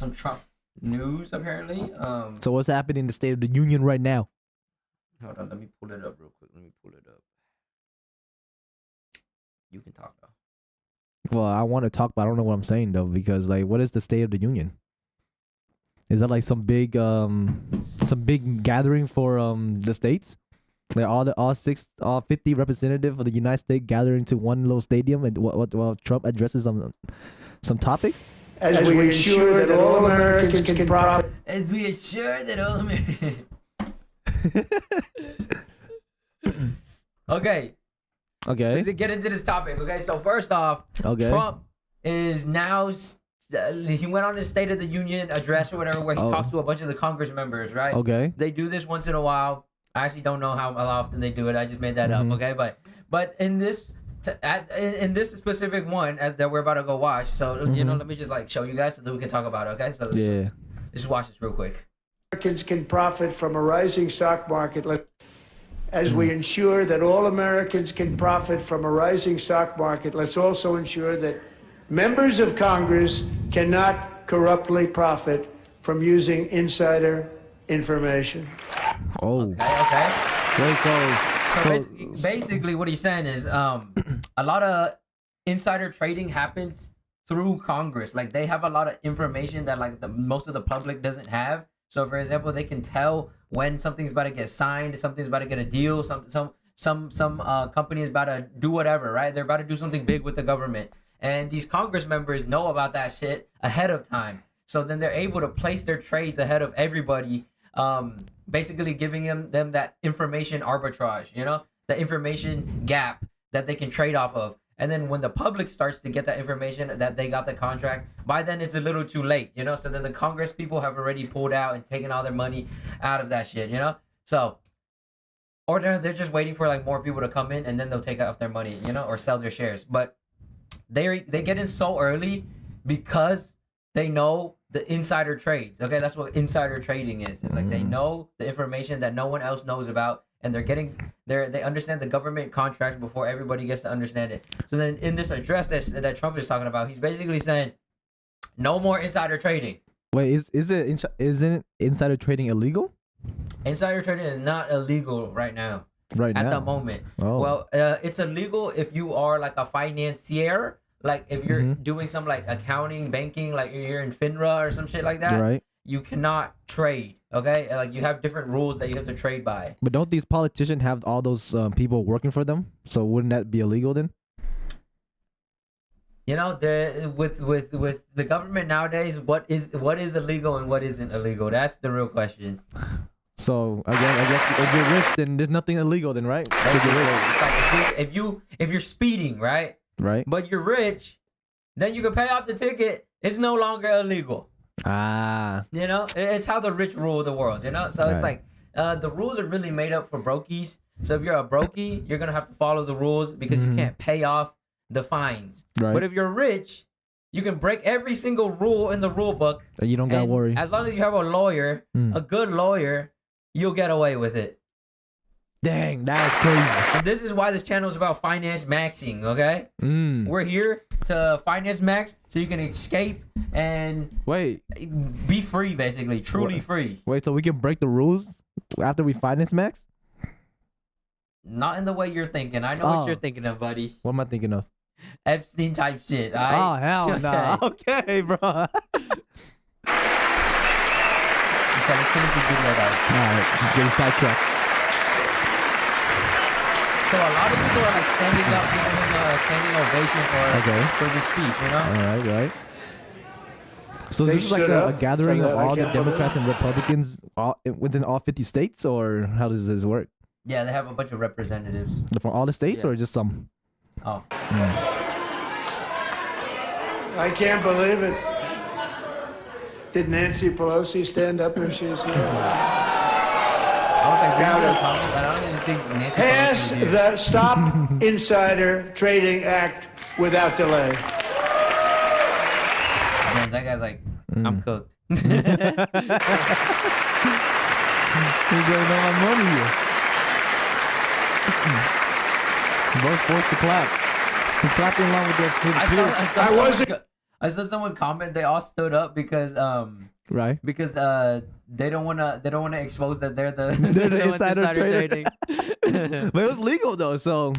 some Trump news apparently. So what's happening in the State of the Union right now? Hold on, let me pull it up real quick. Let me pull it up. You can talk though. Well, I want to talk, but I don't know what I'm saying though, because like, what is the State of the Union? Is that like some big gathering for the states? Like all 50 representatives of the United States gathering to one little stadium, and what Trump addresses some topics. As we ensure that all Americans can profit. As we assure that all Americans. Okay. Okay. Let's get into this topic. Okay, so first off, Okay. Trump is now. He went on his State of the Union address or whatever, where he talks to a bunch of the Congress members, right? Okay. They do this once in a while. I actually don't know how often they do it. I just made that up. Okay, but in this in this specific one that we're about to go watch, so you know, let me just like show you guys so that we can talk about it. Okay, so just watch this real quick. Americans can profit from a rising stock market. As we ensure that all Americans can profit from a rising stock market, let's also ensure that members of Congress cannot corruptly profit from using insider information. Oh. Okay. Wait, So basically what he's saying is a lot of insider trading happens through Congress. Like they have a lot of information that like most of the public doesn't have. So for example, they can tell when something's about to get signed, something's about to get a deal, some company is about to do whatever, right? They're about to do something big with the government. And these Congress members know about that shit ahead of time. So then they're able to place their trades ahead of everybody, basically giving them that information arbitrage, you know, the information gap that they can trade off of. And then when the public starts to get that information that they got the contract, by then it's a little too late, you know? So then the Congress people have already pulled out and taken all their money out of that shit, you know? So, or they're just waiting for like more people to come in and then they'll take off their money, you know, or sell their shares. But they get in so early because they know the insider trades. Okay, that's what insider trading is. It's like they know the information that no one else knows about, and they understand the government contract before everybody gets to understand it. So then in this address that Trump is talking about, he's basically saying no more insider trading. Wait, isn't insider trading illegal? Insider trading is not illegal right now. Right now. At the moment. Oh. Well, it's illegal if you are like a financier, like if you're doing some like accounting, banking, like you're in FINRA or some shit like that. Right. You cannot trade. Okay, like you have different rules that you have to trade by. But don't these politicians have all those people working for them? So wouldn't that be illegal then? You know, with the government nowadays, what is illegal and what isn't illegal? That's the real question. So I guess if you're rich, then there's nothing illegal, then, right? Like if you're speeding, right? Right. But you're rich, then you can pay off the ticket. It's no longer illegal. Ah. You know, it's how the rich rule the world. You know, so it's like the rules are really made up for brokies. So if you're a brokey, you're gonna have to follow the rules because you can't pay off the fines. Right. But if you're rich, you can break every single rule in the rule book. You don't gotta worry. As long as you have a lawyer, a good lawyer, you'll get away with it. Dang, that's crazy. And this is why this channel is about finance maxing, okay? We're here to finance max so you can escape and be free, basically, truly free. Wait, so we can break the rules after we finance max? Not in the way you're thinking. I know what you're thinking of, buddy. What am I thinking of? Epstein type shit. Oh, hell no. Okay, bro. Okay, let's finish this video though. Alright, getting sidetracked. So a lot of people are like standing up, giving him a standing ovation for the speech, you know? Alright. So this is like a gathering of all the Democrats and Republicans within all 50 states, or how does this work? Yeah, they have a bunch of representatives. From all the states or just some? Oh. I can't believe it. Did Nancy Pelosi stand up if she's here? I was like, I don't even think Nancy Pass Pelosi the Stop Insider Trading Act without delay. Man, that guy's like, I'm cooked. He's getting all my money here. Both forced to clap. He's clapping along with their peers. I saw someone comment they all stood up because Right. they don't wanna expose that they're the They're the ones insider trader. trading. But it was legal though, so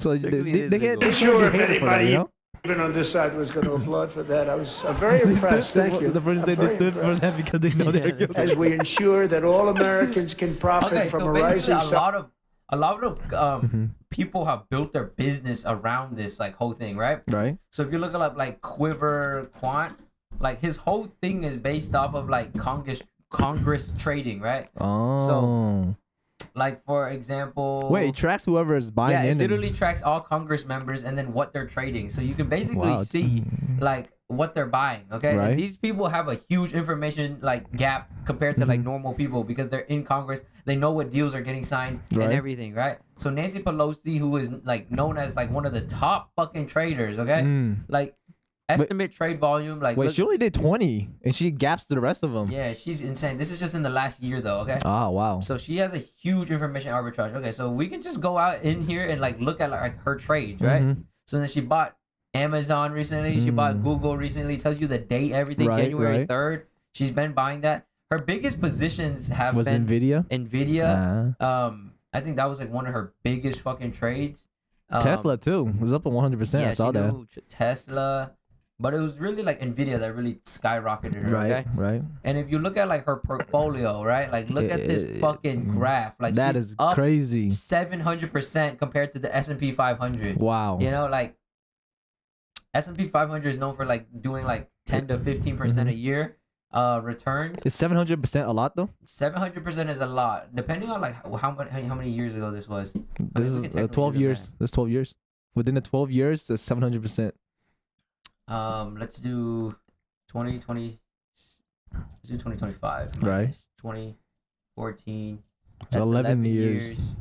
Technically it is they can't. legal. They Sure, can't if get hated for that, anybody you know? even on this side was going to applaud for that. I'm very They impressed. stood- Thank you. The person I'm said they very stood for impressed. that because they know they're guilty. As we ensure that all Americans can profit Okay, from so a basically rising a stock. lot of Mm-hmm. people have built their business around this like whole thing, right? Right. So if you look up like Quiver Quant, like his whole thing is based off of like Congress trading, right? Oh. Like for example, Wait, it tracks whoever is buying yeah, in. it and- literally tracks all Congress members and then what they're trading. So you can basically Wow, see like what they're buying. Okay, Right. and these people have a huge information like gap compared to like normal people because they're in Congress. They know what deals are getting signed Right. and everything, right? So Nancy Pelosi, who is like known as like one of the top fucking traders, okay, like estimate trade volume, like Wait, look- she only did 20, and she gaps to the rest of them. yeah, she's insane. This is just in the last year though, okay. Ah, wow. So she has a huge information arbitrage. Okay, so we can just go out in here and like look at like her trades, right? Mhm. So then she bought Amazon recently. She bought Google recently. Tells you the date, everything. Right, January right. 3rd. She's been buying that. Her biggest positions have Was been Nvidia? Nvidia. Ah. I think that was like one of her biggest fucking trades. Tesla too was up at 100%. Yeah, I saw she that. knew Tesla. But it was really like Nvidia that really skyrocketed her. Right, Okay. right. And if you look at like her portfolio, right? Like look at this fucking graph. Like That she's is up crazy. 700% compared to the S&P 500. Wow. You know, like S&P 500 is known for like doing like 10 to 15% a year returns. Is 700% a lot though? 700% is a lot, depending on like how many years ago this was. This we can is technically 12 do the years. That's 12 years. Within the 12 years, it's 700%. Let's do 2020. Let's do 2025. Right. minus 2014. So That's 11 years.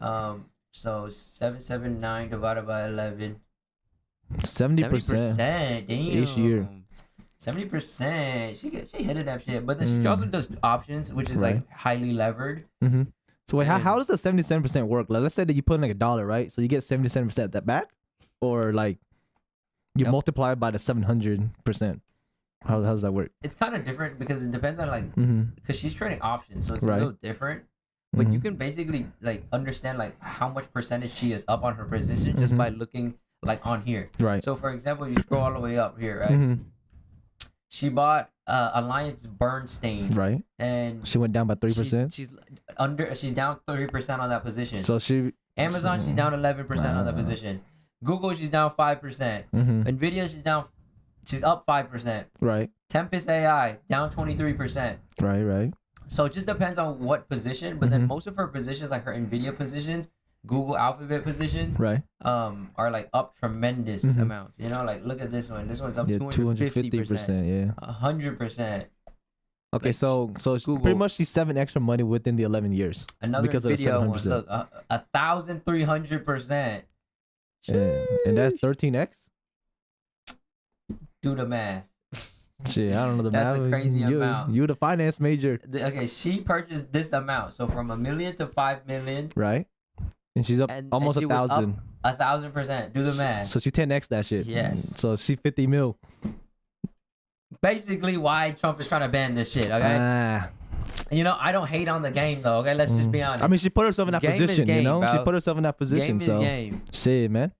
So 779 divided by 11. 70%. Damn. each year. 70%. She hit it that shit. But then she also does options, which is Right. like highly levered. Mm-hmm. So wait, how And- does the 77% work? Like, let's say that you put in like $1, right? So you get 77% that back, or like you Yep. multiply it by the 700%. How does that work? It's kind of different because it depends on like Mm-hmm. because she's trading options, so it's Right. a little different. But you Mhm. can basically like understand like how much percentage she is up on her position just by looking like on here. Right. So for example, you scroll all the way up here, right? Mm-hmm. She bought Alliance Bernstein, Right. and She went down by 3%. She's down 30% on that position. So she. Amazon, she's down 11% on that Wow. position. Google, she's down 5%. Mm-hmm. Nvidia, she's up 5%. Right. Tempest AI down 23%. Right. Right. So it just depends on what position, but then Mhm. most of her positions, like her Nvidia positions, Google Alphabet positions, Right. are like up tremendous Mhm. amounts. You know, like look at this one. This one's up Yeah. 250%, 250%. Yeah. 100%. Okay. Like, So Google. pretty much she's 7 extra money within the 11 years. Another because of the video one. 700%. Look, 1,300%. And that's 13x. Do the math. Shit, I don't know the That's math. a crazy amount. You the finance major, Okay, she purchased this amount, so from $1 million to $5 million, right? And she's up and almost she was up 1,000. 1,000%. Do the math. So she 10x that shit. Yes. So she 50 mil. Basically, why Trump is trying to ban this shit. Okay. Ah. You know, I don't hate on the game though. Okay, let's just be honest. I mean, she put herself in that Game is position. game, you know, she bro. put herself in that position. game is So game. shit, man.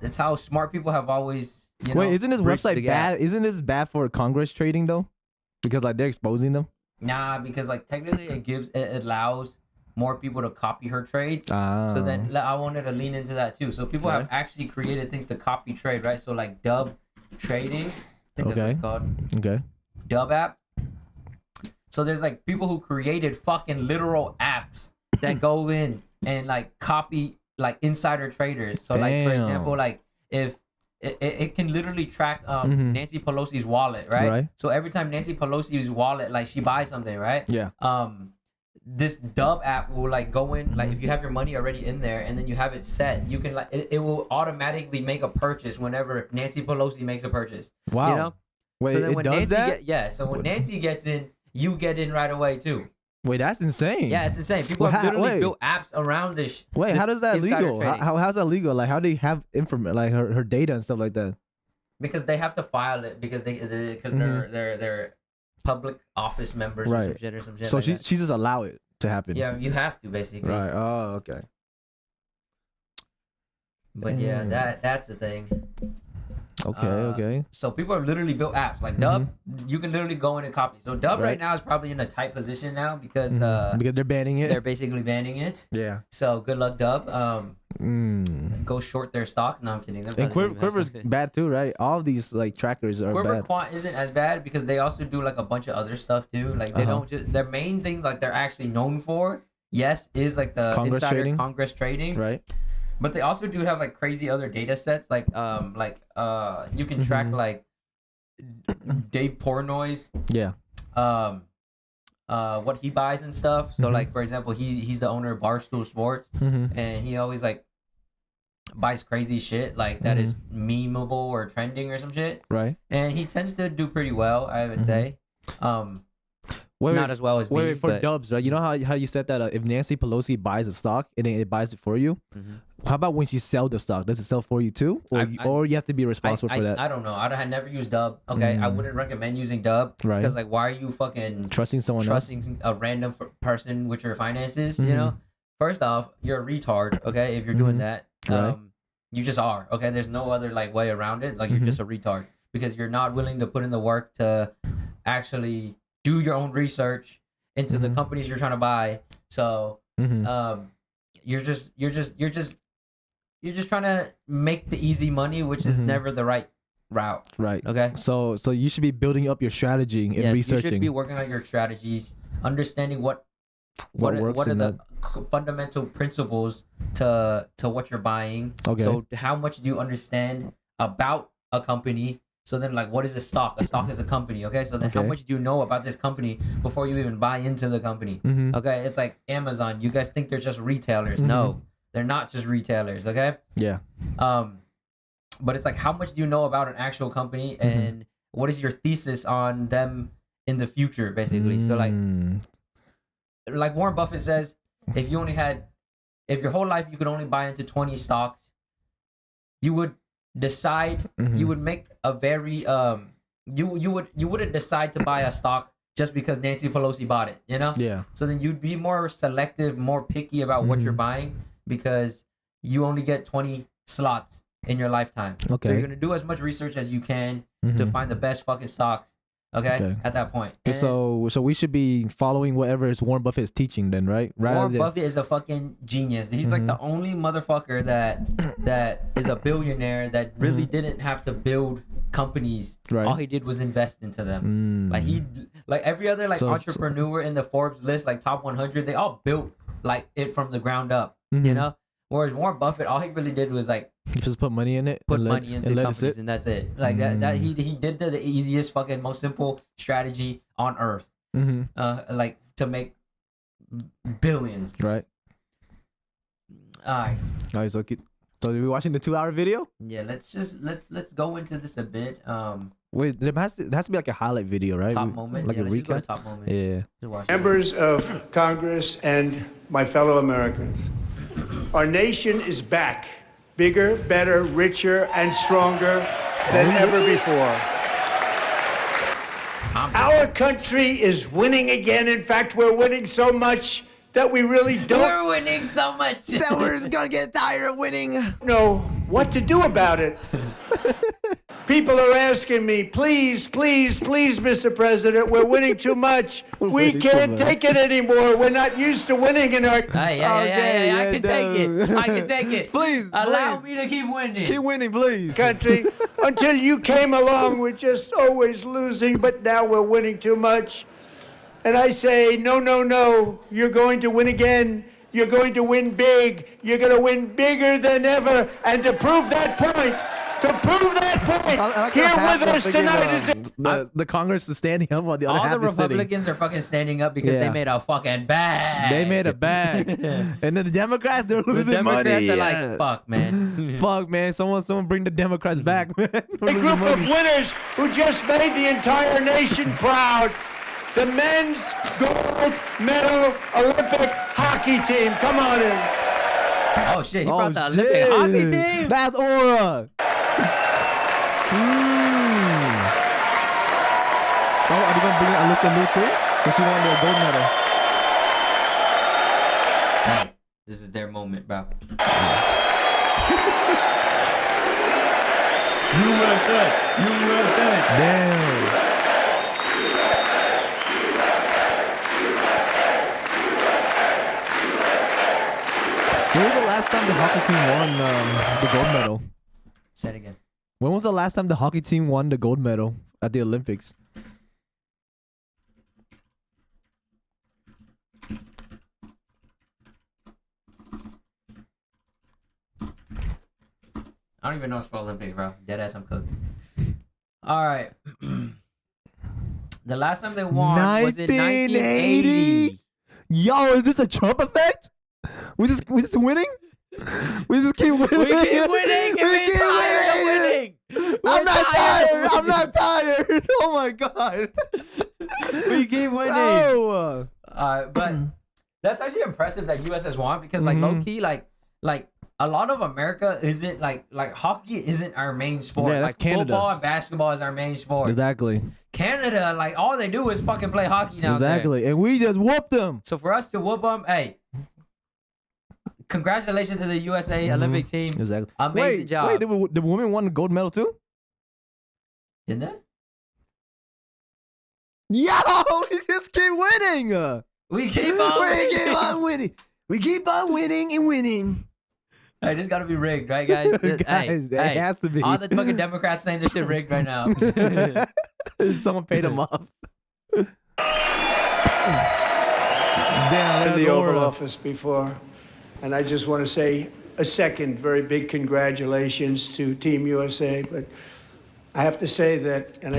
It's how smart people have always. You know, Wait, isn't this bridged the website gap. bad? Isn't this bad for Congress trading though? Because like they're exposing them. Nah, because like technically it allows more people to copy her trades. Ah. So then I wanted to lean into that too. So people have Right. actually created things to copy trade, right? So like Dub Trading, I think that's what it's called. Okay. Dub app. So there's like people who created fucking literal apps that go in and like copy like insider traders. So like for Damn. example, like if it can literally track Mhm. Nancy Pelosi's wallet, right? Right. So every time Nancy Pelosi's wallet, like she buys something, right? Yeah. This Dub app will like go in, like if you have your money already in there and then you have it set, you can like it will automatically make a purchase whenever Nancy Pelosi makes a purchase. Wow. You know? Wait, So then it when does Nancy that? so when Nancy gets in, you get in right away too. Wait, that's insane. Yeah, it's insane. People Well, have literally wait. built apps around this. Wait, this how does that insider legal? trading. How's that legal? Like, how do they have information, like her data and stuff like that? Because they have to file it because they're public office members or Right. some shit or some shit. So like that. she just allow it to happen. Yeah, you have to basically. Right. Oh, okay. But yeah, Damn. that's the thing. Okay. Okay. So people have literally built apps like Dub. You can literally go in and copy. So Dub right Right. now is probably in a tight position now because Because they're banning it. they're basically banning it. Yeah. So good luck, Dub. Mm. Go short their stocks. No, I'm kidding. They're And probably doing Quiver's something. bad too, right? All of these like trackers are Quiver bad. Quant isn't as bad because they also do like a bunch of other stuff too. Like they don't just their main thing like they're actually known for. Yes, is like the Congress insider trading? Congress trading. Right. But they also do have like crazy other data sets, like you can track like Dave Portnoy's Yeah. what he buys and stuff. So like for example, he's the owner of Barstool Sports, Mm-hmm. and he always like buys crazy shit like that is memeable or trending or some shit, Right. and he tends to do pretty well, I would say. Wait, Not as well as me, wait for but- Dubs, right? You know how you said that if Nancy Pelosi buys a stock and then it buys it for you, how about when she sells the stock? Does it sell for you too, or or you have to be responsible for that? I don't know. I never used Dub. Okay, I wouldn't recommend using Dub Right. because like why are you fucking Trusting someone trusting a random person with your finances? You know, first off, you're a retard. Okay, if you're doing that, Right. you just are. Okay, there's no other like way around it. Like you're just a retard because you're not willing to put in the work to actually do your own research into the companies you're trying to buy. So else? you're just trying to make the easy money, which is never the right route. Right. Okay. So you should be building up your strategy and Yes, researching. you should be working on your strategies, understanding what What are works the in that. fundamental principles to what you're buying. Okay. So how much do you understand about a company? So then, like, what is a stock? A stock is a company. Okay. So then, how Okay. much do you know about this company before you even buy into the company? Okay. It's like Amazon. You guys think they're just retailers? No, they're not just retailers. Okay. Yeah. But it's like, how much do you know about an actual company, and what is your thesis on them in the future, basically? So like Warren Buffett says, if your whole life you could only buy into 20 stocks, you would decide, you would make a very you wouldn't decide to buy a stock just because Nancy Pelosi bought it, you know? Yeah. So then you'd be more selective, more picky about what you're buying because you only get 20 slots in your lifetime. Okay. So you're gonna do as much research as you can to find the best fucking stocks. Okay. At that point. And So we should be following whatever is Warren Buffett is teaching, then, right? Warren Buffett is a fucking genius. He's like the only motherfucker that is a billionaire that really didn't have to build companies. Right. All he did was invest into them. Like every other like So- entrepreneur in the Forbes list, like top 100, they all built like it from the ground up. You know. Whereas Warren Buffett, all he really did was like You just put money in it. put and let- money into and let it companies, sit? and that's it. Like that he did the easiest, fucking, most simple strategy on earth. Like to make billions. Right. Alright. All right. So we watching the 2-hour video. Yeah, let's go into this a bit. Wait, there has to be like a highlight video, right? Top moment. Like Yeah, a let's just go to recap. top moment. Yeah. Just watch it. Members of Congress and my fellow Americans, our nation is back, bigger, better, richer, and stronger than ever before. Our country is winning again. In fact, we're winning so much that we really don't We're winning so much. We're just gonna get tired of winning. know what to do about it. People are asking me, please, please, please, Mr. President, we're winning too much. We winning too can't much. take it anymore. We're not used to winning in our Hey, yeah, Okay, I yeah, can take it. I can take it. Please, Allow please. me to keep winning. Keep winning, please. country. Until you came along, we're just always losing, but now we're winning too much. And I say, no, no, no, you're going to win again. You're going to win big. You're going to win bigger than ever. And to prove that point, here with us tonight is the Congress is standing up while the other All half the is sitting. Republicans are fucking standing up because Yeah. they made a fucking bag. They made a bag, and then the Democrats they're The losing Democrats money. are Yeah. like, fuck, man. Fuck, man! Someone bring the Democrats back, man. We're a losing group of money. winners who just made the entire nation proud. the men's gold medal Olympic hockey team. Come on in. Oh shit, he brought the Olympic hockey team. That's Aura. Oh, are they gonna bring in Alyssa New too? Because she won the gold medal. Hey, this is their moment, bro. USA. Damn. When was the last time the hockey team won the gold medal? Say it again. When was the last time the hockey team won the gold medal at the Olympics? I don't even know it's for Olympics, bro. Deadass, I'm cooked. All right. The last time they won was in 1980. Yo, is this a Trump effect? We just winning? We just keep winning. We keep winning. We keep winning. I'm not tired. I'm not tired. Oh my god. We keep winning. Oh. But that's actually impressive that US has won because like low key like a lot of America isn't like hockey isn't our main sport. Yeah, that's like football Canada's. and basketball is our main sport. Exactly. Canada, like all they do is fucking play hockey now. Exactly. And we just whooped them. So for us to whoop them, hey, congratulations to the USA Olympic team. Exactly. Amazing job. Wait, the women won the gold medal too? Didn't they? Yo, we just keep winning. We keep on winning. We keep on winning. We keep on winning and winning. Hey, this gotta be rigged, right, guys? Guys, it has to be. All the fucking Democrats saying this shit rigged right now. Someone paid them off. Damn, In that's the Oval Aura. Office before, and I just want to say a second very big congratulations to Team USA. But I have to say that, and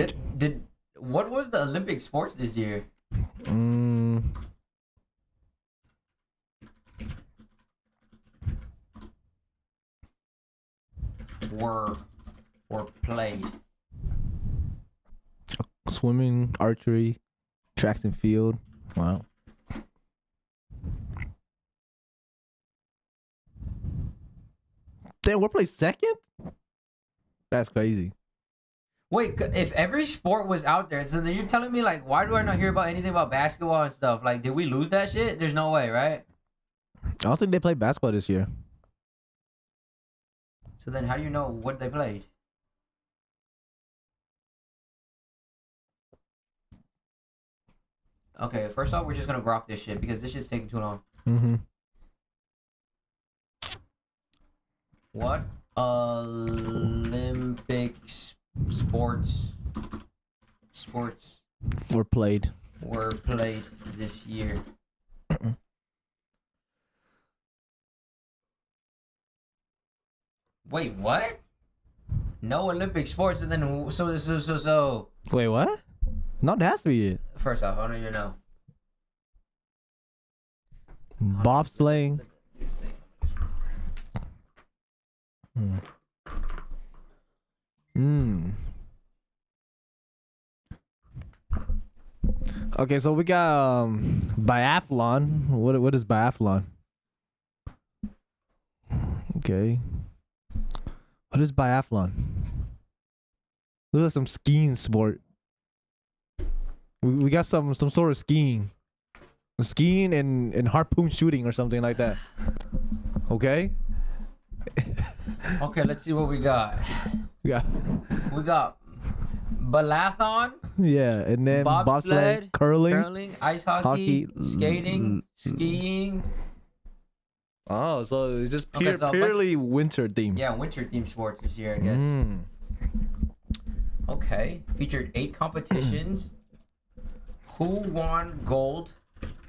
What was the Olympic sports this year? Were played. Swimming, archery, tracks and field. Wow. Damn, we're playing second? That's crazy. Wait, if every sport was out there, so then you're telling me like, why do I not hear about anything about basketball and stuff? Like, did we lose that shit? There's no way, right? I don't think they played basketball this year. So then, how do you know what they played? Okay, first off, we're just gonna grok this shit because this shit's taking too long. Mm-hmm. What Olympic sports Were played. were played this year? Wait, what? No Olympic sports, and then so. Wait, what? No, that has to be it. First off, I don't even know. Bobsleighing. Look at this thing. Okay, so we got biathlon. What is biathlon? Okay. What is biathlon? Looks like some skiing sport. We got some sort of skiing. Skiing and harpoon shooting or something like that. Okay? Okay, let's see what we got. Yeah. We got biathlon, Yeah, and then bobsled, bobsled, curling. ice hockey, skating, skiing. Oh, so it's just Okay, so purely winter themed. Yeah, winter themed sports this year, I guess. Okay, featured 8 competitions. Who won gold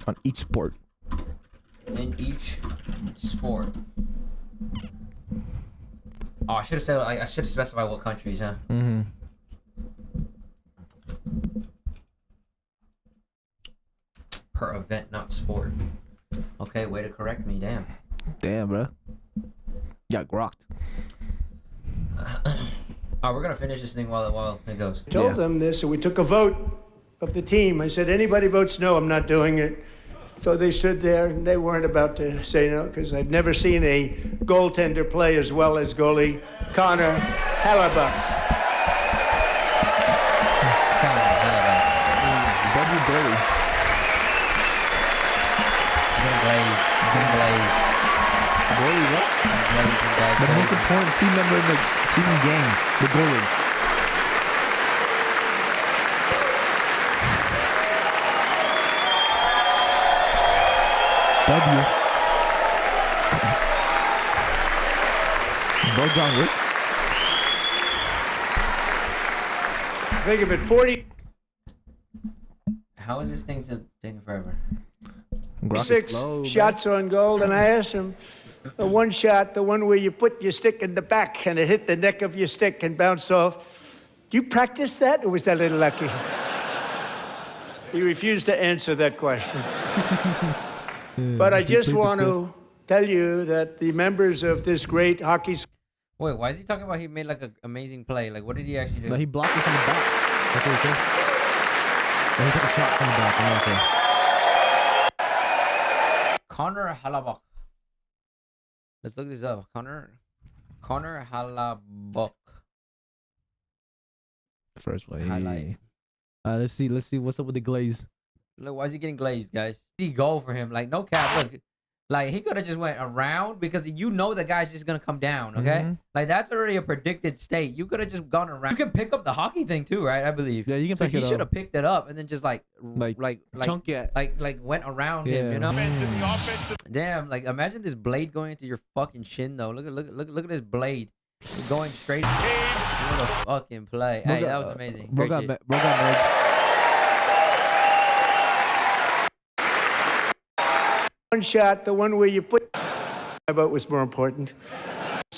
On each sport. in each sport? Oh, I should have said. I should have specified what countries, huh? Mm-hmm. Per event, not sport. Okay, way to correct me. Damn. Damn, bro. Got grokked. Oh, we're gonna finish this thing while it goes. told them this, and we took a vote of the team. I said, anybody votes no, I'm not doing it. So they stood there, and they weren't about to say no, because I'd never seen a goaltender play as well as goalie Connor Hellebuck. W Billy. Goalie, what? The most important team member in the team game, the goalie. W. Bo John Wick. Think of it, 40. How is this thing still taking forever? Six shots on goal, and I asked him, the one shot, the one where you put your stick in the back and it hit the neck of your stick and bounced off. Do you practice that, or was that a little lucky? He refused to answer that question. But I just want to tell you that the members of this great hockey. Wait, why is he talking about he made like an amazing play? Like, what did he actually do? No, he blocked it from the back. That's what he said. And he took a shot from the back. Connor Hellebuck. Let's look this up. Connor Hellebuck. First play. Highlight. Let's see what's up with the glaze. Look, why is he getting glazed, guys? See goal for him. Like, no cap. Look, like he could have just went around because you know the guy's just gonna come down. Okay, like that's already a predicted state. You could have just gone around. You can pick up the hockey thing too, right? I believe. Yeah, you can so pick it up. He should have picked it up and then just like chunk it. Like went around him. You know. Damn. Like imagine this blade going into your fucking shin though. Look at this blade going straight. What a fucking play. Hey, that was amazing. Bro got mad. One shot, the one where you put. My vote was more important.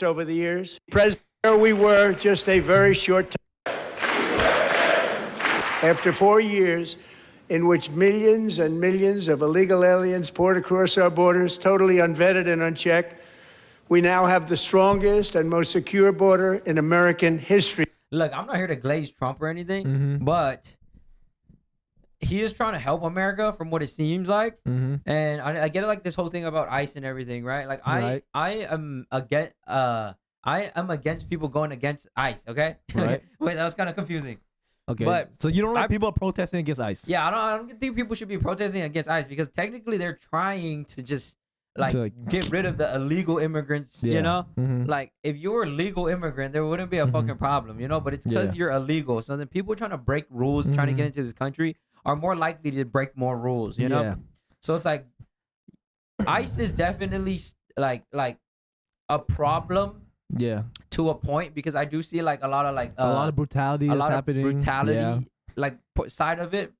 Over the years, President, here we were just a very short time. After 4 years, in which millions and millions of illegal aliens poured across our borders, totally unvetted and unchecked, we now have the strongest and most secure border in American history. Look, I'm not here to glaze Trump or anything, but he is trying to help America from what it seems like. And I get it, like this whole thing about ICE and everything, right? Like I am against people going against ICE, okay? Right. Wait, that was kind of confusing. Okay. But so you don't like people protesting against ICE? Yeah, I don't think people should be protesting against ICE because technically they're trying to just get rid of the illegal immigrants, you know? Like if you were a legal immigrant, there wouldn't be a fucking problem, you know? But it's because you're illegal. So then people trying to break rules, trying to get into this country are more likely to break more rules, you know? So it's like ICE is definitely like a problem. Yeah. To a point, because I do see like a lot of brutality that's happening. Like side of it.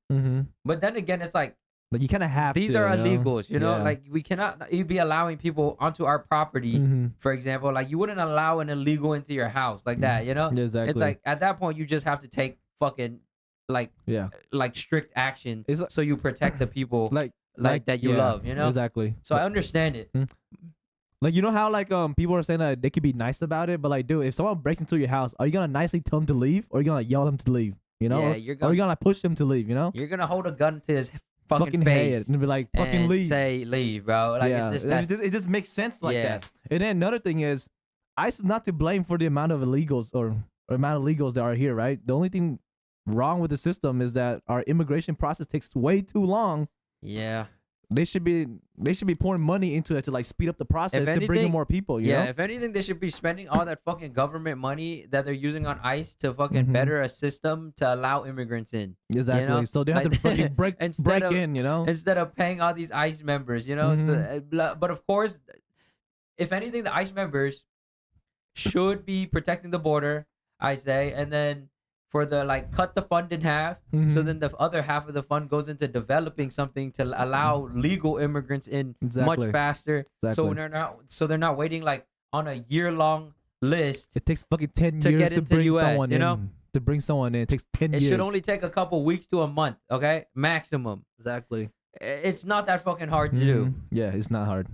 But then again, it's like you kind of have these to, are you know? illegals, you know? Like we cannot be allowing people onto our property, for example. Like you wouldn't allow an illegal into your house like that, you know? Exactly. It's like at that point you just have to take fucking like strict action so you protect the people like that you love, you know? Exactly. So I understand it. Like, you know how like people are saying that they could be nice about it, but like, dude, if someone breaks into your house, are you gonna nicely tell them to leave, or are you gonna yell them to leave? You know? Yeah, or are you gonna like push them to leave? You know? You're gonna hold a gun to his fucking face face and be like, "Fucking leave." Say leave, bro. Like it just makes sense like that. And then another thing is, ICE is not to blame for the amount of illegals or amount of illegals that are here, right? The only thing wrong with the system is that our immigration process takes way too long. Yeah. They should be pouring money into it to like speed up the process to bring in more people. You know? If anything, they should be spending all that fucking government money that they're using on ICE to fucking better a system to allow immigrants in. Exactly. You know? So they have to fucking break in, you know, instead of paying all these ICE members, you know. So, but of course, if anything, the ICE members should be protecting the border, I say, and then for the cut the fund in half, so then the other half of the fund goes into developing something to allow legal immigrants in much faster. So they're not waiting on a year-long list. It takes fucking 10 years to bring someone in. To bring someone in, it takes 10 years. It should only take a couple weeks to a month, okay, maximum. Exactly. It's not that fucking hard to do. Yeah, it's not hard.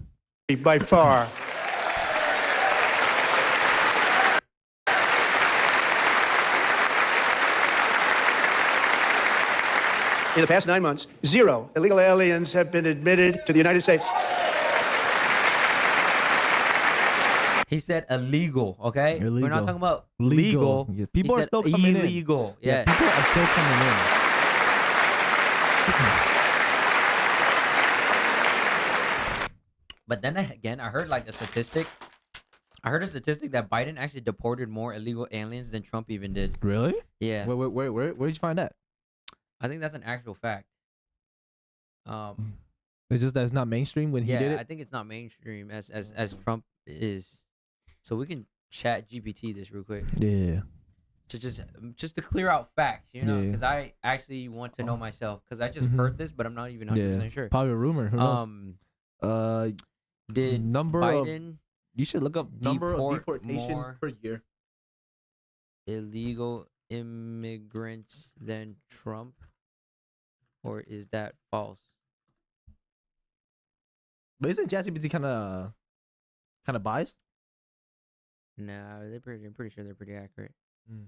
By far. In the past 9 months, 0 illegal aliens have been admitted to the United States. He said illegal, okay? We're Illegal. not talking about Legal. legal. Yeah, people He are said still coming in. illegal. Yeah, Yeah. people are still coming in. But then again, I heard like a statistic. I heard a statistic that Biden actually deported more illegal aliens than Trump even did. Really? Yeah. Where did you find that? I think that's an actual fact. It's just that it's not mainstream when he Yeah, did I it. think it's not mainstream as Trump is. So we can chat GPT this real quick Yeah. to just to clear out facts, you know, Yeah. because I actually want to know myself because I just Mhm. heard this, but I'm not even 100% Yeah. sure. Probably a rumor. Who knows? Did number of Biden you should look up number of deport deportation more per year. illegal immigrants than Trump, or is that false? But isn't ChatGPT kind of biased? No, I'm pretty sure they're pretty accurate. Mm.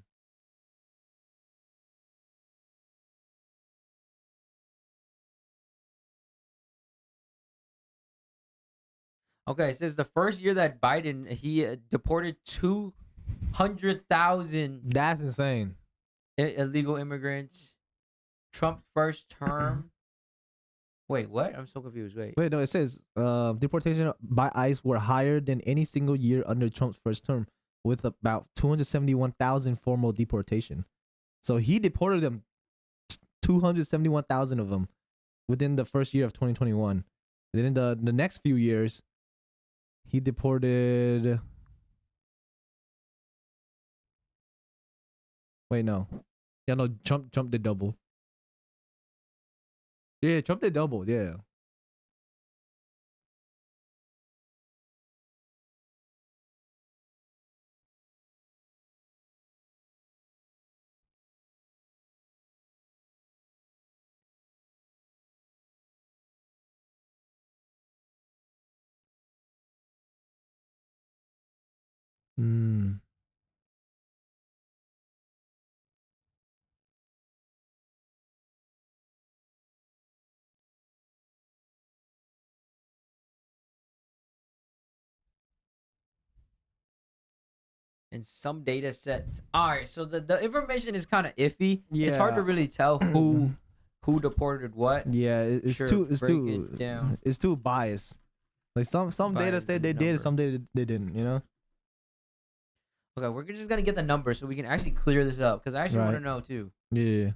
Okay, it says the first year that Biden he deported 200,000 That's insane. illegal immigrants. Trump's first term. Wait, what? I'm so confused. Wait. Wait, no, it says deportation by ICE were higher than any single year under Trump's first term, with about 271,000 formal deportation. So he deported them, 271,000 of them, within the first year of 2021. Then in the next few years, he deported. Wait, no. Yeah, no. Trump did double. Yeah, Trump did double. Yeah. Hmm. And some data sets. All right, so the information is kind of iffy. It's hard to Yeah. really tell who deported what. Yeah, it's Sure, too break it down. it's too biased. Like some data Biased said they did, number. some data they didn't. You know. Okay, we're just gonna get the numbers so we can actually clear this up because I actually want to Right. know too. Yeah.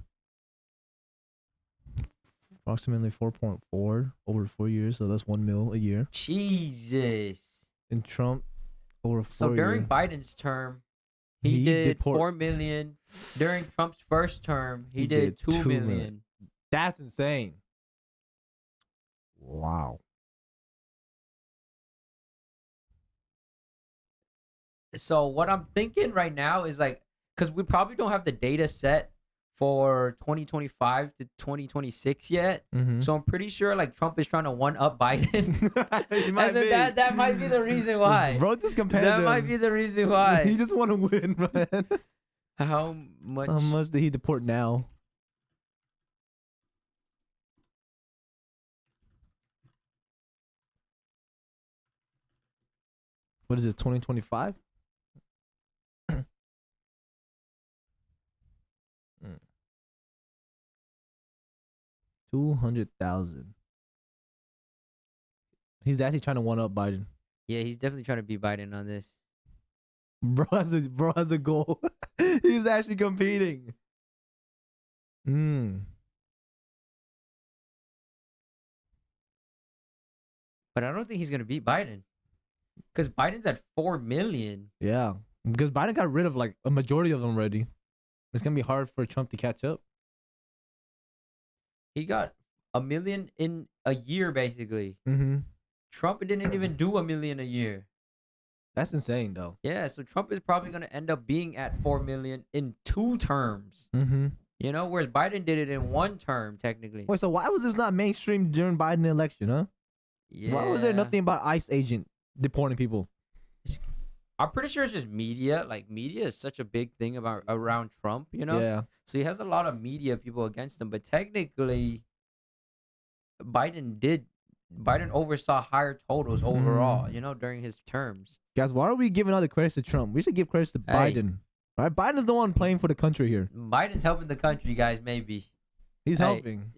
Approximately 4.4 over 4 years, so that's 1 mil a year. Jesus. And Trump over 4 So during years. Biden's term, he He did deport- 4 million. During Trump's first term, he did 2 2 million. million. That's insane. Wow. So what I'm thinking right now is like, because we probably don't have the data set for 2025 to 2026 yet. Mm-hmm. So I'm pretty sure like Trump is trying to one up Biden. He And might then be. that might be the reason why. Bro, this competitive. That might be the reason why. He just want to win, man. How much? How much did he deport now? What is it, 2025? 200,000. He's actually trying to one up Biden. Yeah, he's definitely trying to beat Biden on this. Bro has a goal. He's actually competing. But I don't think he's gonna beat Biden. Because Biden's at 4 million. Yeah. Because Biden got rid of like a majority of them already. It's gonna be hard for Trump to catch up. He got 1 million in a year, basically. Mm-hmm. Trump didn't even do 1 million a year. That's insane though. Yeah, so Trump is probably gonna end up being at 4 million in 2 terms. Mm-hmm. You know, whereas Biden did it in 1 term, technically. Wait, so why was this not mainstream during Biden election, huh? Yeah. Why was there nothing about ICE agent deporting people? I'm pretty sure it's just media. Like media is such a big thing around Trump, you know. Yeah. So he has a lot of media people against him, but technically, Biden oversaw higher totals overall, you know, during his terms. Guys, why are we giving all the credits to Trump? We should give credits to Hey. Biden. Right? Biden's the one playing for the country here. Biden's helping the country, guys. Maybe He's Hey. helping.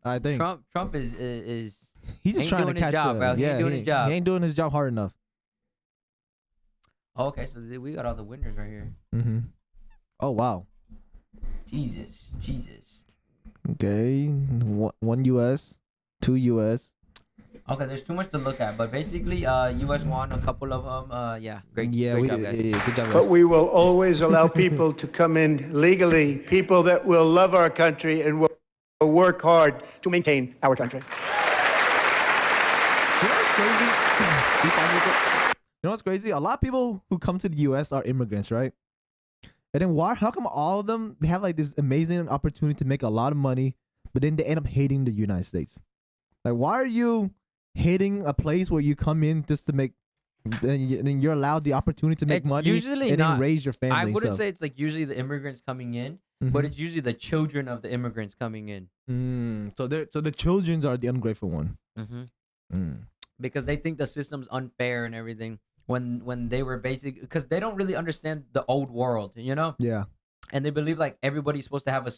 I think. Trump is He's just ain't trying doing to his catch job, up. bro. He ain't Yeah, doing his job. He ain't doing his job hard enough. okay. So we got all the winners right here. Mm-hmm. Oh wow. Jesus. Okay. One U.S., 2 U.S. Okay, there's too much to look at, but basically, U.S. won a couple of them. Yeah, great job, guys. Yeah, good job, guys. But we will always allow people to come in legally, people that will love our country and will work hard to maintain our country. You know what's crazy? You know what's crazy? A lot of people who come to the U.S. are immigrants, right? And then why? How come all of them they have like this amazing opportunity to make a lot of money, but then they end up hating the United States? Like, why are you hating a place where you come in just to make? Then you're allowed the opportunity to make It's money usually and not. then raise your family. I and wouldn't stuff. say it's like usually the immigrants coming in, Mhm. but it's usually the children of the immigrants coming in. So the childrens are the ungrateful one. Mm-hmm. Mm. Because they think the system's unfair and everything. When they were because they don't really understand the old world, you know, Yeah. and they believe like everybody's supposed to have a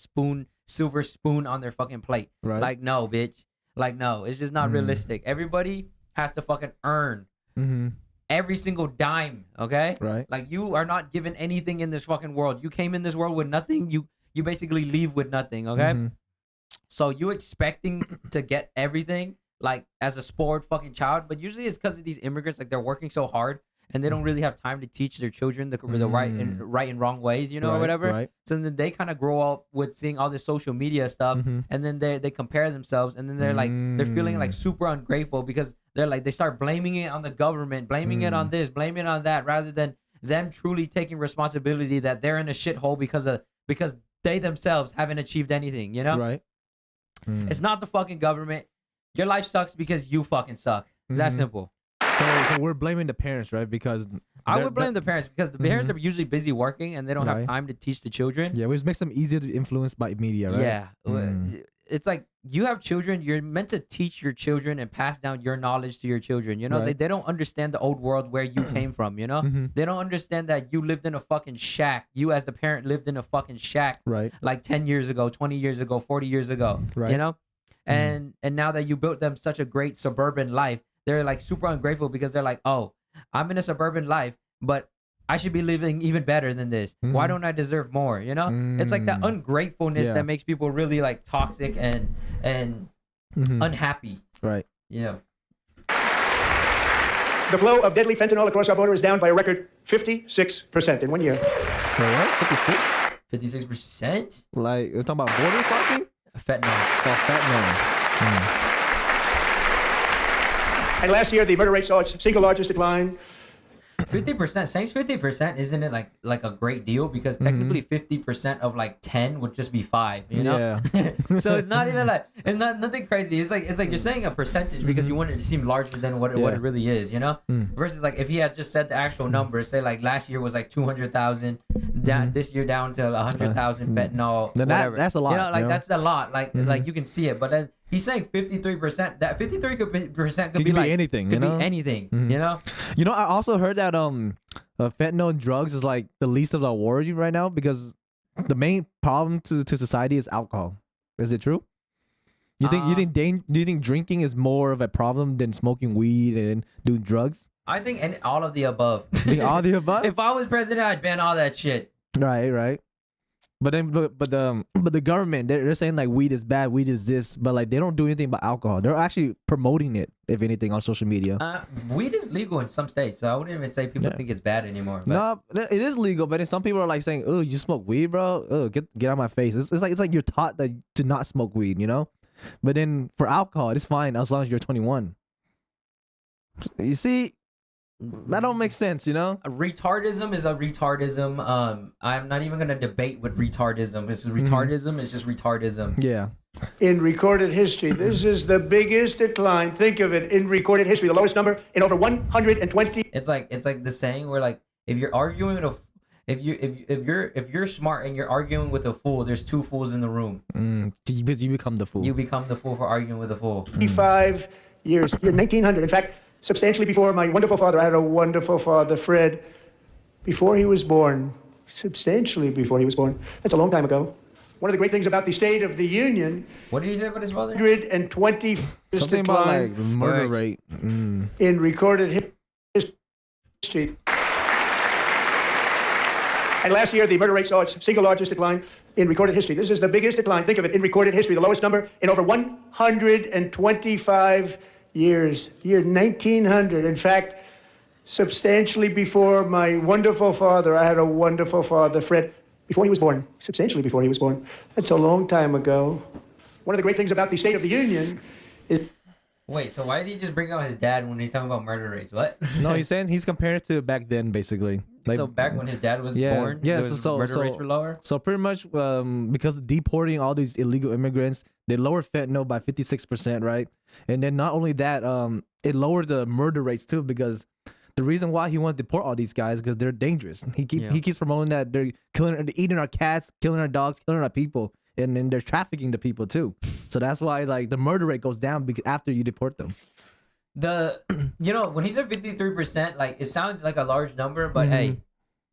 silver spoon on their fucking plate. Right. Like no, bitch. Like no, it's just not realistic. Everybody has to fucking earn Mm-hmm. every single dime. Okay. Right. Like you are not given anything in this fucking world. You came in this world with nothing. You basically leave with nothing. Okay. Mhm. So you expecting to get everything like as a spoiled fucking child, but usually it's because of these immigrants. Like they're working so hard and they don't really have time to teach their children the right and wrong ways, you know, or Right, whatever. right. So then they kind of grow up with seeing all this social media stuff, Mhm. and then they compare themselves, and then they're like they're feeling like super ungrateful because they're like they start blaming it on the government, blaming it on this, blaming it on that, rather than them truly taking responsibility that they're in a shithole because they themselves haven't achieved anything, you know? Right. It's not the fucking government. Your life sucks because you fucking suck. It's that Mhm. simple. So we're blaming the parents, right? Because I they're- would blame the parents because the parents are usually busy working and they don't have Right. time to teach the children. Yeah, which makes them easier to influence by media, right? Yeah. Mm. It's like you have children, you're meant to teach your children and pass down your knowledge to your children. You know, Right. they don't understand the old world where you came from, you know? Mhm. They don't understand that you lived in a fucking shack. You as the parent lived in a fucking shack Right. like 10 years ago, 20 years ago, 40 years ago, Right. you know? And now that you built them such a great suburban life, they're like super ungrateful because they're like, "Oh, I'm in a suburban life, but I should be living even better than this. Why don't I deserve more?" You know? It's like that ungratefulness Yeah. that makes people really like toxic and Mhm. unhappy. Right. Yeah. The flow of deadly fentanyl across our border is down by a record 56% in 1 year. So what? 56? 56%? Like we're talking about border crossing? Fentanyl. Oh, fentanyl. And last year, the murder rate saw its single largest decline. 50%. Saying 50%, isn't it like a great deal? Because technically 50% of like 10 would just be 5, you know? Yeah. So it's not even like it's not nothing crazy. It's like you're saying a percentage because you want it to seem larger than what Yeah. it really is, you know? Versus like if he had just said the actual number, say like last year was like 200,000, down this year down to 100,000 fentanyl. Then whatever. that's a lot, You know, like you know? that's a lot. Like like you can see it, but then he's saying 53%. That 53% could It be could like be anything, Could you know? be anything, you know? You know, I also heard that fentanyl and drugs is like the least of our worry right now because the main problem to society is alcohol. Is it true? Do you think drinking is more of a problem than smoking weed and doing drugs? I think all of the above. All the above? If I was president, I'd ban all that shit. Right. But then, but the government they're saying like weed is bad, weed is this, but like they don't do anything about alcohol. They're actually promoting it, if anything, on social media. Weed is legal in some states, so I wouldn't even say people think it's bad anymore. But No, it is legal, but then some people are like saying, "Oh, you smoke weed, bro? Oh, get out of my face." It's like you're taught that to not smoke weed, you know. But then for alcohol, it's fine as long as you're 21. You see, that don't make sense, you know. retardism is a retardism. I'm not even gonna debate with retardism. This is retardism. It's just retardism. Yeah. In recorded history, this is the biggest decline. Think of it, in recorded history, the lowest number in over 120. It's like the saying where like if you're arguing with a if you're smart and you're arguing with a fool, there's two fools in the room. You become the fool. You become the fool for arguing with a fool. 25 years, year 1900. In fact, substantially before my wonderful father, I had a wonderful father, Fred, before he was born, substantially before he was born. That's a long time ago. One of the great things about the State of the Union, What did he say about his brother? 120 Something about decline like murder Right. rate. in recorded history. And last year, the murder rate saw its single largest decline in recorded history. This is the biggest decline, think of it, in recorded history, the lowest number in over 125 years. Year 1900. In fact, substantially before my wonderful father, I had a wonderful father, Fred, before he was born, substantially before he was born. That's a long time ago. One of the great things about the State of the Union is... Wait, so why did he just bring out his dad when he's talking about murder rates? What? No, he's saying he's comparing it to back then, basically. Like, so back when his dad was born, yeah, the murder rates were lower? So pretty much, because of deporting all these illegal immigrants, they lowered fentanyl by 56%, right? And then not only that, it lowered the murder rates too, because the reason why he wanted to deport all these guys because they're dangerous. He keeps promoting that they're eating our cats, killing our dogs, killing our people, and then they're trafficking the people too. So that's why like the murder rate goes down after you deport them. When he said 53%, like it sounds like a large number, but hey,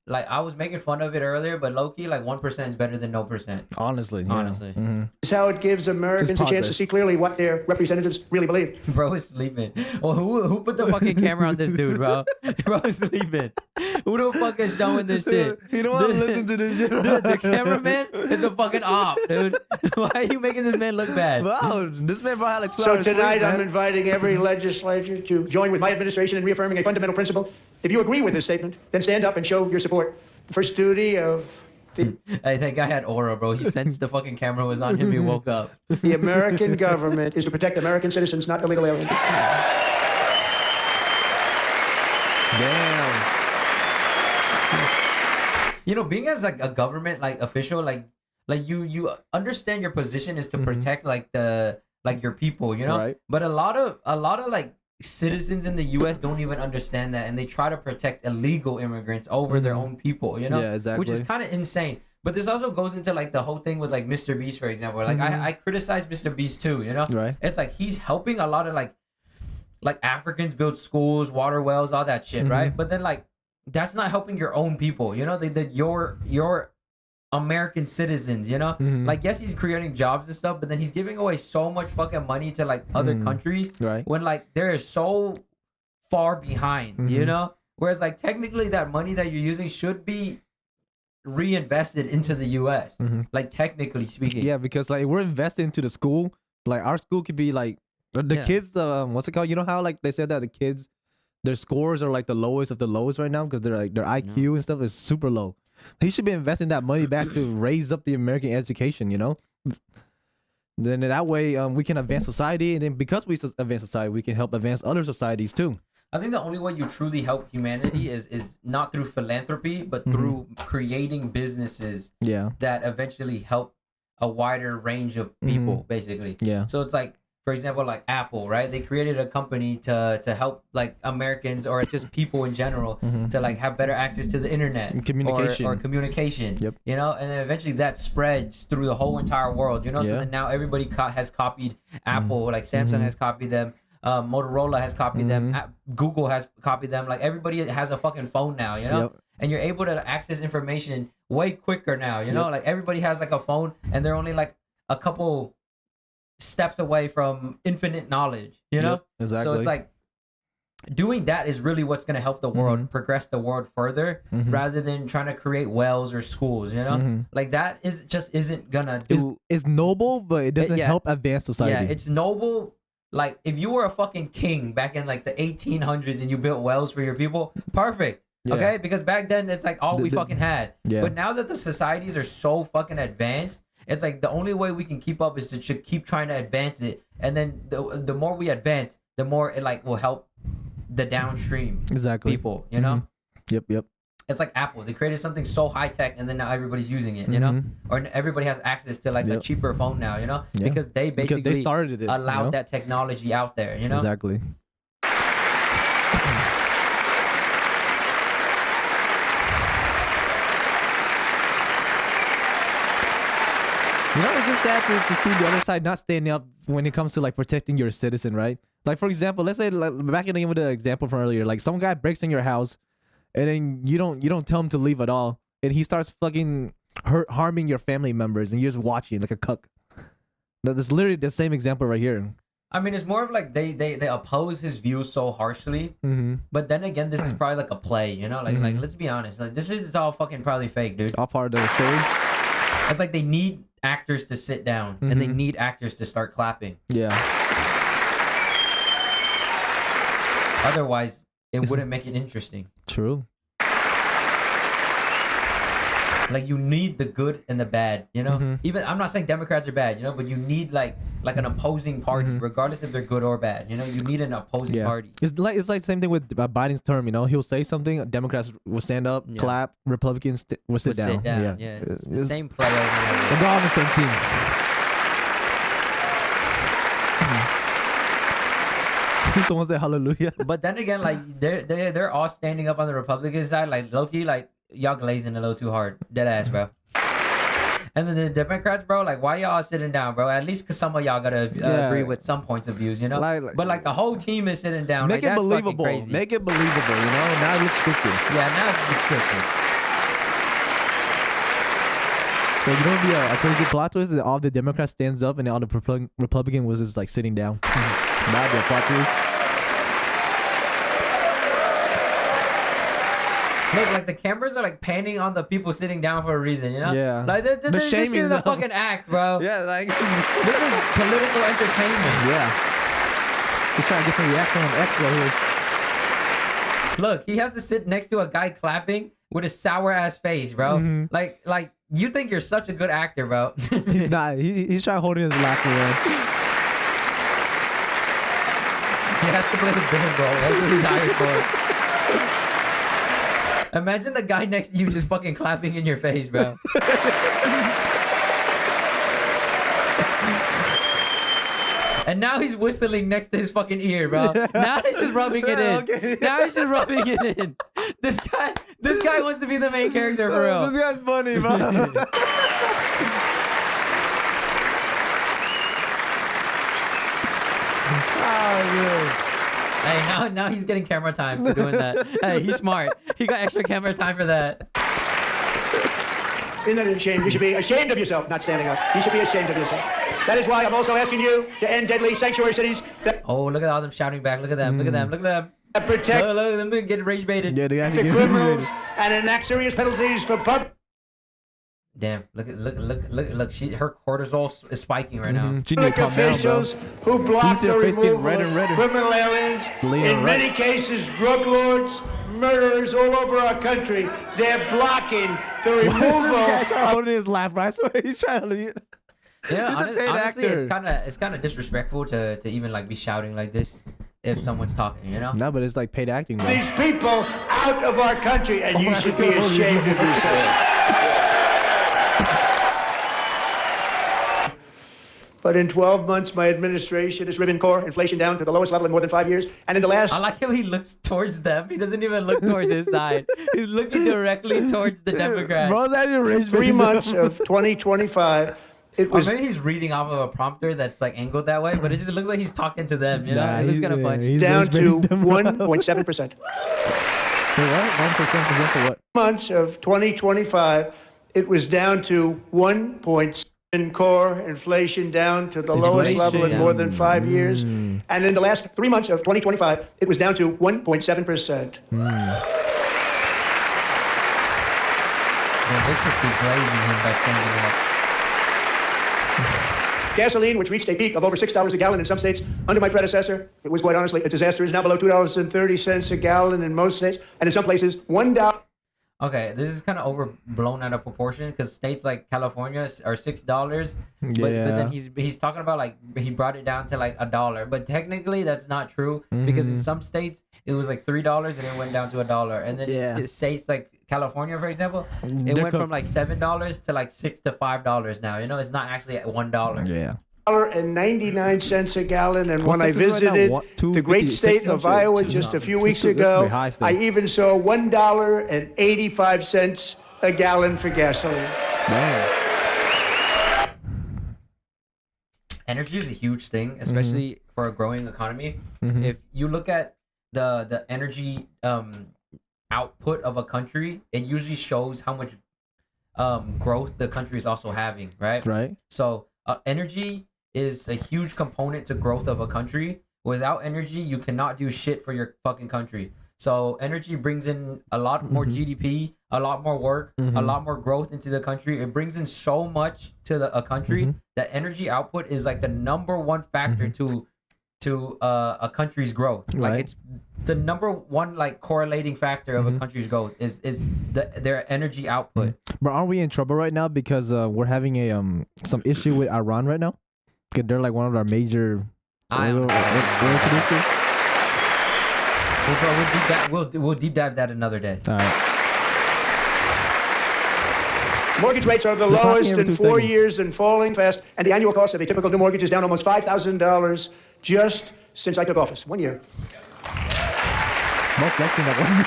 like I was making fun of it earlier, but low key, like 1% is better than no percent. Honestly, is how it gives Americans a chance to see clearly what their representatives really believe. Bro is sleeping. Well, who put the fucking camera on this dude, bro? Bro is sleeping. Who the fuck is showing this shit? You don't want to listen to this shit. Dude, the cameraman is a fucking op, dude. Why are you making this man look bad? Wow, this man probably had like 2 So hours tonight, sleep, I'm man. inviting every legislature to join with my administration in reaffirming a fundamental principle. If you agree with this statement, then stand up and show your support. The first duty of Hey, that guy had aura, bro. He sensed the fucking camera was on him. He woke up. the American government is to protect American citizens, not illegal aliens. Damn. Being as like a government like official, like you understand your position is to protect like your people, Right. But a lot of like citizens in the U.S. don't even understand that, and they try to protect illegal immigrants over their own people, Yeah, exactly. which is kind of insane. But this also goes into like the whole thing with like Mr. Beast, for example. Like I criticize Mr. Beast too, Right. It's like he's helping a lot of like Africans build schools, water wells, all that shit, right? But then like that's not helping your own people, your American citizens, Like yes, he's creating jobs and stuff, but then he's giving away so much fucking money to like other countries, Right. when like they're so far behind, Whereas like technically that money that you're using should be reinvested into the U.S. Like technically speaking. Yeah, because like we're investing into the school. Like our school could be like the kids. What's it called? You know how like they said that the kids, their scores are like the lowest of the lowest right now because they're like their IQ and stuff is super low. He should be investing that money back to raise up the American education. Then that way we can advance society, and then because we advance society, we can help advance other societies too. I think the only way you truly help humanity is not through philanthropy, but through creating businesses Yeah. that eventually help a wider range of people, basically. Yeah. So it's like, for example, like Apple, right? They created a company to help like Americans or just people in general to like have better access to the internet And communication. or communication. Yep. And then eventually that spreads through the whole entire world. So Yeah. then now everybody has copied Apple, like Samsung has copied them. Motorola has copied them. Google has copied them. Like everybody has a fucking phone now, Yep. And you're able to access information way quicker now, Like everybody has like a phone, and they're only like a couple steps away from infinite knowledge, Yep, exactly. So it's like doing that is really what's gonna help the world progress the world further, rather than trying to create wells or schools, Like that isn't gonna do. It's noble, but it doesn't yeah. help advance society. Yeah, it's noble. Like if you were a fucking king back in like the 1800s and you built wells for your people, perfect. Yeah. Okay, because back then it's like all we fucking had. Yeah. But now that the societies are so fucking advanced, it's like the only way we can keep up is to keep trying to advance it, and then the more we advance, the more it like will help the downstream exactly people. Yep. It's like Apple. They created something so high tech, and then now everybody's using it. Or everybody has access to like a Yep. cheaper phone now. Yeah. Because they basically started it. allowed that technology out there. Exactly. You know, it's just sad to see the other side not standing up when it comes to like protecting your citizen, right? Like for example, let's say like, back in with the example from earlier, like some guy breaks in your house, and then you don't tell him to leave at all, and he starts fucking harming your family members, and you're just watching like a cuck. That's literally the same example right here. I mean, it's more of like they oppose his views so harshly. But then again, this is probably like a play, you know? Like let's be honest, like this is all fucking probably fake, dude. All part of the story. It's like they need actors to sit down and they need actors to start clapping. Yeah. Otherwise, it wouldn't make it interesting. True. Like you need the good and the bad, you know. Even I'm not saying Democrats are bad, you know, but you need like an opposing party, regardless if they're good or bad. You know, you need an opposing party. It's like the same thing with Biden's term. You know, he'll say something, Democrats will stand up, clap, Republicans will sit down. Yeah, it's the same play over and over. They're all on the same team. Someone say hallelujah. But then again, like they're all standing up on the Republican side, like low-key, like y'all glazing a little too hard, dead ass, bro. And then the Democrats, bro, like why y'all sitting down, bro? At least cause some of y'all gotta agree with some points of views, you know. But like the whole team is sitting down. Make like, it that's believable. Crazy. Make it believable. You know. Now it looks scripted. Yeah, now it's scripted. So you know, what would be a crazy plot twist is that all the Democrats stands up and all the Republican was just like sitting down. That'd be a plot twist. Look, like the cameras are like panning on the people sitting down for a reason, you know? Yeah. Like this shit is a fucking act, bro. Yeah, like this is political entertainment. Yeah. He's trying to get some reaction on X right here. Look, he has to sit next to a guy clapping with a sour ass face, bro. Like you think you're such a good actor, bro. Nah, he's trying to hold in his laughter, man. He has to play the villain role. That's what he's hired for. Imagine the guy next to you just fucking clapping in your face, bro. And now he's whistling next to his fucking ear, bro. Yeah. Now he's just rubbing it in. Okay. Now he's just rubbing it in. This guy wants to be the main character for real. This guy's funny, bro. Oh, man. Hey, now he's getting camera time for doing that. Hey, he's smart. He got extra camera time for that. Isn't that a shame? You should be ashamed of yourself not standing up. You should be ashamed of yourself. That is why I'm also asking you to end deadly sanctuary cities. Oh, look at all them shouting back. Look at them. Look at them. Look at them. Protect look at them getting rage baited. Yeah, the criminals and enact serious penalties for public. Damn! Look! Her cortisol is spiking right now. Public officials who block the removal of criminal aliens. In many cases, drug lords, murderers all over our country. They're blocking the removal. He's holding his laugh, right? So he's trying to. Yeah, honestly, it's kind of disrespectful to even like be shouting like this if someone's talking, you know? No, but it's like paid acting. Bro. These people out of our country, and you should be ashamed of yourself. But in 12 months, my administration has driven core inflation down to the lowest level in more than 5 years. And in the last... I like how he looks towards them. He doesn't even look towards his side. He's looking directly towards the Democrats. Bro, that's your rage. 3 months of 2025, it was... Or maybe he's reading off of a prompter that's like angled that way, but it just looks like he's talking to them, you know? Nah, it looks kind of funny. Down to 1.7%. Wait, what? 1% for what? Months of 2025, it was down to 1.7%. Core inflation down to the lowest level in more than 5 years. And in the last 3 months of 2025, it was down to 1.7%. They could be blazing him by standing up. Gasoline, which reached a peak of over $6 a gallon in some states under my predecessor, it was quite honestly a disaster, is now below $2.30 a gallon in most states, and in some places, $1. Okay, this is kind of overblown out of proportion because states like California are $6, but then he's talking about like he brought it down to like $1, but technically that's not true because in some states it was like $3 and it went down to $1, and then states like California, for example, it went from like $7 to like $6 to $5 now. You know, it's not actually at $1. Yeah. $1.99 a gallon, and when I visited the great state of Iowa just a few weeks ago, I even saw $1.85 a gallon for gasoline. Man. energy is a huge thing, especially for a growing economy. If you look at the energy output of a country, it usually shows how much growth the country is also having, right? Right. So energy is a huge component to growth of a country. Without energy, you cannot do shit for your fucking country. So energy brings in a lot more GDP, a lot more work, a lot more growth into the country. It brings in so much to a country that energy output is like the number one factor to a country's growth. Right. Like it's the number one like correlating factor of a country's growth is their energy output. But aren't we in trouble right now because we're having a some issue with Iran right now? Because they're like one of our major oil producers. We'll deep dive that another day. All right. Mortgage rates are the lowest in 4 years and falling fast, and the annual cost of a typical new mortgage is down almost $5,000 just since I took office. 1 year.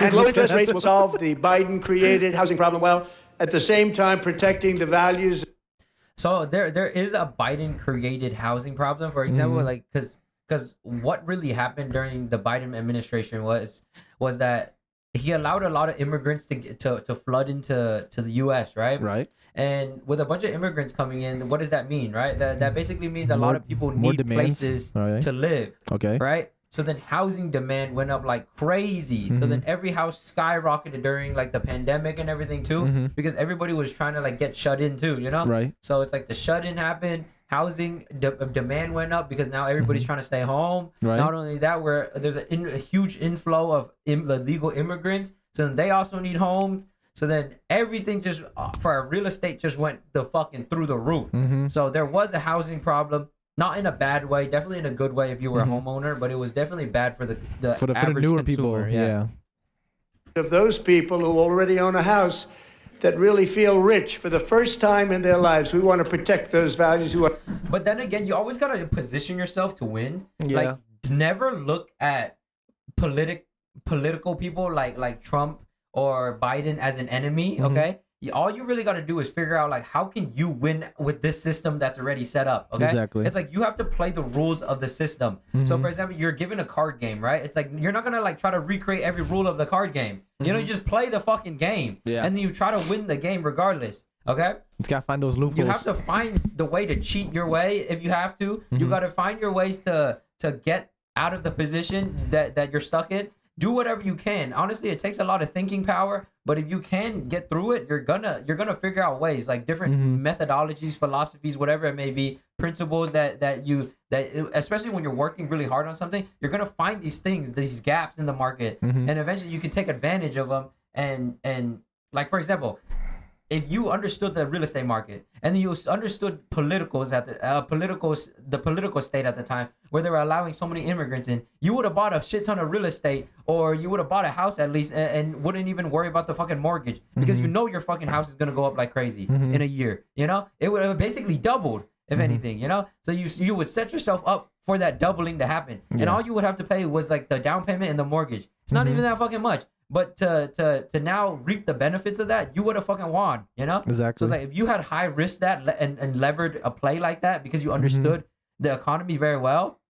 And low interest rates will solve the Biden-created housing problem while at the same time protecting the values. So there is a Biden-created housing problem, for example, like because what really happened during the Biden administration was that he allowed a lot of immigrants to flood into the U.S. Right. And with a bunch of immigrants coming in, what does that mean, right? That basically means a lot of people need places to live. Okay. Right. So then housing demand went up like crazy. So then every house skyrocketed during like the pandemic and everything too, because everybody was trying to like get shut in too, you know? Right. So it's like the shut in happened. Housing demand went up because now everybody's trying to stay home. Right. Not only that, where there's a huge inflow of illegal immigrants. So then they also need homes. So then everything just for real estate just went the fucking through the roof. So there was a housing problem. Not in a bad way, definitely in a good way if you were a homeowner, but it was definitely bad for the average newer consumer. people. Yeah. Of those people who already own a house that really feel rich for the first time in their lives. We want to protect those values. But then again, you always gotta position yourself to win. Yeah. Like never look at political people like Trump or Biden as an enemy. Okay. All you really got to do is figure out like how can you win with this system that's already set up. Okay, Exactly. It's like you have to play the rules of the system. So for example, you're given a card game, right? It's like you're not gonna like try to recreate every rule of the card game. You know, you just play the fucking game, Yeah. and then you try to win the game regardless. Okay, You gotta find those loopholes. you have to find the way to cheat your way if you have to. You got to find your ways to get out of the position that you're stuck in. Do whatever you can. Honestly, it takes a lot of thinking power, but if you can get through it, you're gonna figure out ways, like different methodologies, philosophies, whatever it may be, principles that especially when you're working really hard on something, you're gonna find these things, these gaps in the market, and eventually you can take advantage of them. And like for example, if you understood the real estate market and then you understood politicals at the political state at the time where they were allowing so many immigrants in, you would have bought a shit ton of real estate, or you would have bought a house at least and wouldn't even worry about the fucking mortgage because you know your fucking house is gonna go up like crazy in a year. You know, it would have basically doubled if anything. You know, so you would set yourself up for that doubling to happen, and all you would have to pay was like the down payment and the mortgage. It's not even that fucking much. But to now reap the benefits of that, you would have fucking won, you know? Exactly. So it's like if you had high risk and levered a play like that because you understood the economy very well,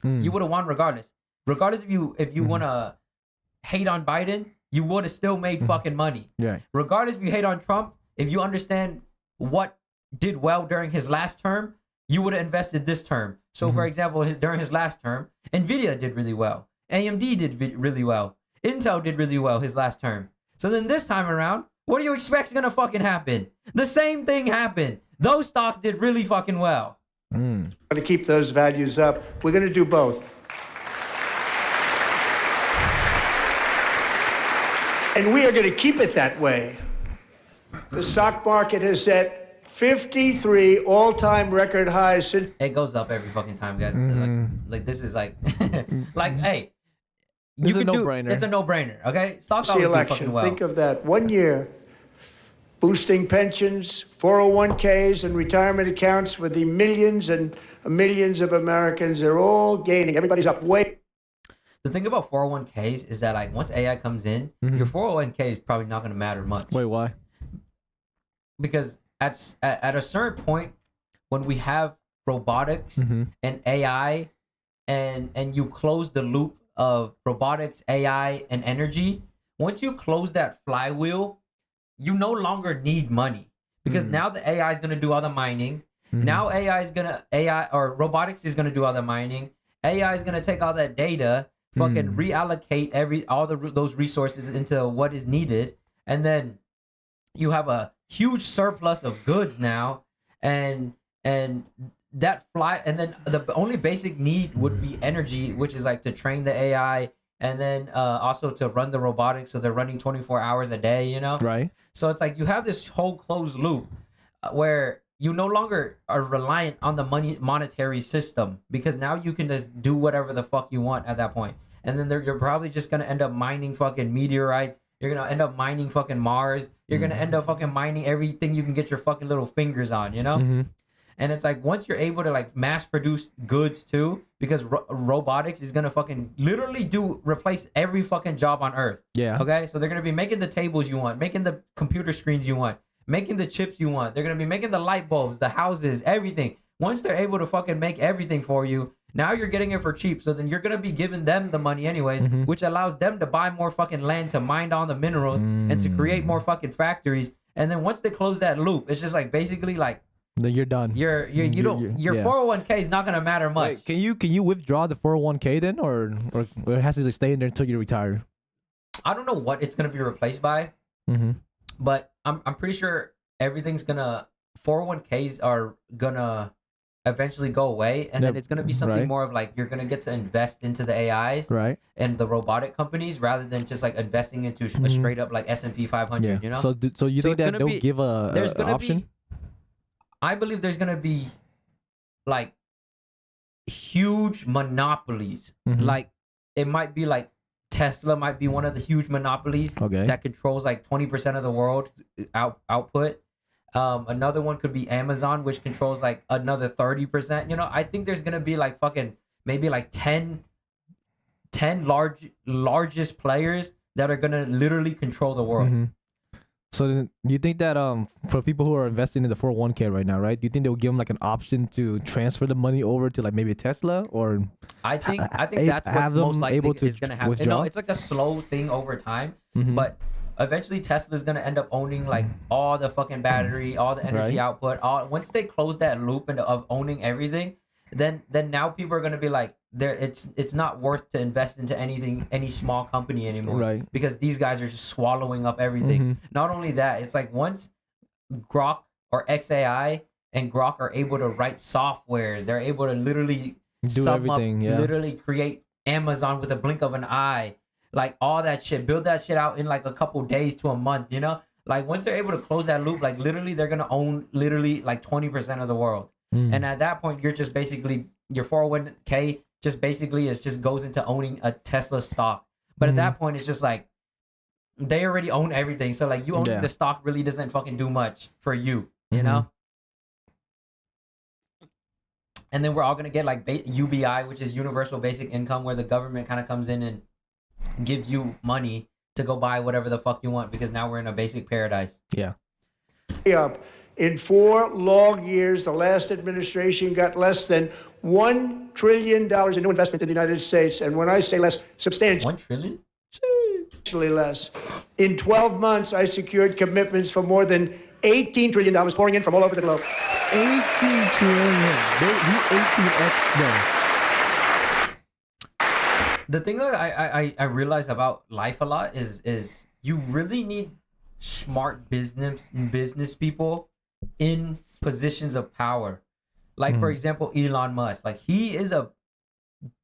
you would have won regardless. Regardless if you want to hate on Biden, you would have still made fucking money. Yeah. Regardless if you hate on Trump, if you understand what did well during his last term, you would have invested this term. So for example, during his last term, Nvidia did really well. AMD did really well. Intel did really well his last term. So then this time around, what do you expect is gonna fucking happen? The same thing happened. Those stocks did really fucking well. Going to keep those values up. We're going to do both. And we are going to keep it that way. The stock market has set 53 all-time record highs since... It goes up every fucking time, guys. Like this is like, like, hey, It's a no-brainer. It's a no-brainer. Okay, stocks the always do election. fucking well. Think of that. 1 year, boosting pensions, 401ks, and retirement accounts for the millions and millions of Americans. They're all gaining. Everybody's up way. The thing about 401ks is that like once AI comes in, your 401k is probably not going to matter much. Wait, why? Because at a certain point, when we have robotics and AI, and you close the loop of robotics, AI, and energy, once you close that flywheel, you no longer need money, because now the AI is going to do all the mining. Now AI or robotics is going to do all the mining. AI is going to take all that data, fucking reallocate those resources into what is needed, and then you have a huge surplus of goods now, and then the only basic need would be energy, which is like to train the AI, and then also to run the robotics, so they're running 24 hours a day, you know? Right. So it's like you have this whole closed loop where you no longer are reliant on the monetary system, because now you can just do whatever the fuck you want at that point. And then you're probably just gonna end up mining fucking meteorites. You're gonna end up mining fucking Mars. You're gonna end up fucking mining everything you can get your fucking little fingers on, you know? And it's like, once you're able to like mass produce goods too, because robotics is gonna fucking literally replace every fucking job on Earth. Yeah. Okay, so they're gonna be making the tables you want, making the computer screens you want, making the chips you want. They're gonna be making the light bulbs, the houses, everything. Once they're able to fucking make everything for you, now you're getting it for cheap. So then you're gonna be giving them the money anyways, which allows them to buy more fucking land to mine all the minerals and to create more fucking factories. And then once they close that loop, it's just like basically like, then you're done. Your 401k is not gonna matter much. Wait, can you withdraw the 401k then, or it has to like stay in there until you retire? I don't know what it's gonna be replaced by, but I'm pretty sure everything's gonna 401ks are gonna eventually go away, and then it's gonna be something more of like you're gonna get to invest into the AIs and the robotic companies rather than just like investing into a straight up like S&P 500. You know. So you think that they'll give an option? I believe there's gonna be like huge monopolies. Like it might be like Tesla might be one of the huge monopolies that controls like 20% of the world output. Another one could be Amazon, which controls like another 30%. You know, I think there's gonna be like fucking maybe like 10 largest players that are gonna literally control the world. So do you think that for people who are investing in the 401k right now, right? Do you think they'll give them like an option to transfer the money over to like maybe a Tesla, or I think that's what's most likely is going to happen. You know, it's like a slow thing over time, but eventually Tesla's going to end up owning like all the fucking battery, all the energy output. Once they close that loop of owning everything, then now people are going to be like, it's not worth to invest into any small company anymore, because these guys are just swallowing up everything. Not only that, it's like once Grok or XAI and Grok are able to write softwares, they're able to literally do everything, literally create Amazon with a blink of an eye, like all that shit, build that shit out in like a couple days to a month, you know? Like once they're able to close that loop, like literally they're gonna own literally like 20% of the world. And at that point, you're just basically, your 401k just basically goes into owning a Tesla stock. But at that point, it's just like they already own everything. So like you owning the stock really doesn't fucking do much for you, you know? And then we're all gonna get like UBI, which is Universal Basic Income, where the government kind of comes in and gives you money to go buy whatever the fuck you want, because now we're in a basic paradise. Yeah. In 4 long years, the last administration got less than $1 trillion in new investment in the United States. And when I say less, substantially. $1 trillion? Less. In 12 months, I secured commitments for more than $18 trillion pouring in from all over the globe. 18 trillion. We 18x them. The thing that I realize about life a lot is you really need smart business people in positions of power. Like for example, Elon Musk. Like he is a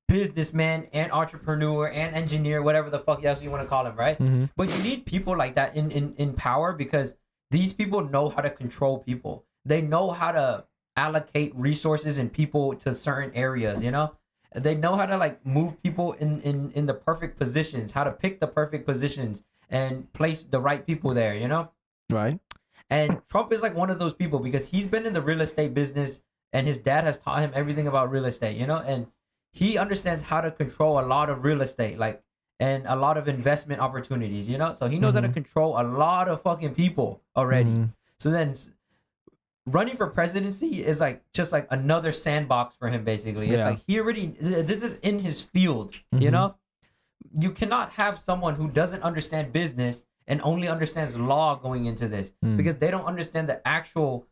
businessman and entrepreneur and engineer, whatever the fuck else you want to call him, right? But you need people like that in power, because these people know how to control people. They know how to allocate resources and people to certain areas, you know? They know how to like move people in the perfect positions, how to pick the perfect positions and place the right people there, you know? Right. And Trump is like one of those people, because he's been in the real estate business and his dad has taught him everything about real estate, you know? And he understands how to control a lot of real estate, like, and a lot of investment opportunities, you know? So he knows how to control a lot of fucking people already. So then running for presidency is like just like another sandbox for him. Basically, it's Yeah. like this is in his field. You Mhm. know, you cannot have someone who doesn't understand business and only understands law going into this because they don't understand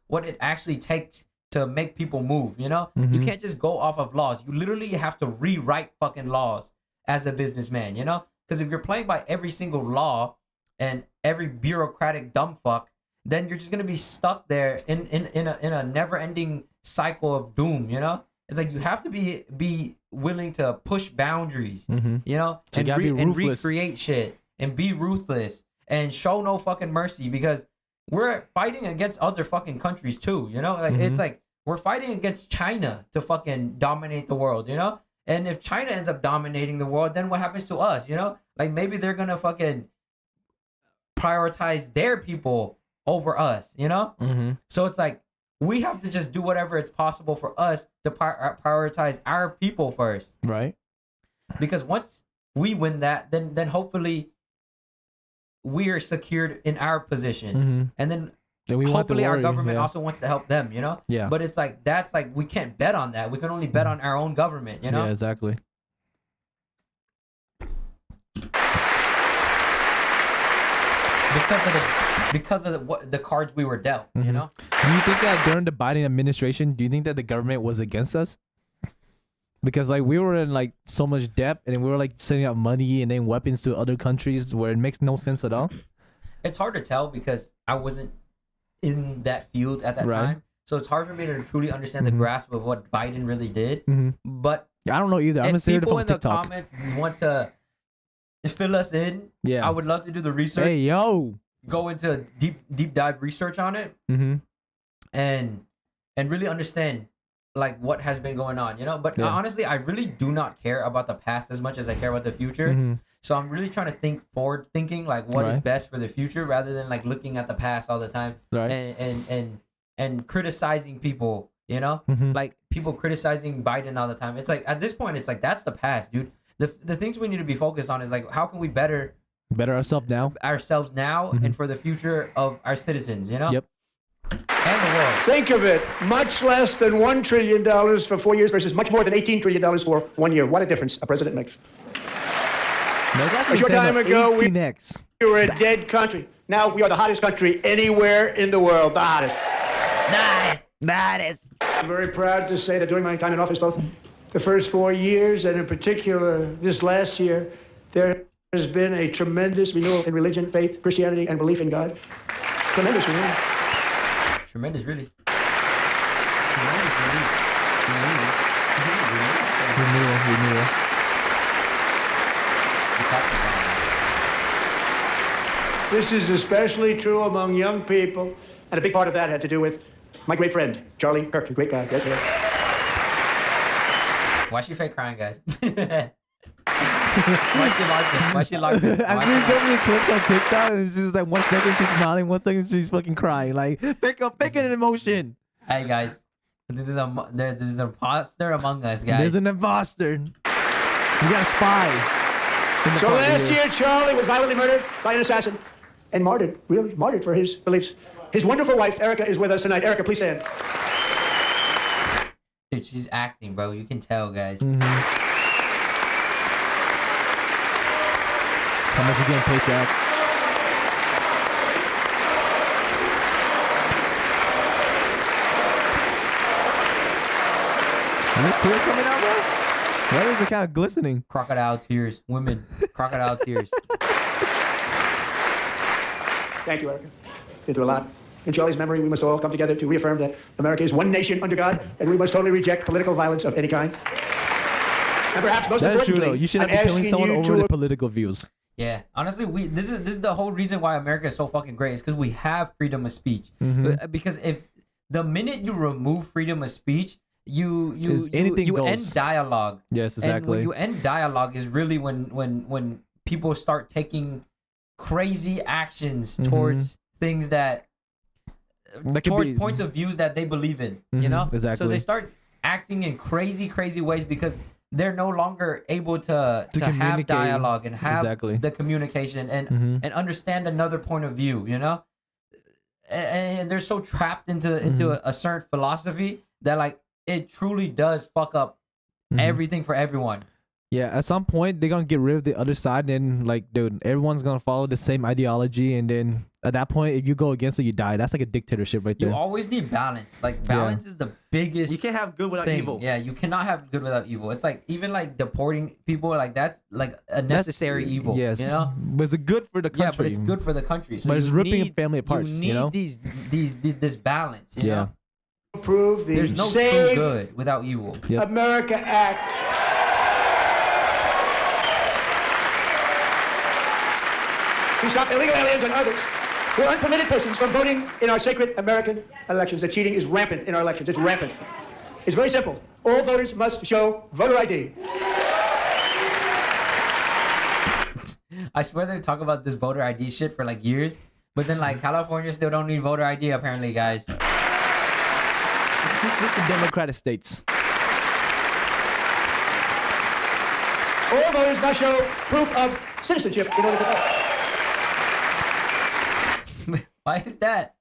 what it actually takes to make people move. You know, you Mhm. can't just go off of laws. You literally have to rewrite fucking laws as a businessman. You know, because if you're playing by every single law and every bureaucratic dumb fuck, then you're just gonna be stuck there in a never ending cycle of doom. You know, it's like you have to be willing to push boundaries. Mhm. You know, So you gotta be and ruthless. recreate shit and be ruthless and show no fucking mercy because we're fighting against other fucking countries too. You know, like it's like we're fighting against China to fucking dominate the world. You know, and if China ends up dominating the world, then what happens to us? You know, like maybe they're gonna fucking prioritize their people over us. You know, Mhm. so it's like we have to just do whatever it's possible for us to prioritize our people first. Right. Because once we win that, then hopefully we are secured in our position, Mhm. and then And we want to hopefully our worry, government yeah. also wants to help them. You know. Yeah. But it's like that's like we can't bet on that. We can only bet on our own government. You know. Yeah, exactly. Because of the cards we were dealt. You Mhm. know. Do you think that during the Biden administration, do you think that the government was against us? Because like we were in like so much debt, and we were like sending out money and then weapons to other countries where it makes no sense at all. It's hard to tell because I wasn't in that field at that Right. time. So it's hard for me to truly understand the Mhm. grasp of what Biden really did. Mhm. But Yeah, I don't know either. I'm if just hearing it people from in the TikTok. comments want to fill us in, Yeah. I would love to do the research, Hey yo. go into deep dive research on it, Mhm. and really understand like what has been going on, you know. But Yeah. honestly, I really do not care about the past as much as I care about the future. Mhm. So I'm really trying to think forward, thinking like what is Right. best for the future, rather than like looking at the past all the time Right. and criticizing people. You know, Mhm. like people criticizing Biden all the time. It's like at this point, it's like that's the past, dude. The things we need to be focused on is like how can we better Better ourselves now. ourselves now and for the future of our citizens. You know, Yep. and the world. Think of it, much less than $1 trillion for 4 years versus much more than $18 trillion for 1 year. What a difference a president makes. No, it's actually A short saying time that ago, we- 18x. We were a dead country. Now we are the hottest country anywhere in the world. The hottest. I'm very proud to say that during my time in office, both the first 4 years and in particular this last year, there has been a tremendous renewal in religion, faith, Christianity, and belief in God. Tremendous renewal. Tremendous, really. Renewal. This is especially true among young people, and a big part of that had to do with my great friend, Charlie Kirk, a great guy, great guy. Why she fake crying, guys? Why she locked it? Why she locked it? I've seen so many clips on TikTok, and it's just like 1 second she's smiling, 1 second she's fucking crying. Like, pick an emotion. Hey guys, there's an imposter among us, guys. There's an imposter. You got a spy. in the So party last here. year, Charlie was violently murdered by an assassin and martyred, really martyred for his beliefs. His wonderful wife, Erica, is with us tonight. Erica, please stand. Dude, she's acting, bro. You can tell, guys. How much you getting paid, Jack? Are there tears coming out, bro? Why is it kind of glistening? Crocodile tears, women, crocodile tears. Thank you, Erica. Been through a lot. In Charlie's memory, we must all come together to reaffirm that America is one nation under God, and we must totally reject political violence of any kind. And perhaps most That's true, importantly, though. You should not I'm be killing asking someone you over to their political views. Yeah, honestly, this is the whole reason why America is so fucking great. Is because we have freedom of speech. Because if the minute you remove freedom of speech, you anything you goes. end dialogue. Yes, And when exactly. you end dialogue is really when people start taking crazy actions towards things that That could towards be- points of views that they believe in. You Mhm, know, so exactly. they start acting in crazy ways because they're no longer able to have communicate. dialogue and have Exactly. the communication and Mhm. and understand another point of view. You know, and they're so trapped into a certain philosophy that like it truly does fuck up everything for everyone. Yeah, at some point they're gonna get rid of the other side, and like, dude, everyone's gonna follow the same ideology, and then at that point, if you go against it, you die. That's like a dictatorship right there. You always need balance. Like balance is the biggest. You can't have good without thing. evil. Yeah, you cannot have good without evil. It's like even like deporting people, like that's like a necessary evil. Yes, you know, but it's good for the country. yeah, but it's good for the country. So but it's you ripping need, family apart. You need you know, this balance. You know? Approve the There's no true Save good without evil. Yep. America Act. We stop illegal aliens and others who are unpermitted persons from voting in our sacred American elections. The cheating is rampant in our elections. It's rampant. It's very simple. All voters must show voter ID. I swear they talk about this voter ID shit for like years, but then like California still don't need voter ID apparently, guys. just the democratic states. All voters must show proof of citizenship in order to vote. Why is that?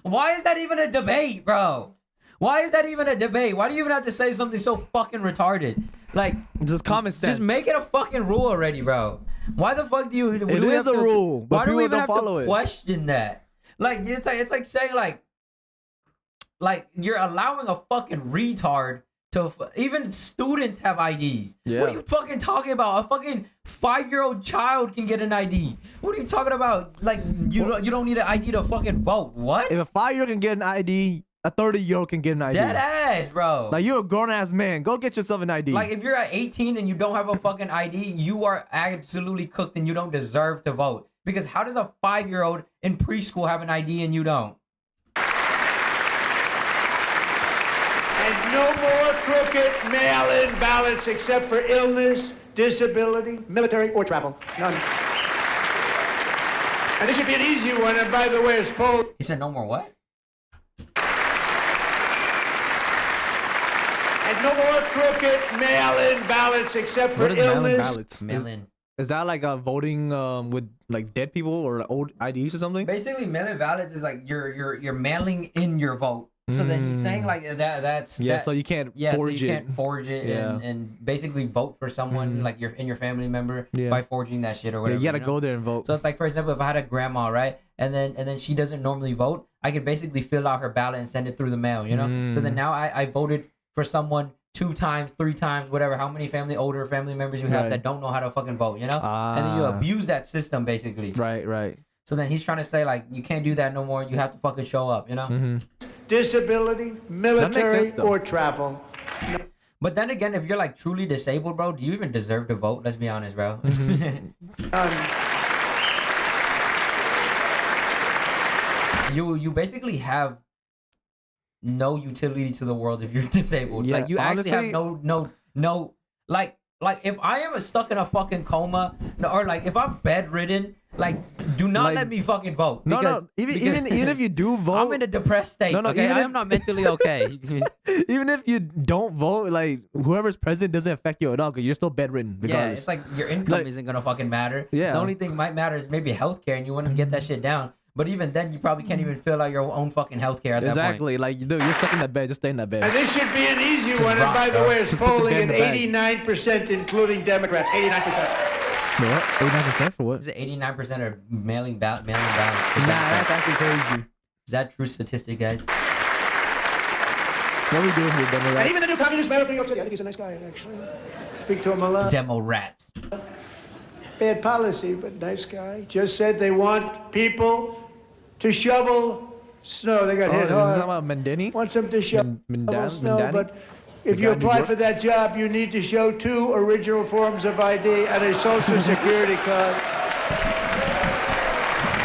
Why is that even a debate, bro? Why is that even a debate? Why do you even have to say something so fucking retarded? Like, just common sense. Just make it a fucking rule already, bro. Why the fuck do you? It is a rule, but why do we people even don't have follow to it. question that? Like, it's like saying like you're allowing a fucking retard to even students have IDs. Yeah. What are you fucking talking about? A fucking 5-year-old child can get an ID. What are you talking about? Like you don't need an ID to fucking vote. What? If a 5-year-old can get an ID, a 30-year-old can get an ID. Dead ass, bro. Like, you're a grown-ass man. Go get yourself an ID. Like, if you're at 18 and you don't have a fucking ID, you are absolutely cooked and you don't deserve to vote. Because how does a 5-year-old in preschool have an ID and you don't? And no more crooked mail-in ballots except for illness, disability, military, or travel. None. And this should be an easy one, and by the way, it's polled. He said no more what? And no more crooked mail-in ballots except for what is mail-in illness. ballots? Mail-in. Is that like voting with like dead people or old IDs or something? Basically, mail-in ballots is like you're mailing in your vote. So then he's saying like that's Yeah, that, so you can't yeah, forge so you it. can't forge it Yeah. and basically vote for someone like your family member Yeah. by forging that shit or Yeah, whatever. you gotta know? go there and vote. So it's like, for example, if I had a grandma, right, and then she doesn't normally vote, I could basically fill out her ballot and send it through the mail, you know. So then now I voted for someone 2 times, 3 times, whatever. How many older family members you have Right. that don't know how to fucking vote, you know? And then you abuse that system basically. Right. So then he's trying to say like you can't do that no more. You have to fucking show up, you know. Disability, military, sense, though. or travel. But then again, if you're like truly disabled, bro, do you even deserve to vote? Let's be honest, bro. You basically have no utility to the world if you're disabled. Yeah, like you actually have honestly- no like if I am stuck in a fucking coma or like if I'm bedridden, like do not Like- let me fucking vote. No, because, even if you do vote, I'm in a depressed state. No, okay, even I if- am not mentally okay. even if you don't vote, like whoever's president doesn't affect you at all because you're still bedridden Yeah, regardless. it's like your income Like- isn't gonna fucking matter. Yeah. The only thing might matter is maybe healthcare, and you want to get that shit down. But even then, you probably can't even fill out your own fucking healthcare at that point. Exactly. Like, dude, you're stuck in that bed. Just stay in that bed. And this should be an easy one, and rock, by the bro. way, it's Just put the polling bed in at the bag. 89%, including Democrats. 89%. What? 89% for what? Is it 89% are mailing ballots? Nah, that's actually crazy. Is that true statistic, guys? What are we doing here, Democrats? And even the new communist mayor of New York City, I think he's a nice guy, actually. Speak to him a lot. Demo rats. Bad policy, but nice guy. Just said they want people to shovel snow. They got Oh, hit is this hard. about Mendini? Wants them to shovel Mindani? snow, but if The you guy in New apply York? for that job, you need to show 2 original forms of ID and a social security card.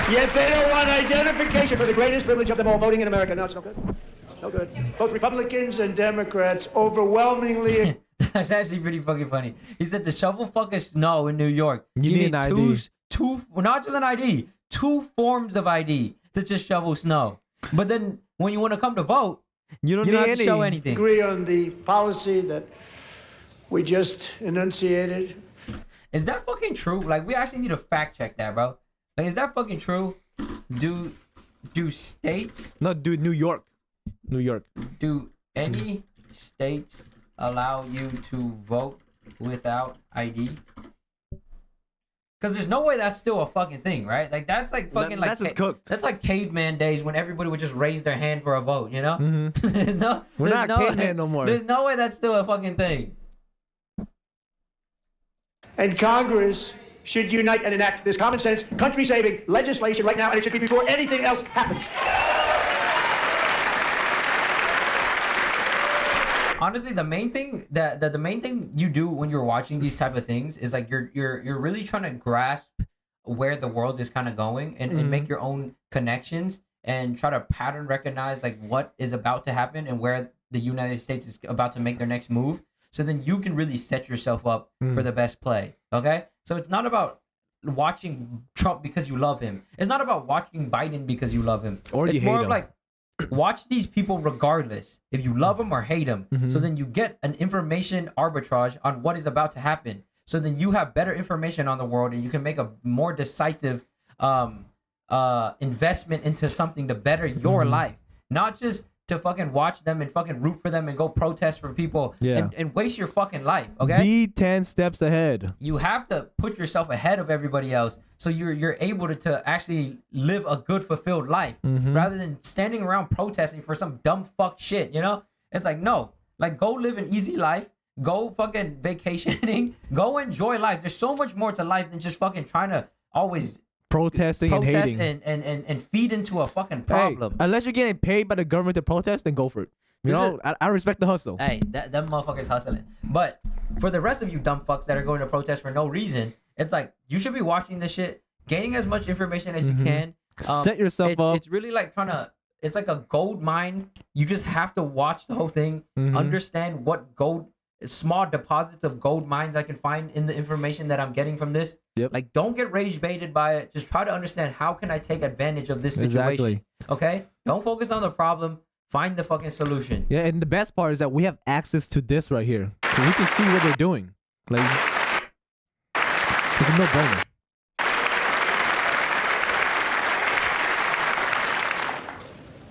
Yet they don't want identification for the greatest privilege of them all, voting in America. No, it's no good. No good. Both Republicans and Democrats overwhelmingly That's actually pretty fucking funny. He said to shovel fucking snow in New York, You need an ID. two, not just an ID, 2 forms of ID to just shovel snow. But then when you want to come to vote, You don't you don't need have to any. show anything. agree on the policy that we just enunciated. Is that fucking true? Like, we actually need to fact check that, bro. Like, is that fucking true? Do do states No, dude, New York. do any states allow you to vote without ID? Because there's no way that's still a fucking thing, right? Like that's like fucking like that's just cooked. That's like caveman days when everybody would just raise their hand for a vote, you know? Mhm. We're not caveman no more. There's no way that's still a fucking thing. And Congress should unite and enact this common sense, country-saving legislation right now, and it should be before anything else happens. Honestly, the main thing the main thing you do when you're watching these type of things is like you're really trying to grasp where the world is kind of going and make your own connections and try to pattern recognize like what is about to happen and where the United States is about to make their next move. So then you can really set yourself up for the best play. Okay? So it's not about watching Trump because you love him. It's not about watching Biden because you love him. Or it's you more hate of him. like watch these people regardless if you love them or hate them. So then you get an information arbitrage on what is about to happen. So then you have better information on the world and you can make a more decisive investment into something to better your life, not just to fucking watch them and fucking root for them and go protest for people and waste your fucking life. Okay, be 10 steps ahead. you have to put yourself ahead of everybody else so you're able to actually live a good fulfilled life rather than standing around protesting for some dumb fuck shit, you know? It's like, no, like go live an easy life, go fucking vacationing, go enjoy life. There's so much more to life than just fucking trying to always Protesting and protest hating. and feed into a fucking Hey, problem. unless you're getting paid by the government to protest, then go for it. You This know, I respect the hustle. Hey, them motherfuckers hustling. But for the rest of you dumb fucks that are going to protest for no reason, it's like you should be watching this shit, gaining as much information as you can. Set yourself up. It's really like trying to. It's like a gold mine. You just have to watch the whole thing, understand what small deposits of gold mines I can find in the information that I'm getting from this. Yep. Like, don't get rage baited by it. Just try to understand how can I take advantage of this situation. Exactly. Okay? Don't focus on the problem. Find the fucking solution. Yeah, and the best part is that we have access to this right here. So we can see what they're doing. Like, it's a no-brainer.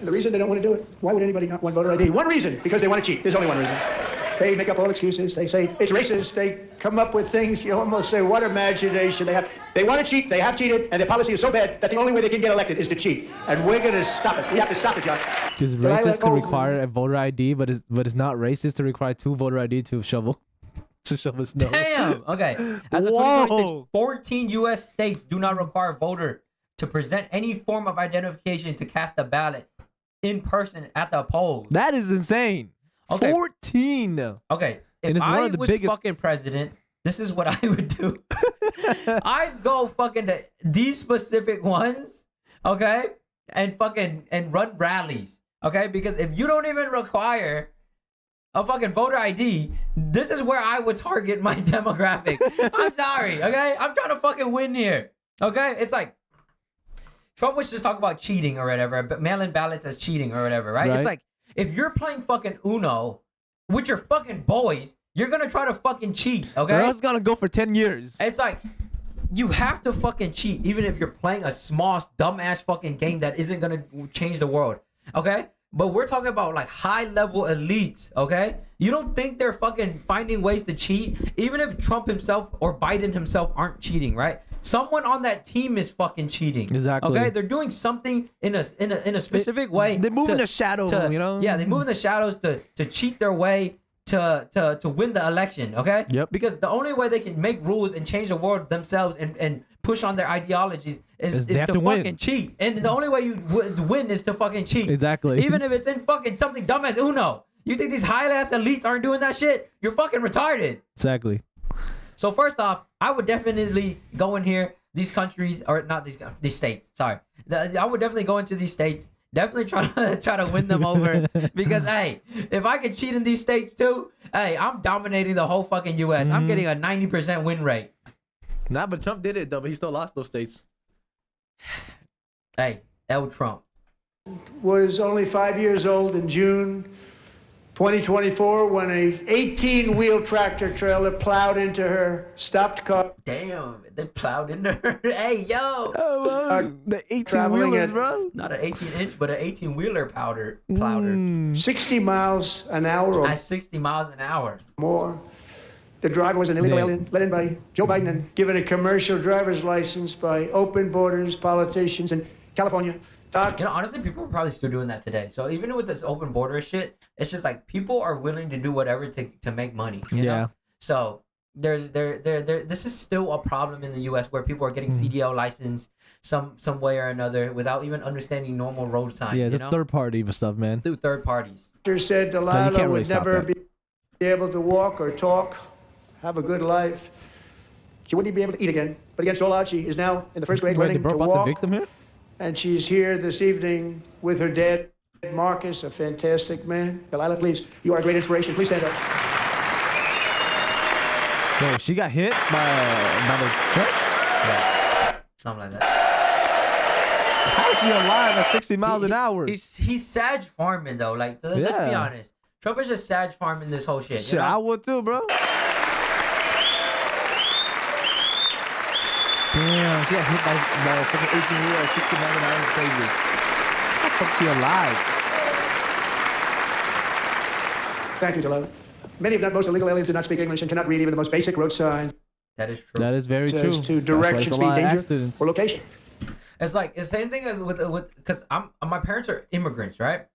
And the reason they don't want to do it, why would anybody not want voter ID? One reason, because they want to cheat. There's only one reason. They make up all excuses. They say it's racist. They come up with things. You almost say, what imagination they have. They want to cheat. They have cheated. And their policy is so bad that the only way they can get elected is to cheat. And we're going to stop it. We have to stop it, John. It's racist to require a voter ID, but it's not racist to require 2 voter ID to shovel snow. Damn. Okay. As of Whoa. 2026, 14 U.S. states do not require a voter to present any form of identification to cast a ballot in person at the polls. That is insane. Okay. 14. Okay. And If it's one I of the was biggest- fucking president, this is what I would do. I'd go fucking to these specific ones, okay, and run rallies, okay? Because if you don't even require a fucking voter ID, this is where I would target my demographic. I'm sorry, okay? I'm trying to fucking win here, okay? It's like Trump was just talking about cheating or whatever, but mail-in ballots as cheating or whatever, right? It's like if you're playing fucking Uno with your fucking boys, you're gonna try to fucking cheat, okay? Or else it's gonna go for 10 years. It's like you have to fucking cheat, even if you're playing a small, dumbass fucking game that isn't gonna change the world, okay? But we're talking about like high-level elites, okay? You don't think they're fucking finding ways to cheat, even if Trump himself or Biden himself aren't cheating, right? Someone on that team is fucking cheating. Exactly. Okay, they're doing something in a specific way. They move in the shadow, you know? Yeah, they move in the shadows to cheat their way to win the election. Okay. Yep. Because the only way they can make rules and change the world themselves and push on their ideologies is they have to to win. fucking cheat. And the only way you win is to fucking cheat. Exactly. Even if it's in fucking something dumb as Uno. You think these high-ass elites aren't doing that shit? You're fucking retarded. Exactly. So first off, I would definitely go in here, these countries, or not these states. Sorry, I would definitely go into these states. Definitely try to win them over because hey, if I could cheat in these states too, hey, I'm dominating the whole fucking U.S. I'm getting a 90% win rate. Nah, but Trump did it though, but he still lost those states. Hey, Trump. Was only 5 years old in June 2024, when a 18-wheel tractor trailer plowed into her stopped car. Damn, they plowed into her. Hey, yo. Oh, wow. The 18 traveling wheelers, at- bro. Not an 18-inch, but an 18-wheeler plowed her. 60 miles an hour or At 60 miles an hour. more. The driver was an illegal Yeah. alien let in by Joe Biden and given a commercial driver's license by open borders politicians in California. You know, honestly, people are probably still doing that today. So even with this open border shit, it's just like people are willing to do whatever to make money. You Yeah. know? So this is still a problem in the U.S. where people are getting Mm. CDL license some way or another without even understanding normal road signs. Yeah, you just know? third party stuff, man. Through third parties. Said can't Delilah really would stop never that. be able to walk or talk, have a good life. She wouldn't even be able to eat again. But against all odds, she is now in the first grade Wait, they learning brought to about walk. the victim here? And she's here this evening with her dad, Marcus, a fantastic man. Delilah, please, you are a great inspiration. Please stand up. Wait, she got hit by the truck? Yeah. Something like that. How is she alive at 60 miles an hour? He's Sag farming though. Like let's be Yeah. honest. Trump is just Sag farming this whole shit. Shit, You know? I would too, bro. Damn, she got hit by a fucking 18-wheeler at 60 miles an hour. It's crazy. How the fuck is she alive? Thank you, Delilah. Many, if not most, illegal aliens do not speak English and cannot read even the most basic road signs That is true. That is very true. as to That's why direction, it's a speed, lot of danger, accidents. or location. It's like the same thing as with because my parents are immigrants, right?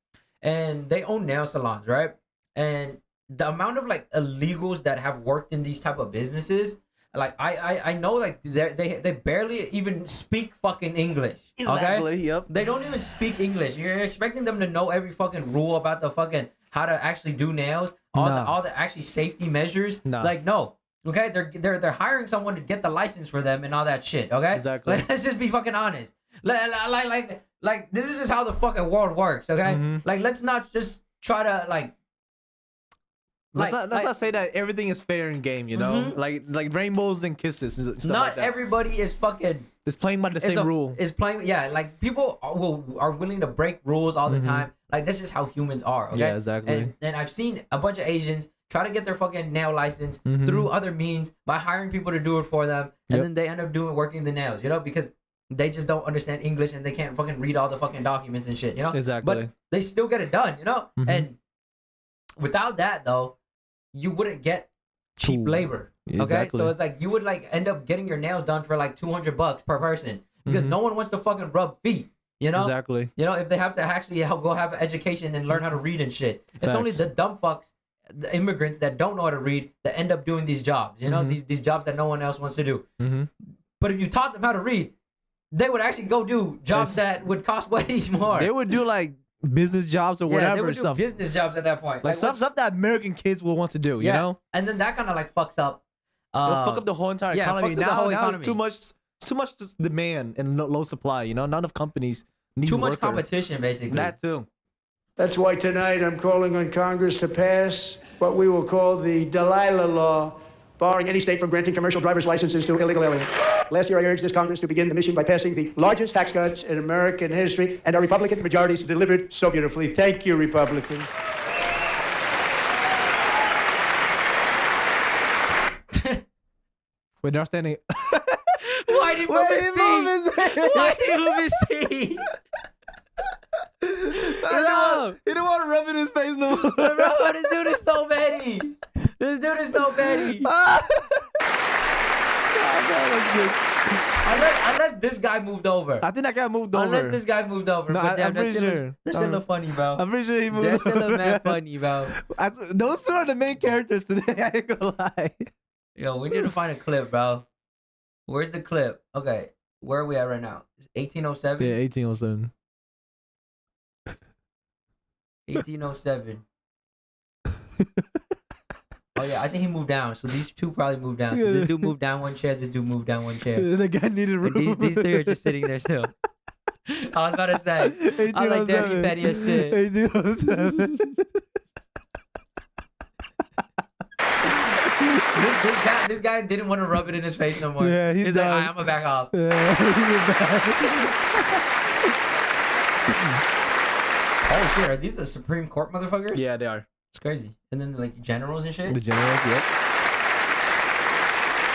And they own nail salons, right? And the amount of like illegals that have worked in these type of businesses, like I know like they barely even speak fucking English. Okay? Yep. They don't even speak English. You're expecting them to know every fucking rule about the fucking how to actually do nails, all the actually safety measures. Nah. Like no. Okay, they're hiring someone to get the license for them and all that shit. Okay, Exactly. Like, let's just be fucking honest. Like this is just how the fucking world works. Okay, Mhm. like let's not just try to like. Let's not say that everything is fair in game, you know? Mhm. Like rainbows and kisses and stuff Not like that. everybody is fucking. It's playing by the It's same rule. Is playing. Yeah, like people are willing to break rules all the Mhm. time. Like that's just how humans are. Okay. Yeah, exactly. And I've seen a bunch of Asians try to get their fucking nail license Mhm. through other means by hiring people to do it for them, and Yep. then they end up working the nails, you know, because they just don't understand English and they can't fucking read all the fucking documents and shit, you know. Exactly. But they still get it done, you know. Mhm. And without that though, you wouldn't get cheap Ooh, labor. Okay, exactly. so it's like you would like end up getting your nails done for like $200 per person because Mhm. no one wants to fucking rub feet, you know. Exactly. You know, if they have to actually go have an education and learn how to read and shit. It's only Facts. the dumb fucks, the immigrants that don't know how to read that end up doing these jobs. You know, Mhm. these jobs that no one else wants to do. Mm-hmm. But if you taught them how to read, they would actually go do jobs Yes. that would cost way more. They would do like business jobs or yeah, whatever they would do stuff. business jobs at that point. Like stuff that American kids will want to do, you yeah. know? And then that kind of like fucks up. It'll fuck up the whole entire yeah, economy. fucks up the whole Now it's economy. too much just demand and low supply, you know? None of companies need too much workers. competition, basically. That too. That's why tonight I'm calling on Congress to pass what we will call the Delilah Law, barring any state from granting commercial driver's licenses to illegal aliens. Last year, I urged this Congress to begin the mission by passing the largest tax cuts in American history, and our Republican majorities delivered so beautifully. Thank you, Republicans. Wait, they're standing. Why did he move Why his did he move seat? his- Why did he move his seat? Bro. He didn't want to rub it in his face no more. Bro, this dude is so petty. This dude is so petty. Unless this guy moved over. I think that guy moved over. Unless this guy moved over. No, But damn, I'm pretty sure. That shit look funny, bro. I'm pretty sure he moved That shit over. look mad funny, bro. Those two are the main characters today. I ain't gonna lie. Yo, we need to find a clip, bro. Where's the clip? Okay, where are we at right now? It's 1807? Yeah, 1807. 1807. Oh yeah, I think he moved down. So these two probably moved down. So this dude moved down one chair. This dude moved down one chair. The guy needed Like, room. these three are just sitting there still. I was about to say. I was like, damn, he petty as shit. 1807. This guy didn't want to rub it in his face no more. Yeah, he's like, done. alright, I'm gonna back off. Yeah, he was bad. Oh shit, are these the Supreme Court motherfuckers? Yeah, they are. It's crazy. And then like generals and shit. The generals, yep.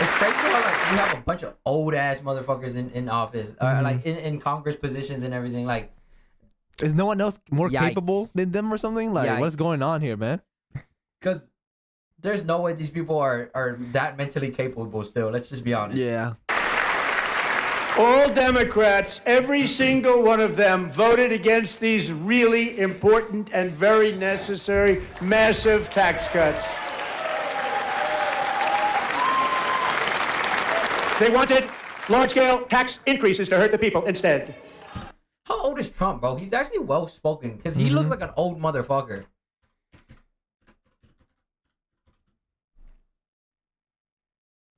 It's crazy how like we have a bunch of old ass motherfuckers in office, like in Congress positions and everything. Like, is no one else more Yikes. capable than them or something? Like, what's Yikes. going on here, man? because there's no way these people are that mentally capable still. Let's just be honest. Yeah. All Democrats, every single one of them, voted against these really important and very necessary massive tax cuts. They wanted large-scale tax increases to hurt the people instead. How old is Trump, bro? He's actually well spoken because he looks like an old motherfucker.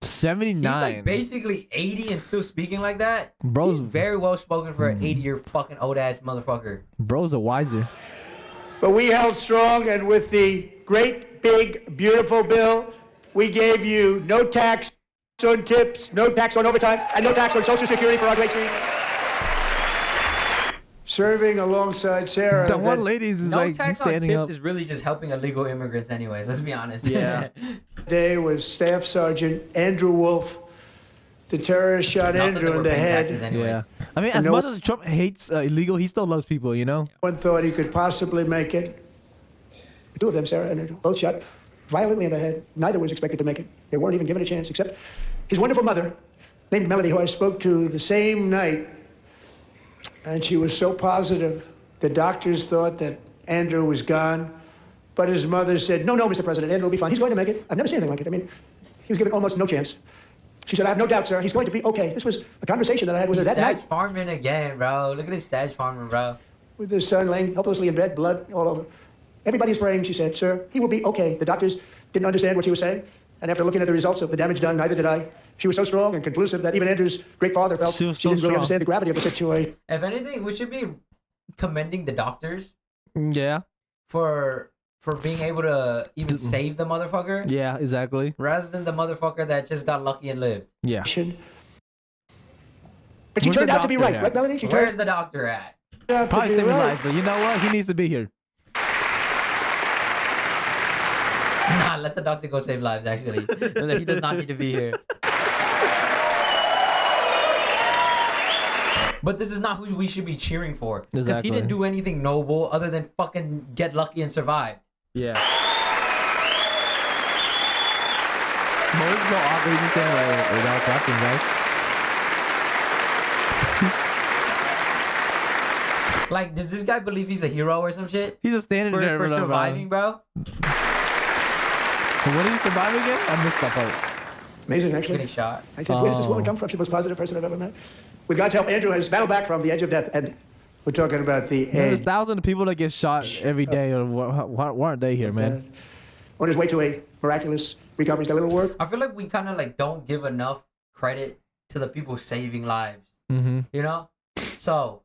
79. He's like basically 80 and still speaking like that. Bro's He's very well spoken for an 80-year fucking old ass motherfucker. Bro's a wiser. But we held strong, and with the great, big, beautiful bill, we gave you no tax on tips, no tax on overtime, and no tax on Social Security for our great seniors. Serving alongside Sarah. The one ladies is No like tax on standing tips up. is really just helping illegal immigrants anyways. Let's be honest. Yeah. Day was Staff Sergeant Andrew Wolf. The terrorist shot Not that Andrew they in were the paying head. taxes anyways. Yeah. I mean, as No- much as Trump hates illegal, he still loves people, you know? One thought he could possibly make it. The two of them, Sarah and Andrew, both shot violently in the head. Neither was expected to make it. They weren't even given a chance, except his wonderful mother, named Melody, who I spoke to the same night. And she was so positive. The doctors thought that Andrew was gone. But his mother said, no, Mr. President, Andrew will be fine. He's going to make it. I've never seen anything like it. I mean, he was given almost no chance. She said, I have no doubt, sir. He's going to be okay. This was a conversation that I had with her He's that Sag night. farming again, bro. Look at this Sag farming, bro. With his son laying helplessly in bed, blood all over. Everybody is praying, she said, sir, he will be okay. The doctors didn't understand what she was saying. And after looking at the results of the damage done, neither did I. She was so strong and conclusive that even Andrew's great father felt She she was so didn't really strong. understand the gravity of the situation. If anything, we should be commending the doctors Yeah. for being able to even save the motherfucker Yeah, exactly. rather than the motherfucker that just got lucky and lived. Yeah. But she Where's turned the out to be doctor right, at? right, Melanie? She Where's turned the doctor at? out to Probably be saving right. life, but you know what? He needs to be here. Nah, let the doctor go save lives, actually. He does not need to be here. But this is not who we should be cheering for. Because Exactly. he didn't do anything noble other than fucking get lucky and survive. Yeah. But it's so awkward. He's just standing like without clapping, guys. Like, does this guy believe he's a hero or some shit? He's just standing there For surviving, bro? What did he survive again? I missed that part. Amazing, Getting actually. shot. I said, where does this woman come from? She's the most positive person I've ever met. With God's help, Andrew has battled back from the edge of death. And we're talking about the There's edge. thousands of people that get shot every day. Or why aren't they here, man? On his way to a miraculous recovery. He's got a little work. I feel like we kind of like don't give enough credit to the people saving lives. Mm-hmm. You know? So,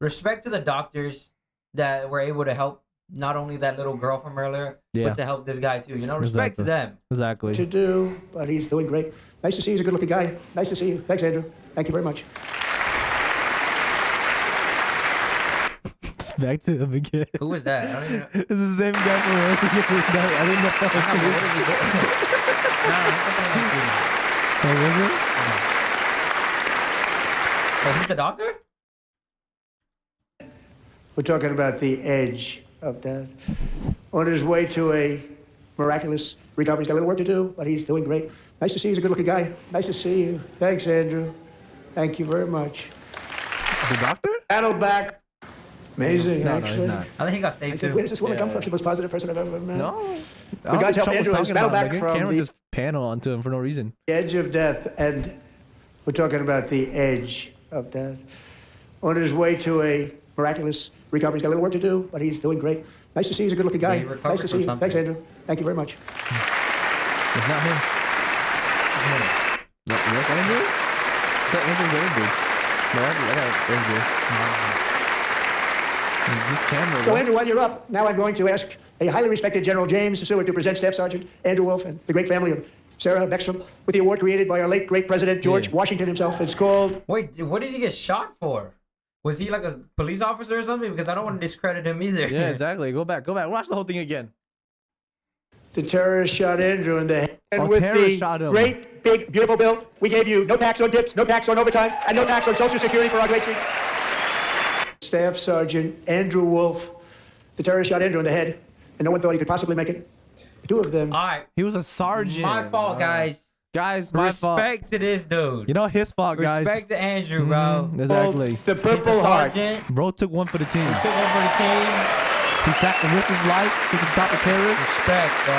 respect to the doctors that were able to help not only that little girl from earlier, Yeah. but to help this guy too. You know, respect to them. Exactly. To do, but he's doing great. Nice to see you. He's a good-looking guy. Nice to see you. Thanks, Andrew. Thank you very much. Back to him again. Who was that? I don't even know. It's the same guy from earlier. I didn't know that was What him. is he doing? No, he's something like Oh, was it? Oh, he's the doctor? We're talking about the edge of death. On his way to a miraculous recovery. He's got a little work to do, but he's doing great. Nice to see you. He's a good-looking guy. Nice to see you. Thanks, Andrew. Thank you very much. The doctor? Battled back. Amazing, No, he's actually. not. I think he got I saved said, too. where does this woman Yeah. come from? She's the most positive person I've ever met. No. With I don't God's think help, Trump was Andrew has talking battled about him. back Like, from Cameron the just panel onto him for no reason. edge of death, and we're talking about the edge of death. On his way to a miraculous recovery. He's got a little work to do, but he's doing great. Nice to see you. He's a good-looking guy. Yeah, he recovered Nice to from see you. something. Thanks, Andrew. Thank you very much. It's not him. No, yes, Andrew? Is that Andrew's Andrew? No, I got Andrew. This camera. So, though. Andrew, while you're up, now I'm going to ask a highly respected General James Seward to present Staff Sergeant Andrew Wolf and the great family of Sarah Beckstrom with the award created by our late great President George Yeah. Washington himself. It's called Wait, what did he get shot for? Was he like a police officer or something? Because I don't want to discredit him either. Yeah, exactly. Go back. Watch the whole thing again. The terrorist shot Andrew in the head. And Oh, with terrorist the shot him. great, big, beautiful bill, we gave you no tax on tips, no tax on overtime, and no tax on Social Security for our great seniors. Staff Sergeant Andrew Wolf. The terrorist shot Andrew in the head, and no one thought he could possibly make it. The two of them. All right. He was a sergeant. My fault, guys. Guys, my fault. Respect to this dude. You know, his fault, guys. Respect to Andrew, bro. Exactly. The He's a Purple Heart. sergeant. Bro took one for the team. He took one for the team. He risked his life. He's the top of terrorists. Respect, bro.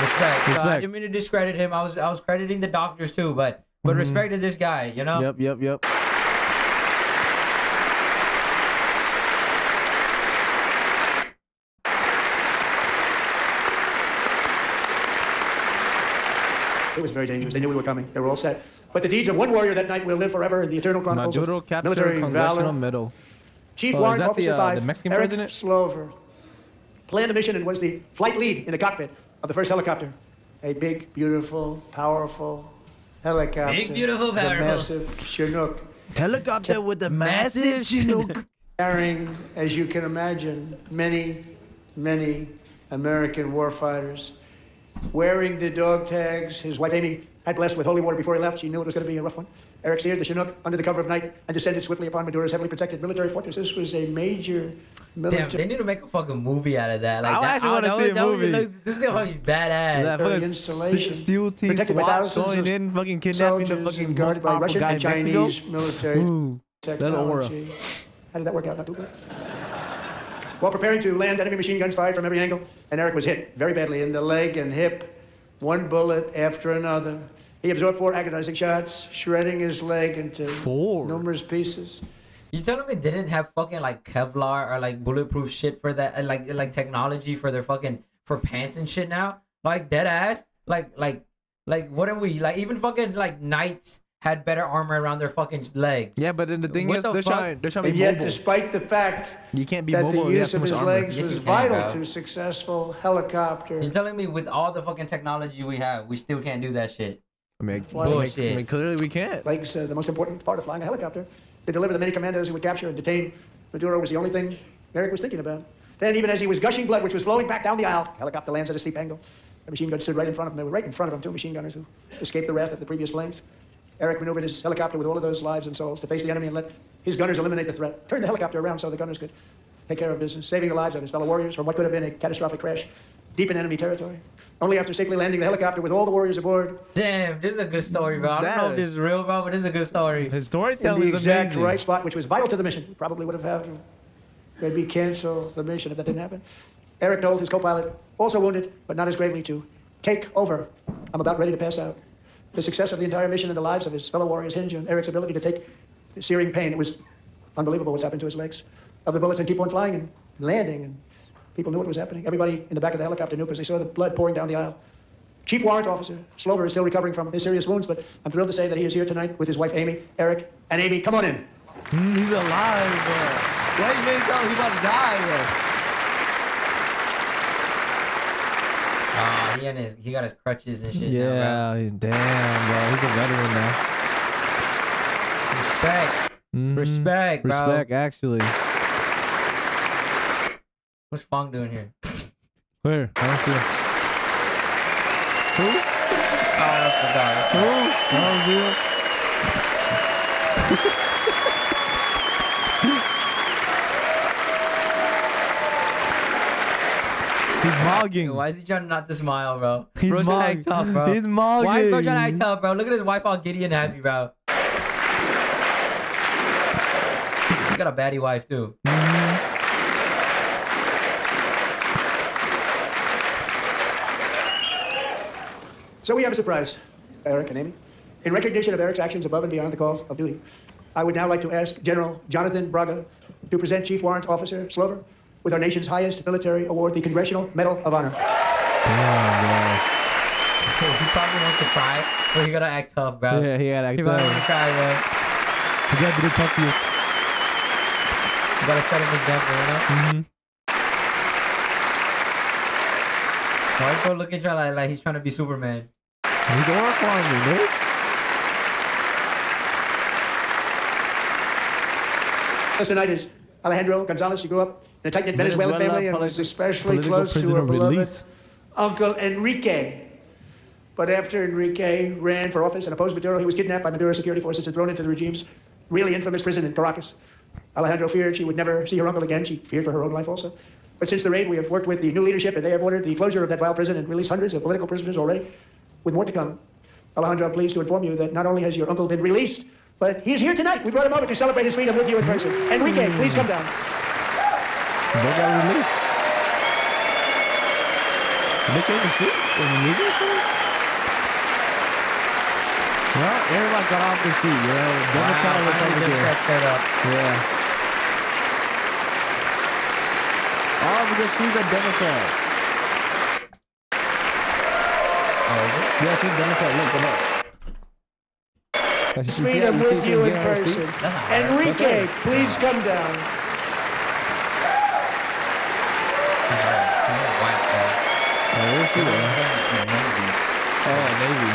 Respect. So I Respect. didn't mean to discredit him. I was crediting the doctors too, but respect to this guy, you know? Yep. It was very dangerous. They knew we were coming. They were all set. But the deeds of one warrior that night will live forever in the eternal chronicles Maduro of captured military Congressional valor. Medal. Chief Oh, is Warrant that Officer the 5, Mexican Eric president? Slover, planned the mission and was the flight lead in the cockpit of the first helicopter. A big, beautiful, powerful helicopter. Big, beautiful, The powerful. massive Chinook. Helicopter with the massive Chinook. Carrying, as you can imagine, many, many American warfighters. Wearing the dog tags, his wife Amy had blessed with holy water before he left. She knew it was going to be a rough one. Eric steered the Chinook under the cover of night and descended swiftly upon Maduro's heavily protected military fortress. This was a major military. Damn, they need to make a fucking movie out of that. Like I that, actually wanna see a movie. This is gonna be badass. That Very fucking installation. steel team Protected by SWAT thousands going of in, fucking kidnapping the soldiers fucking and most guarded by powerful Russian guy and in Mexico. Chinese military Ooh, that's an aura. technology. How did that work out? Not too good. While preparing to land, enemy machine guns fired from every angle, and Eric was hit very badly in the leg and hip, one bullet after another. He absorbed 4 agonizing shots, shredding his leg into 4 numerous pieces. You telling me they didn't have fucking like Kevlar or like bulletproof shit for that, like technology for their fucking for pants and shit now? Like dead ass? Like what are we like? Even fucking like knights had better armor around their fucking legs. Yeah, but then the thing What is, the they're fuck? trying to And be yet, mobile. despite the fact You can't be that mobile. the You have use so of much his armor. legs Yes, you was can, vital bro. to successful helicopter. You're telling me with all the fucking technology we have, we still can't do that shit? Bullshit. Clearly we can't. Legs, the most important part of flying a helicopter. To deliver the many commandos who would capture and detain Maduro was the only thing Eric was thinking about. Then, even as he was gushing blood, which was flowing back down the aisle, helicopter lands at a steep angle. The machine gun stood right in front of him. They were right in front of him, 2 machine gunners who escaped the wrath of the previous planes. Eric maneuvered his helicopter with all of those lives and souls to face the enemy and let his gunners eliminate the threat. Turned the helicopter around so the gunners could take care of business, saving the lives of his fellow warriors from what could have been a catastrophic crash deep in enemy territory. Only after safely landing the helicopter with all the warriors aboard Damn, this is a good story, bro. I don't know if this is real, bro, but this is a good story. His in storytelling the is exact amazing. right spot, which was vital to the mission. We probably would have had to maybe cancel the mission if that didn't happen. Eric told his co-pilot, also wounded, but not as gravely, to take over. I'm about ready to pass out. The success of the entire mission and the lives of his fellow warriors hinge on Eric's ability to take the searing pain. It was unbelievable what's happened to his legs of the bullets and keep on flying and landing. And people knew what was happening. Everybody in the back of the helicopter knew because they saw the blood pouring down the aisle. Chief Warrant Officer Slover is still recovering from his serious wounds, but I'm thrilled to say that he is here tonight with his wife Amy, Eric, and Amy. Come on in. He's alive, bro. Why you made it sound like he's about to die, bro? He got his crutches and shit now, Yeah, damn, bro. He's a veteran now. bro. Respect. Respect, bro. Respect, actually. What's Fong doing here? Where? I don't see him. Who? Oh, I forgot. Who? I don't see him. He's mogging. Why is he trying not to smile, bro? He's Bro trying to mogging. act tough, bro. He's mogging. Why is bro trying to act tough, bro? Look at his wife all giddy and happy, bro. He got a baddie wife, too. So we have a surprise, Eric and Amy. In recognition of Eric's actions above and beyond the call of duty, I would now like to ask General Jonathan Braga to present Chief Warrant Officer Slover with our nation's highest military award, the Congressional Medal of Honor. Damn, He probably wants to cry, but he gotta act tough, bro. bro. Yeah, he gotta act He probably wants to tough. cry, bro. He gotta be the toughest. You gotta set him example, you know? Why is bro looking trying like he's trying to be Superman? He's aura farming, dude. Us tonight is Alejandro Gonzalez. She grew up in a tight-knit Venezuelan family and was especially political close to her prisoner beloved release. uncle Enrique. But after Enrique ran for office and opposed Maduro, he was kidnapped by Maduro security forces and thrown into the regime's really infamous prison in Caracas. Alejandro feared she would never see her uncle again. She feared for her own life also. But since the raid, we have worked with the new leadership, and they have ordered the closure of that vile prison and released hundreds of political prisoners already, with more to come. Alejandro, I'm pleased to inform you that not only has your uncle been released, but he is here tonight. We brought him over to celebrate his freedom with you in person. Enrique, please come down. They got released. They came to see in the media. Well, everybody got off the seat, you know. Democrat or Republican. Yeah. Oh, because she's a Democrat. Oh, is it? Yeah, she's a Democrat. Look it up. Freedom with you in person. Enrique, please come down. Oh, where's she there? Oh, Navy.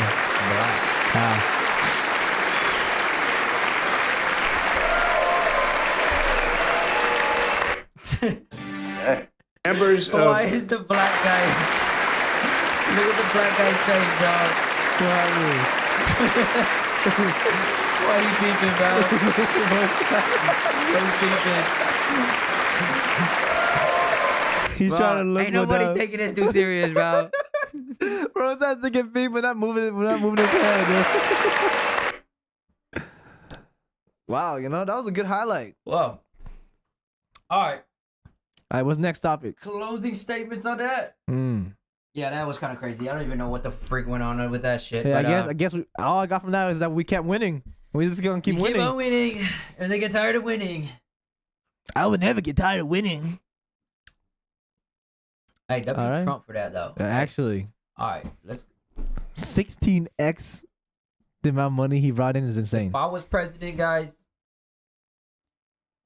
Black. Ah. Members Why of is the black guy? Look at the black guy's face, dog. Why are you peeping, bro? Why you peeping? He's Bro, trying to look. ain't nobody taking this too serious, bro. Bro's not thinking feet, but not moving it. We're not moving his head. Dude. Wow, you know that was a good highlight. Whoa. All right. All right, what's next topic? Closing statements on that. Mm. Yeah, that was kind of crazy. I don't even know what the freak went on with that shit. Yeah, but, I guess all I got from that is that we kept winning. We just gonna keep we winning. keep on winning, and they get tired of winning. I would never get tired of winning. Hey, W All right. Trump for that though. Actually, All right, let's. 16x the amount of money he brought in is insane. If I was president, guys,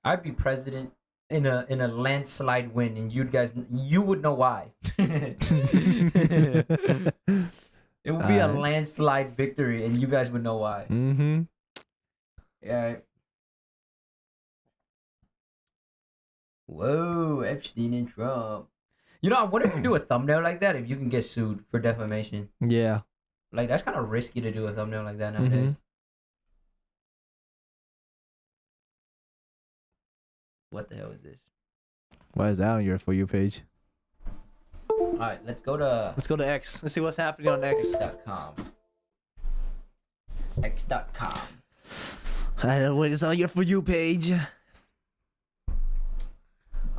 I'd be president in a landslide win, and you would know why. It would be a landslide victory, and you guys would know why. Mm-hmm. Yeah. Whoa, Epstein and Trump. You know, I wonder if you do a thumbnail like that if you can get sued for defamation. Yeah. Like, that's kind of risky to do a thumbnail like that nowadays. What the hell is this? Why is that on your For You page? All right, let's go to Let's go to X. Let's see what's happening on X. X.com. X.com. I don't know what is on your For You page.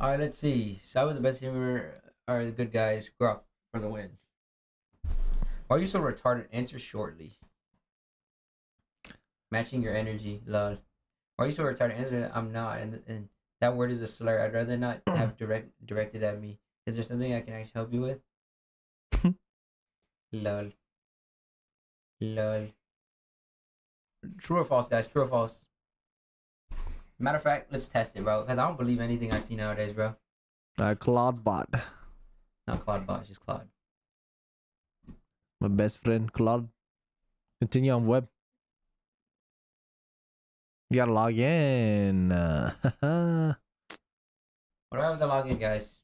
All right, let's see. Side with the best humor are the good guys. Grok for the win. Why are you so retarded? Answer shortly. Matching your energy, lol. Why are you so retarded? Answer, I'm not. And that word is a slur. I'd rather not have directed at me. Is there something I can actually help you with? Lol. Lol. True or false, guys? True or false? Matter of fact, let's test it, bro. Because I don't believe anything I see nowadays, bro. Claude Bot. Not Claude Bot, it's just Claude. My best friend, Claude. Continue on web. You gotta log in. What do I have to log in, guys?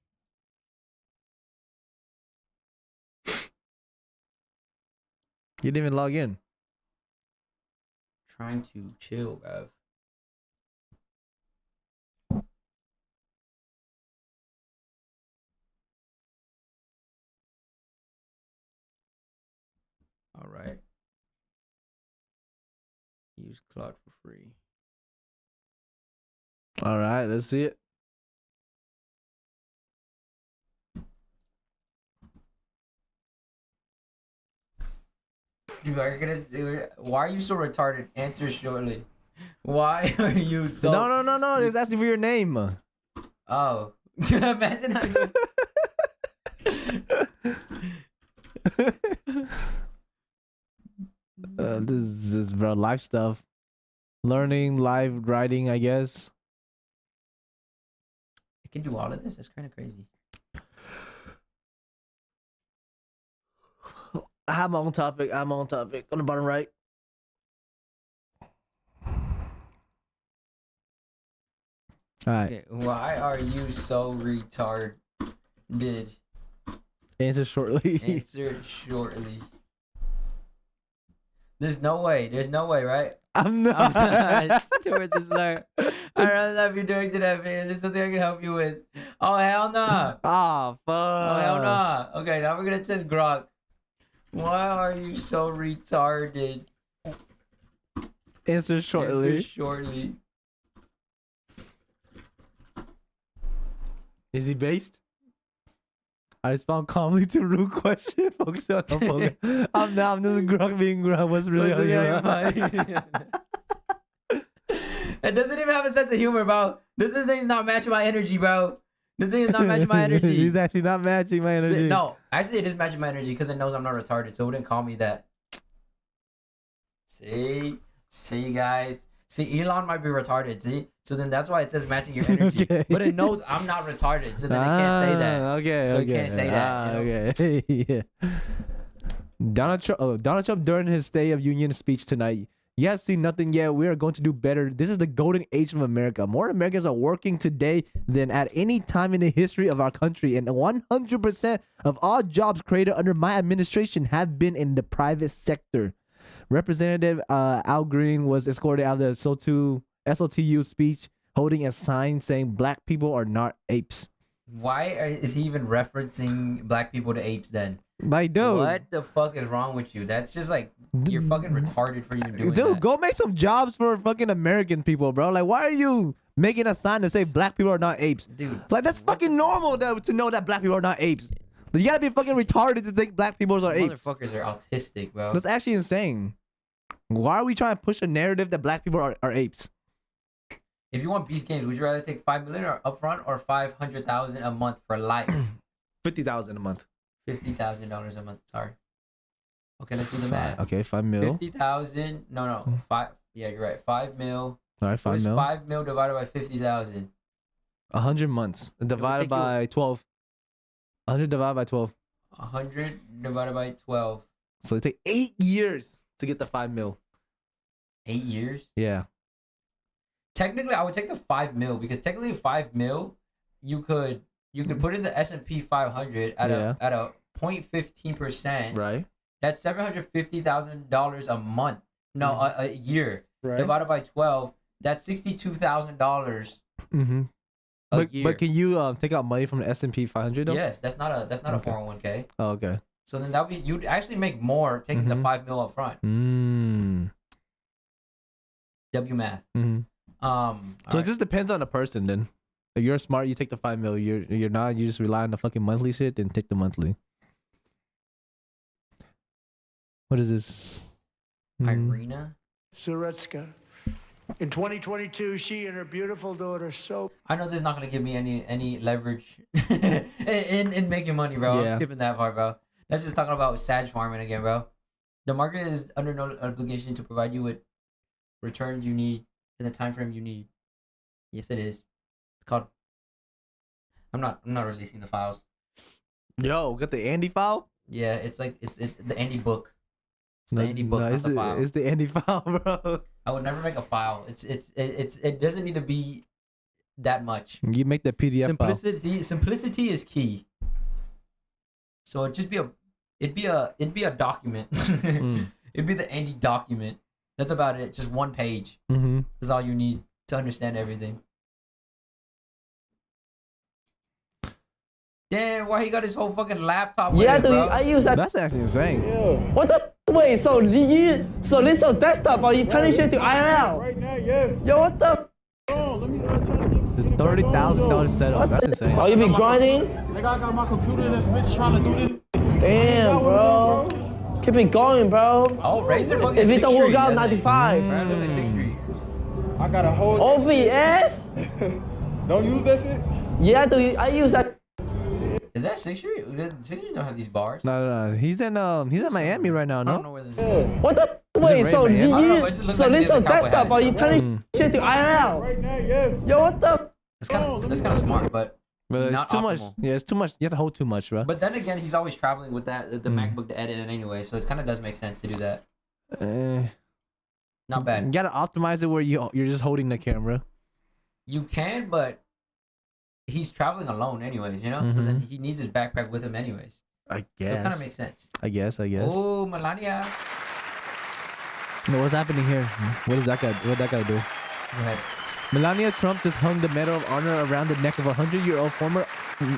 You didn't even log in. Trying to chill, bro. All right. Use Claude for free. All right, let's see it. Dude, why are you so retarded? Answer shortly. Why are you so... No. It's asking for your name. Oh. Imagine how you... This is bro, live stuff. Learning, live writing, I guess. I can do all of this? That's kind of crazy. I have my own topic. On the bottom right. All right. Okay, why are you so retarded? Answer shortly. Answer shortly. There's no way, right? I'm not. Towards this slur. I'd rather not be directed at me. Is there something I can help you with? Oh, hell nah. Ah, fuck. Oh, hell nah. Okay, now we're gonna test Grok. Why are you so retarded? Answer shortly. Answer shortly. Is he based? I respond calmly to rude question. Focus on no focus. I'm just Grok being Grok. What's really on your mind? It doesn't even have a sense of humor, bro. This thing's not matching my energy, bro. The thing is not matching my energy. He's actually not matching my energy. No, actually it is matching my energy because it knows I'm not retarded, so it wouldn't call me that. See guys. See, Elon might be retarded, see? So then that's why it says matching your energy. Okay. But it knows I'm not retarded, so then it can't say that. Okay, So okay. it can't say that. You know? Okay. Yeah. Donald Trump during his State of Union speech tonight. You have seen nothing yet. We are going to do better. This is the golden age of America. More Americans are working today than at any time in the history of our country. And 100% of all jobs created under my administration have been in the private sector. Representative Al Green was escorted out of the SOTU speech holding a sign saying black people are not apes. Is he even referencing black people to apes then? Like, dude. What the fuck is wrong with you? That's just like, you're fucking retarded for even doing Dude, that. go make some jobs for fucking American people, bro. Like, why are you making a sign to say black people are not apes? Dude. Like, that's fucking normal to know that black people are not apes. You gotta be fucking retarded to think black people are apes. Motherfuckers are autistic, bro. That's actually insane. Why are we trying to push a narrative that black people are apes? If you want Beast Games, would you rather take $5 million or upfront or $500,000 a month for life? 50,000 a month. $50,000 a month. Sorry. Okay, let's do the math. Okay, 5 mil. 50,000. No, 5. Yeah, you're right. 5 mil. All right, 5 mil. 5 mil divided by 50,000. 100 months divided by 12. 100 divided by 12. 100 divided by 12. So it take 8 years to get the 5 mil. 8 years? Yeah. Technically, I would take the 5 mil because technically 5 mil, you could put in the S&P 500 at a 0.15%. Right. That's $750,000 a month. No, a year. Right. Divided by 12, that's $62,000 Mm-hmm. a year. But can you take out money from the S&P 500 though? Yes, that's not a Okay. 401k. Oh, okay. So then you'd actually make more taking the 5 mil up front. W math. So Alright. it just depends on the person then. If you're smart, you take the 5 mil. You're not, you just rely on the fucking monthly shit, then take the monthly. What is this? Irina. Zaretska. In 2022, she and her beautiful daughter, I know this is not gonna give me any leverage in making money, bro. Yeah. I'm skipping that part, bro. That's just talking about Sag farming again, bro. The market is under no obligation to provide you with returns you need in the time frame you need. Yes, it is. It's called. I'm not releasing the files. Yo, got the Andy file? Yeah, it's like it's the Andy book. It's the Andy book, not it's the file. It's the Andy file, bro. I would never make a file. It doesn't need to be that much. You make the PDF file. Simplicity is key. So it'd be a document. It'd be the Andy document. That's about it. Just one page. Mm-hmm. Is all you need to understand everything. Damn, why he got his whole fucking laptop with him, bro? I use that. That's actually insane. What the? Wait, so this is desktop, are you turning shit to IRL? Right now, yes. Yo, what the? Bro, let me try to get It's $30,000 setup. That's insane. Oh, you be grinding? Nigga, I got my computer in this bitch trying to do this. Damn, bro. Keep it going, bro. Oh, Razer fucking If it don't work 6 out, Street, 95. Right, looks like 6 Street. I got a whole. OVS? Don't use that shit. Yeah, I use that. Is that 6 Street? 6 Street don't have these bars. No. He's in Miami right now, I don't know no? where this is. What the? Wait, Rain so Man? I don't know, it just looks like this he has is a cowboy desktop, hat. are you turning shit to IRL? Right now, yes. Yo, what the? That's kind of smart, but But it's not too much. optimal. Yeah, it's too much. You have to hold too much, bro. But then again, he's always traveling with the MacBook to edit it anyway, so it kind of does make sense to do that. You Not bad. gotta optimize it where you're just holding the camera. you can, but he's traveling alone anyways, you know? So then he needs his backpack with him anyways. I So guess. it kind of makes sense. I guess. Oh, Melania. No, what's happening here? What that guy do? Go ahead. Melania Trump just hung the Medal of Honor around the neck of a 100-year-old former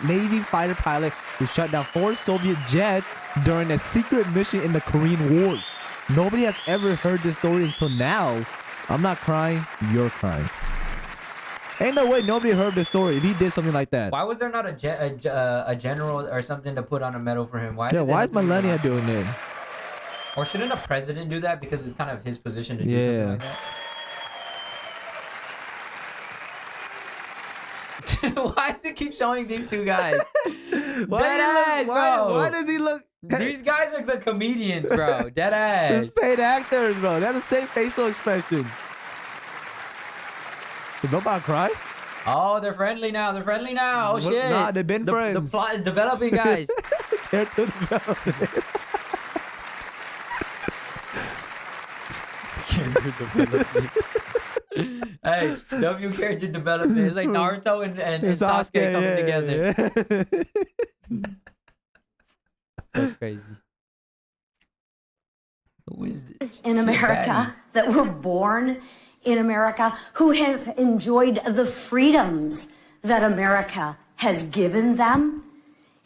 Navy fighter pilot who shot down 4 Soviet jets during a secret mission in the Korean War. Nobody has ever heard this story until now. I'm not crying. You're crying. Ain't no way nobody heard this story if he did something like that. Why was there not a general or something to put on a medal for him? Why? Yeah, did they why have is to do Melania that? doing it? Or shouldn't a president do that because it's kind of his position to do Yeah. something like that? Why does it keep showing these two guys? Deadass, bro. Why does he look? These guys are the comedians, bro. Dead ass. It's paid actors, bro. They have the same facial expression. Did nobody cry? Oh, they're friendly now. They're friendly now. Oh What- shit. nah, they've been The friends. plot is developing, guys. Character development. Hey, W character development. It's like Naruto and Sasuke coming together. Yeah. That's crazy. Who is this? In She's a America baddie. that were born in America, who have enjoyed the freedoms that America has given them,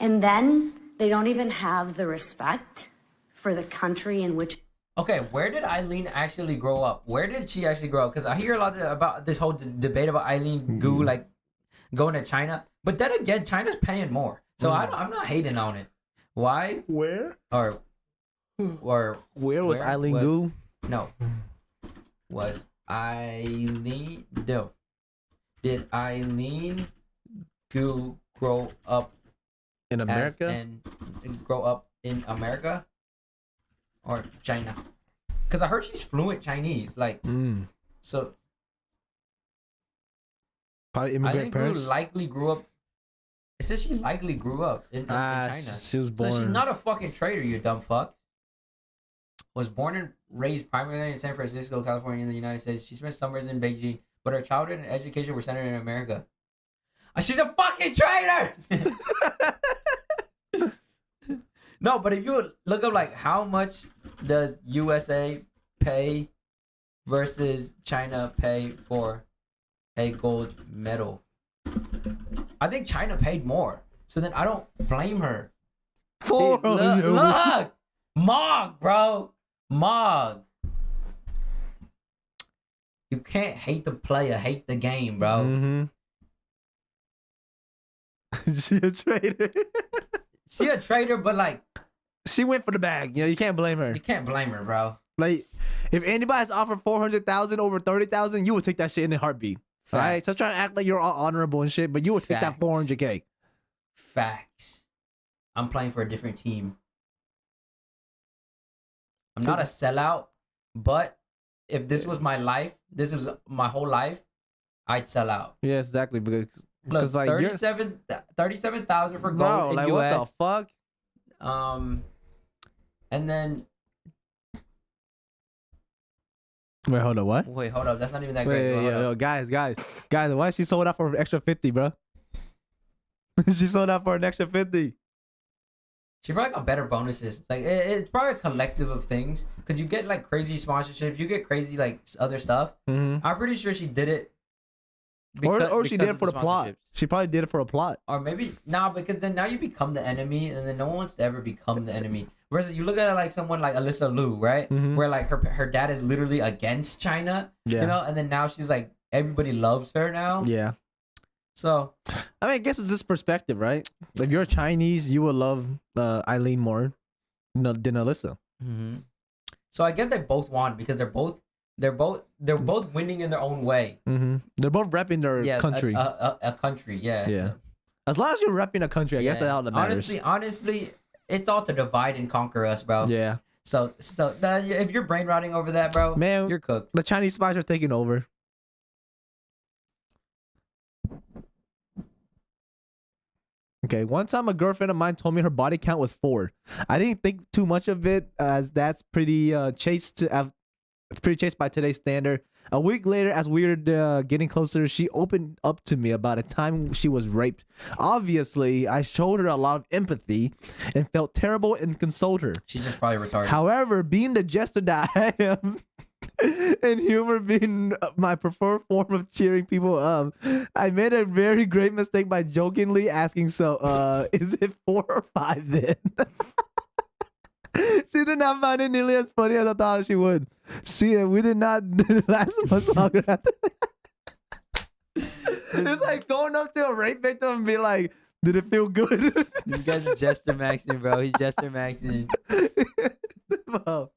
and then they don't even have the respect for the country in which. Okay, where did Eileen actually grow up? Where did she actually grow up? Because I hear a lot about this whole debate about Eileen Gu like going to China, but then again, China's paying more, so I'm not hating on it. Why? Where? Or Where was Where Eileen was- Gu? no? Was Eileen no? Did Eileen Gu grow up In America? and grow up in America or China? Because I heard she's fluent Chinese, like so. Probably Eileen immigrant Gu parents. likely grew up. It says she likely grew up in China. She was So born. she's not a fucking traitor, you dumb fuck. Was born and raised primarily in San Francisco, California, in the United States. She spent summers in Beijing, but her childhood and education were centered in America. She's a fucking traitor! No, but if you look up like how much does USA pay versus China pay for a gold medal, I think China paid more. So then I don't blame her. See, look, Mog, bro, Mog. You can't hate the player, hate the game, bro. She a traitor. She a traitor, but like She went for the bag. You know, you can't blame her. you can't blame her, bro. Like, if anybody's offered 400,000 over 30,000, you would take that shit in a heartbeat. Right? Facts. So trying to act like you're all honorable and shit, but you would take that Facts. 400K. Facts. I'm playing for a different team. I'm not a sellout, but if this was my life, this was my whole life, I'd sell out. Yeah, exactly. Because Look, like, you're- 37,000 for gold bro, in like US. what the fuck? And then Wait, hold on, what? wait, hold up, that's not even that great. Wait, Hold up. guys, why she sold out for an extra 50, bro? She sold out for an extra 50. She probably got better bonuses. Like it's probably a collective of things because you get like crazy sponsorships, you get crazy like other stuff. Mm-hmm. I'm pretty sure she did it. Or she did it of for the plot. sponsorships. She probably did it for a plot. Or maybe because then now you become the enemy, and then no one wants to ever become the enemy. Whereas you look at it like someone like Alyssa Liu, right? Mhm. Where like her dad is literally against China, Yeah. you know, and then now she's like everybody loves her now. Yeah. So I mean, I guess it's this perspective, right? If you're Chinese, you would love Eileen more than Alyssa. so I guess they both won because they're both winning in their own way. Mm-hmm. They're both repping their Yeah, country. a country. Yeah. Yeah. So, As long as you're repping a country, I guess that's all that matters. Honestly, it's all to divide and conquer us, bro. Yeah. So if you're brain rotting over that, bro, Man, you're cooked. the Chinese spies are taking over. Okay, one time a girlfriend of mine told me her body count was 4. I didn't think too much of it, as that's pretty chaste by today's standard. A week later, as we were getting closer, she opened up to me about a time she was raped. Obviously, I showed her a lot of empathy and felt terrible and consoled her. She's just probably retarded. However, being the jester that I am, and humor being my preferred form of cheering people up, I made a very great mistake by jokingly asking, so, is it 4 or 5 then? She did not find it nearly as funny as I thought she would. We did not last much longer after that. It's like going up to a rape victim and be like, did it feel good? This guy's a jester maxing, bro. He's jester maxing. Wow.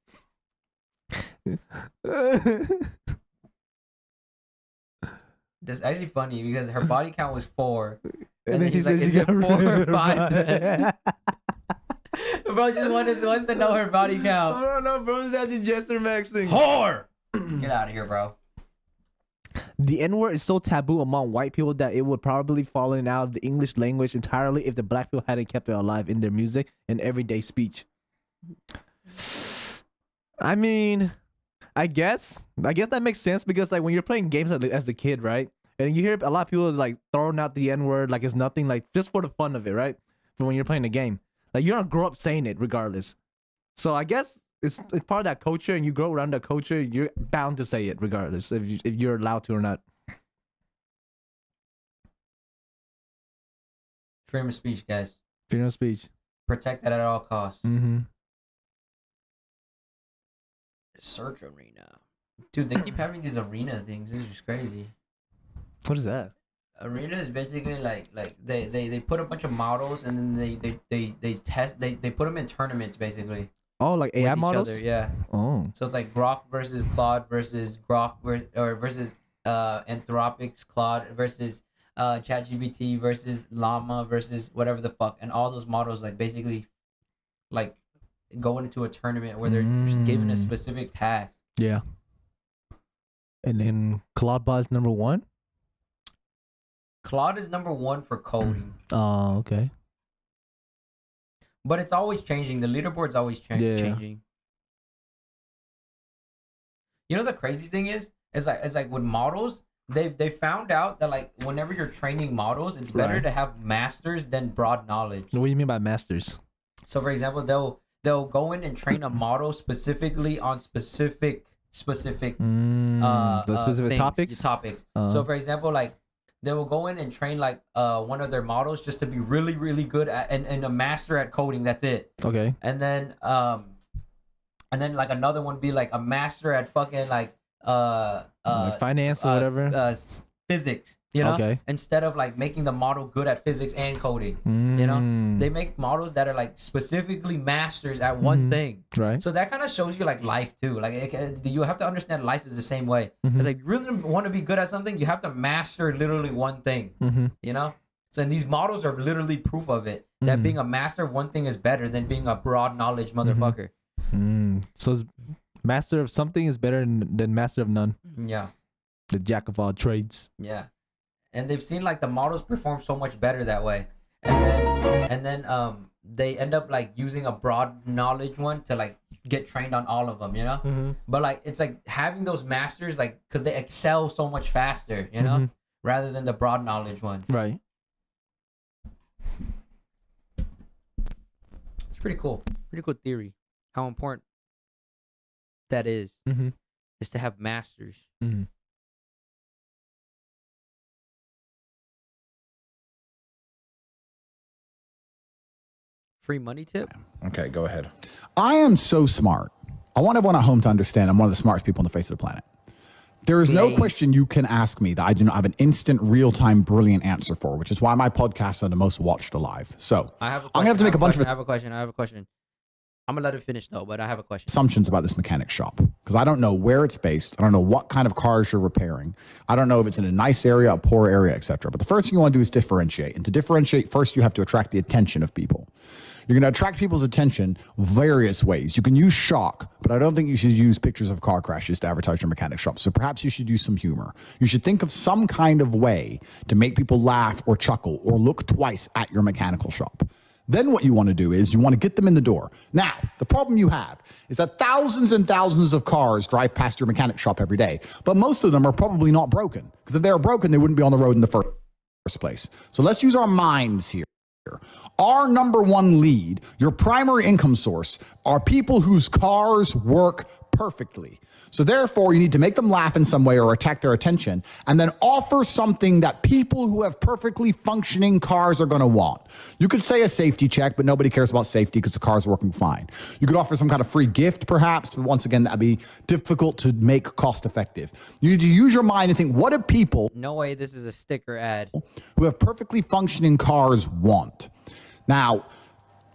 That's actually funny because her body count was 4. And then she he's said like, she "Is it got 4 or 5 then?" Bro just wants to know her body count. I don't know, bro. It's actually jester maxing. Whore! Get out of here, bro. The N-word is so taboo among white people that it would probably fallen out of the English language entirely if the black people hadn't kept it alive in their music and everyday speech. I mean, I guess that makes sense because like when you're playing games as a kid, right? And you hear a lot of people like throwing out the N-word like it's nothing, like just for the fun of it, right? But when you're playing a game, like you don't grow up saying it regardless. So I guess it's part of that culture, and you grow around that culture, you're bound to say it regardless if you're allowed to or not. Freedom of speech, guys. Freedom of speech. Protect that at all costs. Mm-hmm. Search arena. Dude, they keep having these arena things. This is just crazy. What is that? Arena is basically like they put a bunch of models and then they test they put them in tournaments basically. Oh, like with AI each models? other, yeah. Oh. So it's like Grok versus Claude versus Grok versus Anthropic's Claude versus ChatGPT versus Llama versus whatever the fuck, and all those models like basically like going into a tournament where they're given a specific task. Yeah. And then Claudebot is number 1? Claude is number 1 for coding. Oh, okay. But it's always changing. The leaderboard's always changing. You know the crazy thing is like with models, they found out that like whenever you're training models, it's better to have masters than broad knowledge. What do you mean by masters? So for example, they'll go in and train a model specifically on specific the specific things, topics. So for example, like they will go in and train like one of their models just to be really, really good at and a master at coding. That's it. Okay. And then like another one be like a master at fucking like finance or whatever. Physics. You know. Okay. Instead of like making the model good at physics and coding. You know. They make models that are like specifically masters at one thing. Right. So that kind of shows you like life too. Like you have to understand life is the same way. It's like you really want to be good at something, you have to master literally one thing. You know. So and these models are literally proof of it. That being a master of one thing is better than being a broad knowledge motherfucker. So master of something is better than master of none. Yeah. The jack of all trades. Yeah. And they've seen like the models perform so much better that way. And then they end up like using a broad knowledge one to like get trained on all of them, you know? But like it's like having those masters like because they excel so much faster, you know, rather than the broad knowledge one. Right. It's pretty cool. Pretty cool theory. How important that is to have masters. Free money tip? Okay, go ahead. I am so smart. I want everyone at home to understand I'm one of the smartest people on the face of the planet. There is no question you can ask me that I do not have an instant, real-time, brilliant answer for, which is why my podcasts are the most watched alive. So I'm going to have to make a bunch of I have a question. I'm going to let it finish, though, but I have a question. Assumptions about this mechanic shop because I don't know where it's based. I don't know what kind of cars you're repairing. I don't know if it's in a nice area, a poor area, etc. But the first thing you want to do is differentiate. And to differentiate, first you have to attract the attention of people. You're going to attract people's attention various ways. You can use shock, but I don't think you should use pictures of car crashes to advertise your mechanic shop. So perhaps you should use some humor. You should think of some kind of way to make people laugh or chuckle or look twice at your mechanical shop. Then what you want to do is you want to get them in the door. Now, the problem you have is that thousands and thousands of cars drive past your mechanic shop every day, but most of them are probably not broken, because if they were broken, they wouldn't be on the road in the first place. So let's use our minds here. Our number one lead, your primary income source, are people whose cars work perfectly. So therefore, you need to make them laugh in some way or attract their attention, and then offer something that people who have perfectly functioning cars are going to want. You could say a safety check, but nobody cares about safety because the car's working fine. You could offer some kind of free gift, perhaps, but once again, that'd be difficult to make cost effective. You need to use your mind and think, what do people No way this is a sticker ad. who have perfectly functioning cars want? Now,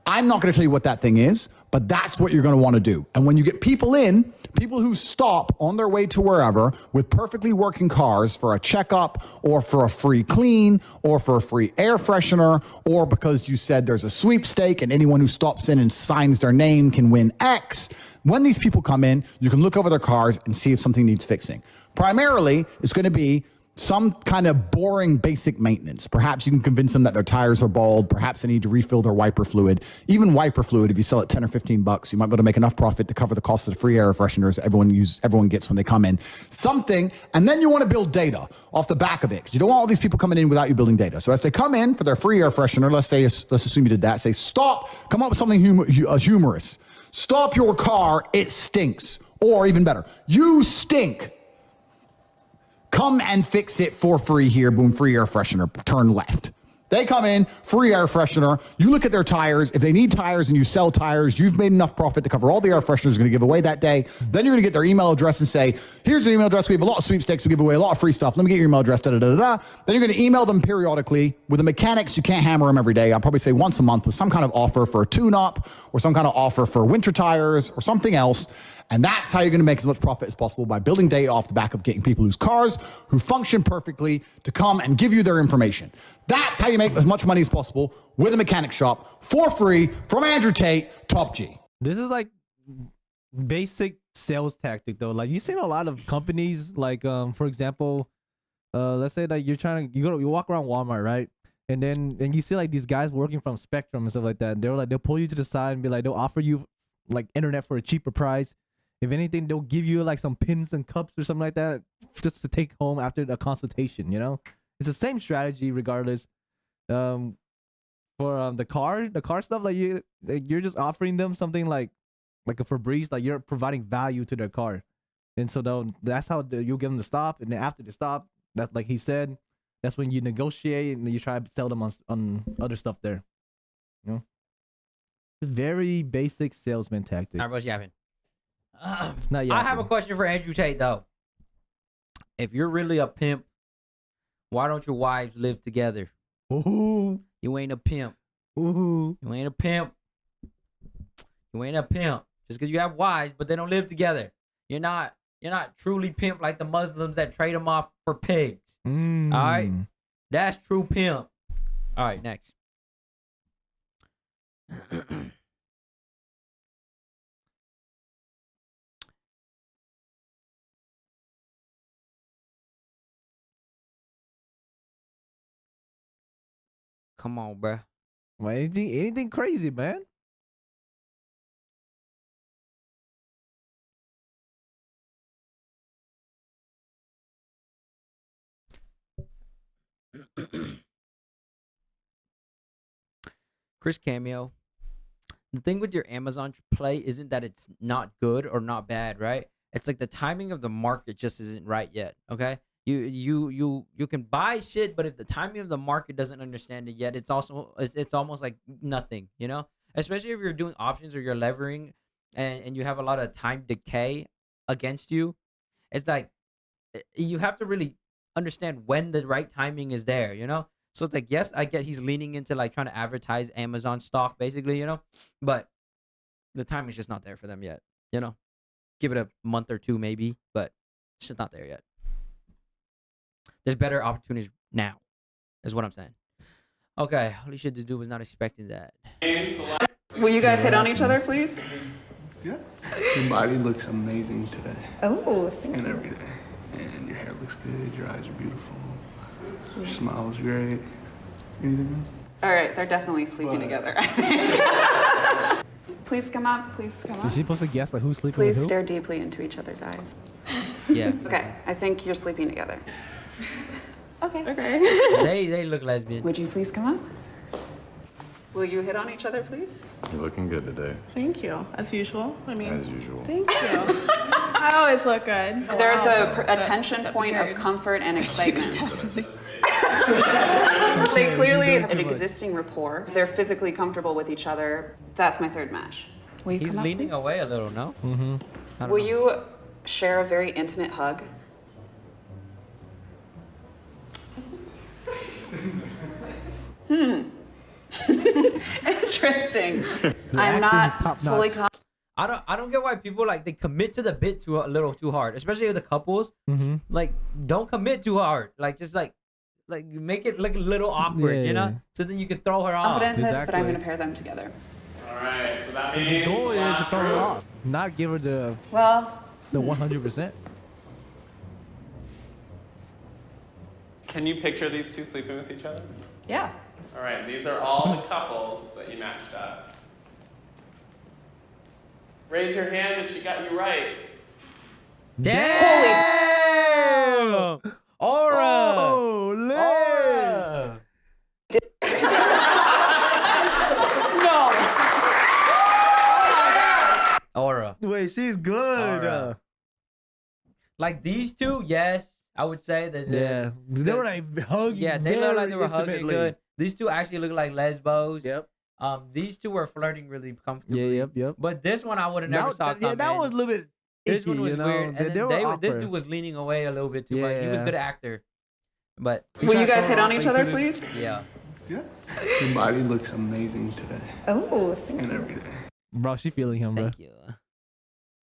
I'm not going to tell you what that thing is, but that's what you're going to want to do. And when you get people in, people who stop on their way to wherever with perfectly working cars for a checkup or for a free clean or for a free air freshener, or because you said there's a sweepstake and anyone who stops in and signs their name can win X. When these people come in, you can look over their cars and see if something needs fixing. Primarily, it's going to be some kind of boring basic maintenance. Perhaps you can convince them that their tires are bald. Perhaps they need to refill their wiper fluid. Even wiper fluid, if you sell it 10 or 15 bucks, you might be able to make enough profit to cover the cost of the free air fresheners everyone gets when they come in. Something, and then you want to build data off the back of it, because you don't want all these people coming in without you building data. So as they come in for their free air freshener, let's assume you did that. Say, stop, come up with something humorous. Stop your car, it stinks. Or even better, you stink. Come and fix it for free here. Boom, free air freshener. Turn left. They come in, free air freshener. You look at their tires. If they need tires and you sell tires, you've made enough profit to cover all the air fresheners you're going to give away that day. Then you're going to get their email address and say, here's your email address. We have a lot of sweepstakes. We give away a lot of free stuff. Let me get your email address. Da, da, da, da. Then you're going to email them periodically. With the mechanics, you can't hammer them every day. I'll probably say once a month with some kind of offer for a tune-up or some kind of offer for winter tires or something else. And that's how you're going to make as much profit as possible, by building data off the back of getting people whose cars, who function perfectly, to come and give you their information. That's how you make as much money as possible with a mechanic shop for free from Andrew Tate, Top G. This is like basic sales tactic though. Like you've seen a lot of companies, like for example, let's say that you walk around Walmart, right? And you see like these guys working from Spectrum and stuff like that. They'll pull you to the side and be like, they'll offer you like internet for a cheaper price. If anything, they'll give you like some pins and cups or something like that just to take home after the consultation, you know? It's the same strategy regardless. For the car stuff, like you're just offering them something like a Febreze, like you're providing value to their car. And so that's how you'll give them the stop. And then after the stop, that's like he said, that's when you negotiate and you try to sell them on other stuff there. You know? It's very basic salesman tactic. All right, what's yapping? It's not I have a question for Andrew Tate though. If you're really a pimp, why don't your wives live together? Ooh. You ain't a pimp. Ooh. You ain't a pimp. You ain't a pimp. Just because you have wives, but they don't live together. You're not truly pimp like the Muslims that trade them off for pigs. All right? That's true pimp. All right, next. Come on, bruh. Well, anything crazy, man. Chris Cameo. The thing with your Amazon play isn't that it's not good or not bad, right? It's like the timing of the market just isn't right yet, okay? You can buy shit, but if the timing of the market doesn't understand it yet, it's almost like nothing, you know? Especially if you're doing options or you're levering and you have a lot of time decay against you. It's like you have to really understand when the right timing is there, you know? So it's like, yes, I get he's leaning into like trying to advertise Amazon stock basically, you know? But the timing's just not there for them yet, you know? Give it a month or two maybe, but it's just not there yet. There's better opportunities now, is what I'm saying. Okay, holy shit, this dude was not expecting that. Will you guys hit on each other, please? Yeah. Your body looks amazing today. Oh, thank and you. every day. And your hair looks good, your eyes are beautiful. Your smile is great. Anything else? All right, they're definitely sleeping together. Please come up. Please come Is up. she supposed to guess like who's sleeping Please with who? stare deeply into each other's eyes. Yeah. Okay, I think you're sleeping together. Okay. They look lesbian. Would you please come up? Will you hit on each other, please? You're looking good today, Thank you, as usual. I mean, as usual. thank you. I always look good. There's Wow. a tension point of married. comfort and excitement. Definitely. They clearly have an existing rapport. They're physically comfortable with each other. That's my third match. Will you He's come up, leaning please? away a little, no? Will you share a very intimate hug? Interesting. I'm acting is not top fully notch. confident. I don't get why people like they commit to the bit a little too hard, especially with the couples. Mm-hmm. Like, don't commit too hard. Like, just like make it look a little awkward, Yeah, you know? yeah. So then you can throw her off. in this, but I'm Exactly. going to pair them together. Alright, so that The means. goal is to throw her off, not give her Well, the 100%. Can you picture these two sleeping with each other? yeah. Alright, these are all the couples that you matched up. Raise your hand if she got you right. Damn! Aura! Oh, lit. Aura! Aura. Wait, she's good. Aura. Like these two, yes, I would say that. Yeah, they were like hugging. Yeah, they look like they were very hugging intimately. good. These two actually look like lesbos. Yep. These two were flirting really Yeah, comfortably. yep. But this one I would have never That, saw that, yeah, come that in. was a little bit This icky, one was you know? weird. And then They were this awkward. dude was leaning away a little bit too much. He was a Yeah. good actor. But Will you guys hit on each other, please? yeah. Your body looks amazing today Oh, and every day. Bro, she feeling him, bro. Thank you.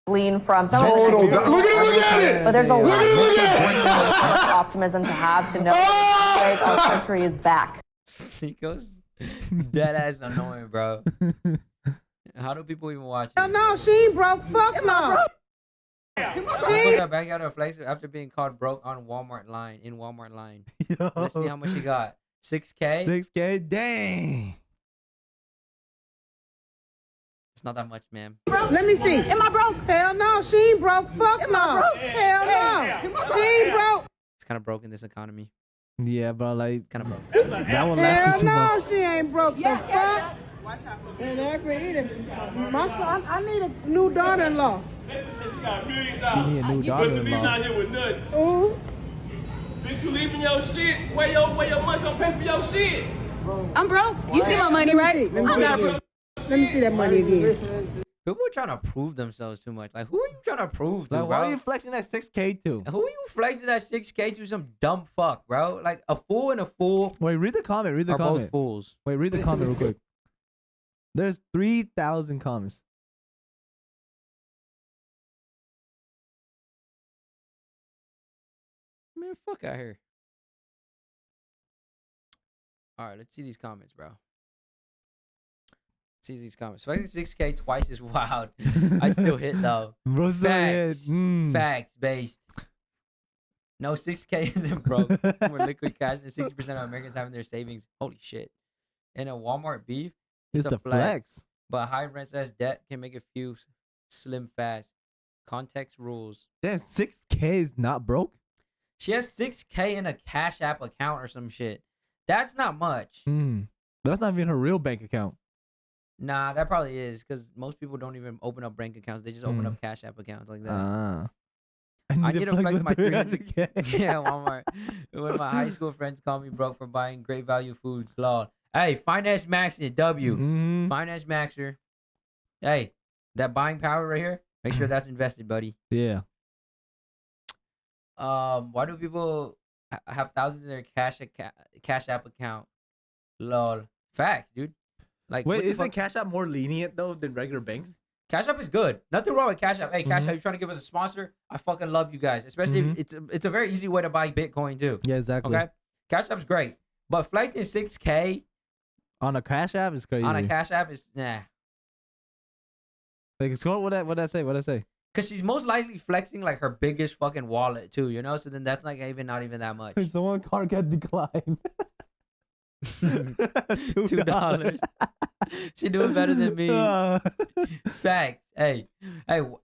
Lean from some Total. of the Look at it! but there's a lot Look of optimism to have to know that our country is back. Nico's dead ass annoying, bro. How do people even watch it? No, she ain't broke. Fuck no. People got back out of place after being called broke on Walmart line. Let's see how much he got. 6K. 6K, dang. It's not that much, ma'am. Let me see. Am I broke? Hell no, she ain't broke. Fuck no. Hell no. She ain't broke. It's kind of broke in this economy. Yeah, bro, like Kind of broke. that one lasted Hell 2 no, months. she ain't broke. The fuck? My son, I need a new daughter-in-law. She need a new daughter-in-law. Ooh. Bitch, you leaving your shit? Where your money come pay for your shit? I'm broke. You see my money, right? Let me see that money again. People are trying to prove themselves too much. Like, who are you trying to prove to, Like, why bro? are you flexing that 6K to? Who are you flexing that 6K to some dumb fuck, bro? Like, a fool and a fool Wait, read the comment. Read the are both comment. fools. Wait, read the comment real quick. There's 3,000 comments. Man, fuck out here. All right, let's see these comments, bro. See these comments. Flexing 6K twice is wild. I still hit though. Bro, so yeah, Facts. Facts based. No, 6K isn't broke. More liquid cash than 60% of Americans having their savings. Holy shit. And a Walmart beef, It's a flex. but high rent as debt can make a few slim fast. Context rules. Damn, 6K is not broke? She has 6K in a Cash App account or some shit. That's not much. That's not even her real bank account. Nah, that probably is because most people don't even open up bank accounts. They just open up Cash App accounts like that. Ah. I need to flex my 300K. Yeah, Walmart. When my high school friends call me broke for buying great value foods, lol. Hey, Finance Max it, W. Finance Maxer. Hey, that buying power right here, make sure that's invested, buddy. Yeah. Why do people have thousands in their Cash App account? Lol. Facts, dude. Like, Wait, what the isn't fuck? Cash App more lenient though than regular banks? Cash App is good. Nothing wrong with Cash App. Hey, Cash App, you trying to give us a sponsor? I fucking love you guys. Especially if it's a very easy way to buy Bitcoin too. Yeah, exactly. Okay, Cash App's great, but flexing 6K On a Cash App is crazy. on a Cash App is nah. Like, so what I say? What I say? Cause she's most likely flexing like her biggest fucking wallet too, you know. So then that's like not even that much. Someone card got declined. $2. She doing better than me. Facts. Hey,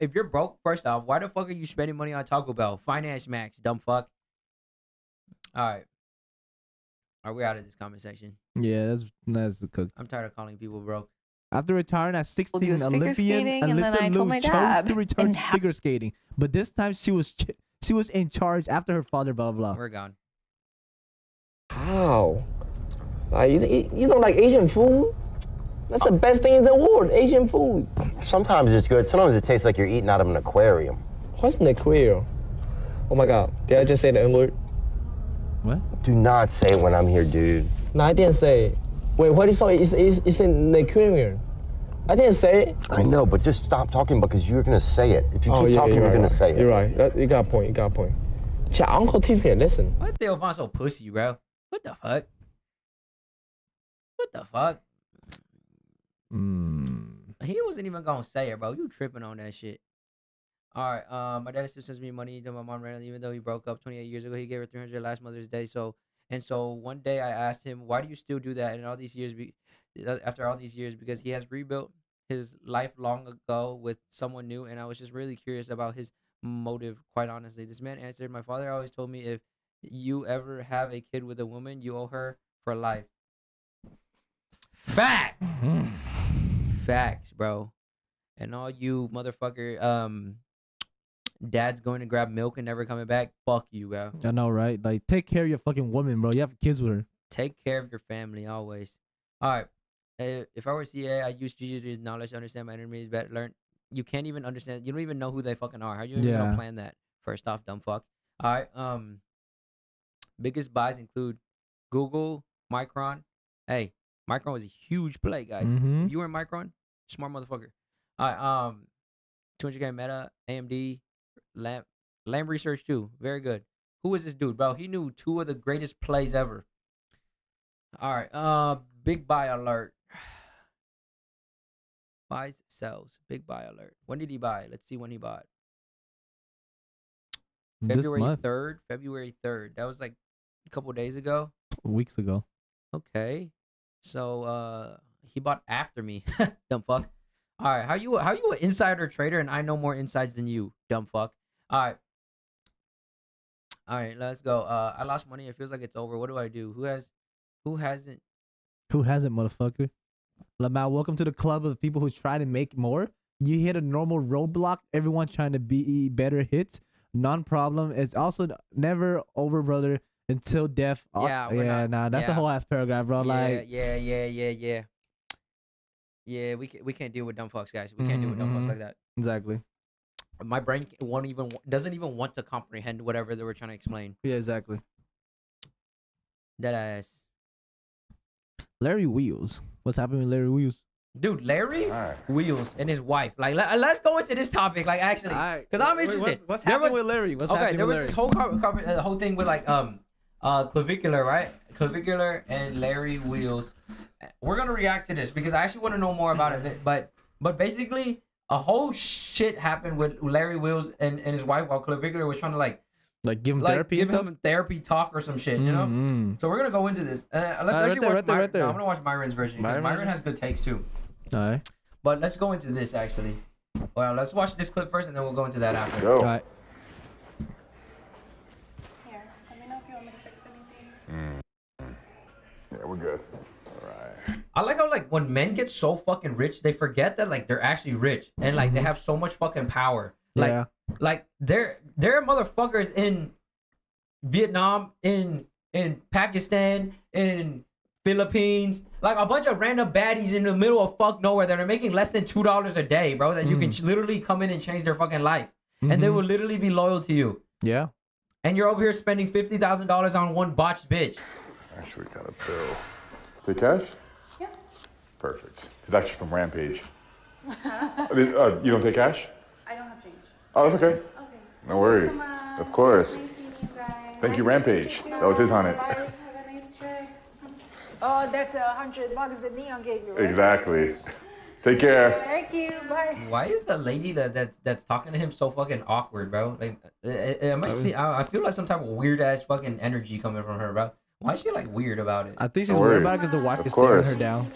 if you're broke, first off, why the fuck are you spending money on Taco Bell? Finance Max, dumb fuck. All right. Are we out of this conversation? Yeah, that's cooked. I'm tired of calling people broke. After retiring at 16, do figure Olympian skating, and then I Alyssa told Liu my chose dad, to return and to figure skating. But this time she was in charge after her father, blah, blah, blah. We're gone. How? Like, you don't like Asian food? That's the best thing in the world, Asian food. Sometimes it's good. Sometimes it tastes like you're eating out of an aquarium. What's an aquarium? Oh my God, did I just say the N-word? What? Do not say it when I'm here, dude. No, I didn't say it. Wait, what is it? It's in the aquarium. I didn't say it. I know, but just stop talking because you're going to say it. If you keep talking, you're going to say it. You're right. You got a point. Chat, Uncle Tiffany, listen. Why Theo so pussy, bro? What the fuck? What the fuck? He wasn't even gonna say it, bro. You tripping on that shit. All right. My dad still sends me money to my mom randomly, even though he broke up 28 years ago. He gave her $300 last Mother's Day. So one day I asked him, why do you still do that? And all these years, after all these years, because he has rebuilt his life long ago with someone new, and I was just really curious about his motive. Quite honestly, this man answered, my father always told me, if you ever have a kid with a woman, you owe her for life. Facts. Facts, bro. And all you motherfucker dads going to grab milk and never coming back, fuck you, bro. I know, right? Like, take care of your fucking woman, bro. You have kids with her. Take care of your family always. All right. If I were CA, I use GG's knowledge to understand my enemies better. Learn. You can't even understand. You don't even know who they fucking are. How you even gonna plan that? First off, dumb fuck. All right. Biggest buys include Google, Micron. Hey, Micron was a huge play, guys. If you were in Micron, smart motherfucker. All right. 200K Meta, AMD, Lamb Research too. Very good. Who is this dude, bro? He knew two of the greatest plays ever. All right. Big buy alert. Buys, sells. Big buy alert. When did he buy? Let's see when he bought. February 3rd. February 3rd. That was like a couple days ago. Weeks ago. Okay. So he bought after me. Dumb fuck. All right. How you an insider trader and I know more insides than you? Dumb fuck. All right. Let's go. I lost money. It feels like it's over. What do I do? Who hasn't? Who hasn't, motherfucker? Lamau, welcome to the club of the people who try to make more. You hit a normal roadblock. Everyone trying to be better hits. Non-problem. It's also never over, brother, until death. That's a whole ass paragraph, bro. Yeah, we can't deal with dumb fucks, guys. We can't deal with dumb fucks like that. Exactly. My brain doesn't even want to comprehend whatever they were trying to explain. Yeah, exactly. That ass. Larry Wheels. What's happening with Larry Wheels? Dude, Larry Wheels and his wife. Like, let's go into this topic. Like, actually, because I'm interested. What's happening with Larry? There was this whole whole thing with like clavicular, right? Clavicular and Larry Wheels. We're gonna react to this because I actually want to know more about it. But basically, a whole shit happened with Larry Wheels and his wife while Clavicular was trying to like give him therapy and stuff? Him therapy talk or some shit, you know? So we're going to go into this. Let's actually watch Myron. No, I'm going to watch Myron's version because Myron has good takes too. All right. But let's go into this actually. Well, let's watch this clip first and then we'll go into that after. Go. All right. Here, let me know if you want me to fix anything. Yeah, we're good. All right. I like how like when men get so fucking rich, they forget that like they're actually rich and like they have so much fucking power. Like, like there are motherfuckers in Vietnam, in Pakistan, in Philippines, like a bunch of random baddies in the middle of fuck nowhere that are making less than $2 a day, bro. That you can literally come in and change their fucking life, and they will literally be loyal to you. Yeah. And you're over here spending $50,000 on one botched bitch. Actually, got a bill. Take cash? Yeah. Perfect. It's actually from Rampage. You don't take cash? I don't have change. Oh, that's okay. Okay. No worries. Thank you so much. Of course. Nice seeing you guys. Thank you, Rampage. That was his on it. Bye. Have a nice trip. Oh, that's $100 that Neon gave you, right? Exactly. Take care. Thank you. Bye. Why is the lady that's talking to him so fucking awkward, bro? Like, I feel like some type of weird ass fucking energy coming from her, bro. Why is she like weird about it? I think she's No worried worries. about it because the wife Of is staring course. her down.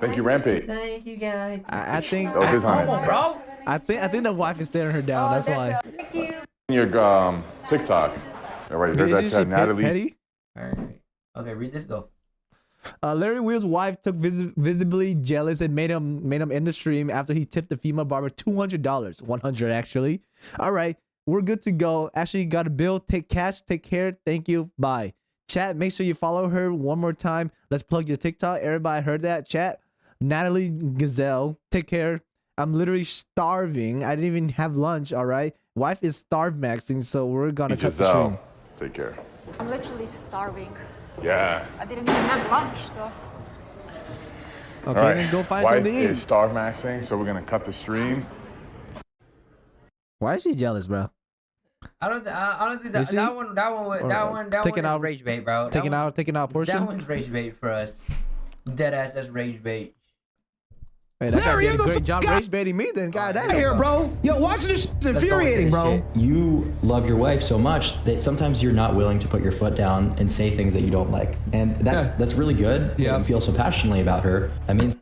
Thank you, Rampage. Thank you guys. I think. That was his Come honey. on, bro. I think the wife is staring her down. That's why. Thank you. Your TikTok. All right, there's Isn't that she chat. Natalie. petty? All right. Okay, read this. Go. Larry Wheel's wife took visibly jealous and made him end the stream after he tipped the female barber $200, 100 actually. All right, we're good to go. Ashley got a bill. Take cash. Take care. Thank you. Bye. Chat. Make sure you follow her one more time. Let's plug your TikTok. Everybody heard that. Chat. Natalie Gazelle. Take care. I'm literally starving. I didn't even have lunch. All right. Wife is starved maxing, so we're gonna cut the stream. Take care. I'm literally starving. Yeah. I didn't even have lunch, so. Okay, All right. then go find Wife something to is eat. starve maxing, so we're gonna cut the stream. Why is she jealous, bro? I don't. Honestly, Is she? that one Taking is out- rage bait, bro. Taking out That portion. one's rage bait for us. Dead ass. That's rage bait. Hey, that guy Larry, did a you the great job fuck rage baiting me. Then, god damn. Here, bro. Yo, watching this shit's infuriating, bro. You love your wife so much that sometimes you're not willing to put your foot down and say things that you don't like, and that's really good. Yeah. You feel so passionately about her. That means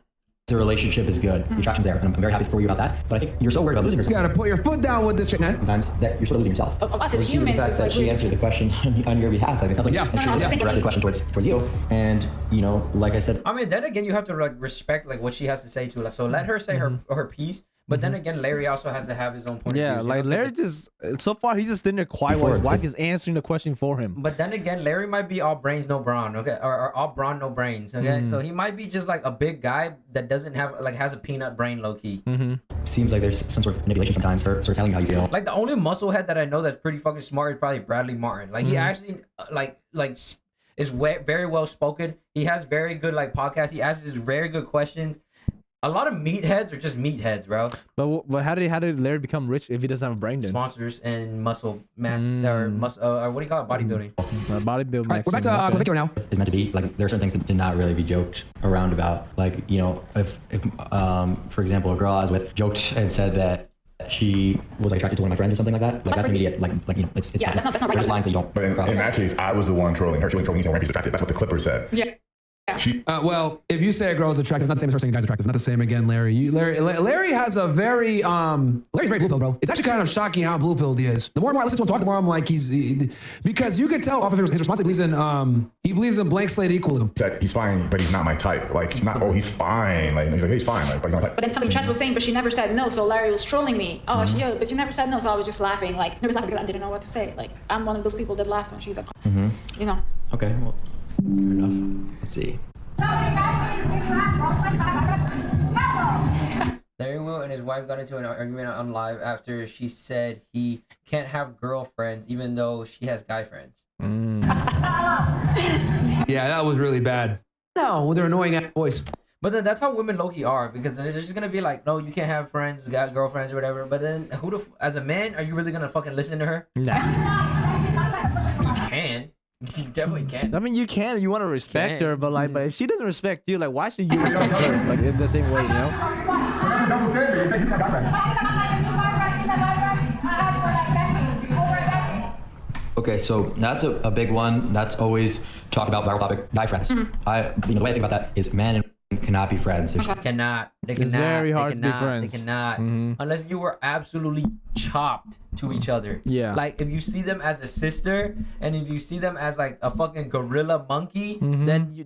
the relationship is good. The attraction's there, and I'm very happy for you about that. But I think you're so worried about losing You yourself. gotta put your foot down with this shit, man. Sometimes that you're sort of losing yourself. Of us as Especially with humans, the fact it's that like she we- answered the question on your behalf. Like, it sounds like Yeah. and she No, I'm saying directed the question towards you. And you know, like I said, I mean, then again, you have to like respect like what she has to say to us. So let her say her piece. But then again, Larry also has to have his own point of Yeah, view. like Larry just so far he's just sitting there quiet while his Before- wife is answering the question for him. But then again, Larry might be all brains, no brawn, okay, or all brawn, no brains, okay. So he might be just like a big guy that doesn't have like has a peanut brain, low key. seems like there's some sort of manipulation sometimes, or sort of telling you how you feel. Like the only musclehead that I know that's pretty fucking smart is probably Bradley Martin. Like he actually is very well spoken. He has very good like podcasts. He asks very good questions. A lot of meatheads are just meatheads, bro. But how did Larry become rich if he doesn't have a brain? Then Sponsors and muscle mass or muscle or what do you call it? Bodybuilding. Bodybuilding. All right, we're back to Victor now. Is meant to be like there are certain things that did not really be joked around about. Like, you know, if for example a girl I was with joked and said that she was like attracted to one of my friends or something like that, like that's immediate. Like you know, it's Yeah, that's not right. There's lines that you don't. But in that case, I was the one trolling her. She wasn't trolling me, saying Rampage is attractive. That's what the Clipper said. Yeah. Well, if you say a girl is attractive, it's not the same as her saying a guy's attractive. Not the same again, Larry. Larry has a very Larry's very blue pill, bro. It's actually kind of shocking how blue pilled he is. The more and more I listen to him talk, the more I'm like because you could tell off of his response he believes in blank slate equalism. Said he's fine, but he's not my type. Like he's fine. Like he's like, hey, he's fine. Like, but he's not my type. But then something chat was saying, but she never said no. So Larry was trolling me. Oh, yeah, but you never said no. So I was just laughing. Like, never laughing because I didn't know what to say. Like, I'm one of those people that laughs when she's like, you know. Okay, well, fair enough. Let's see. Larry Will and his wife got into an argument on live after she said he can't have girlfriends even though she has guy friends. Yeah, that was really bad. No, with their annoying ass voice. But then that's how women low-key are, because they're just gonna be like, no, you can't have friends, got girlfriends or whatever. But then as a man, are you really gonna fucking listen to her? Nah. You can. You definitely can. I mean, you can. You want to respect her, but like, but if she doesn't respect you, like, why should you respect her? Like in the same way, you know? Okay, so that's a big one. That's always talk about viral topic, guy friends. The way I think about that is men and women cannot be friends. There's Cannot. They It's cannot. very hard they to be cannot, friends. They cannot. Unless you were absolutely chopped to each other. Yeah. Like if you see them as a sister, and if you see them as like a fucking gorilla monkey, then you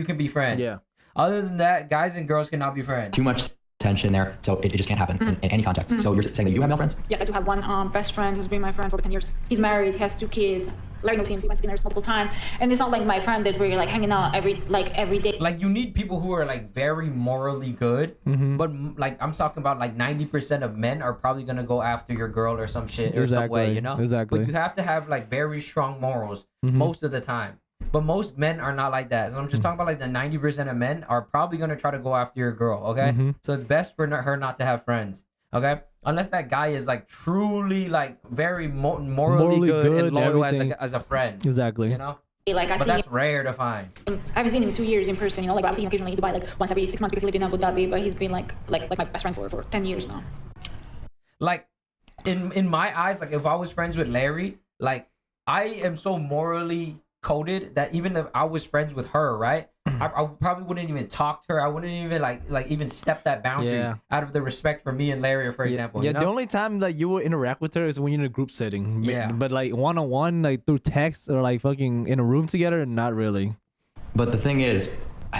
can be friends. Yeah. Other than that, guys and girls cannot be friends. too much tension there, so it just can't happen in any context. So you're saying that you have male friends? Yes, I do have one best friend who's been my friend for 10 years. He's married, he has 2 kids. Larry knows him, we went to dinners multiple times. And it's not like my friend that we're like hanging out every day. Like you need people who are like very morally good, but like I'm talking about like 90% of men are probably gonna go after your girl or some shit or some way, you know? Exactly. But you have to have like very strong morals most of the time. But most men are not like that. So I'm just talking about like the 90% of men are probably gonna try to go after your girl, okay? So it's best for her not to have friends, okay? Unless that guy is like truly like very morally good and loyal as a friend. Exactly. You know? Like I But see that's rare to find. I haven't seen him in 2 years in person, you know, like I've seen him occasionally in Dubai like once every 6 months because he lived in Abu Dhabi, but he's been like my best friend for 10 years now. Like in my eyes, like if I was friends with Larry, like I am so morally coded that even if I was friends with her, right, I probably wouldn't even talk to her. I wouldn't even like even step that boundary out of the respect for me and Larry, for example. Yeah, you know? the only time that you will interact with her is when you're in a group setting. Yeah. But like one-on-one, like through text or like fucking in a room together, not really. But the thing is,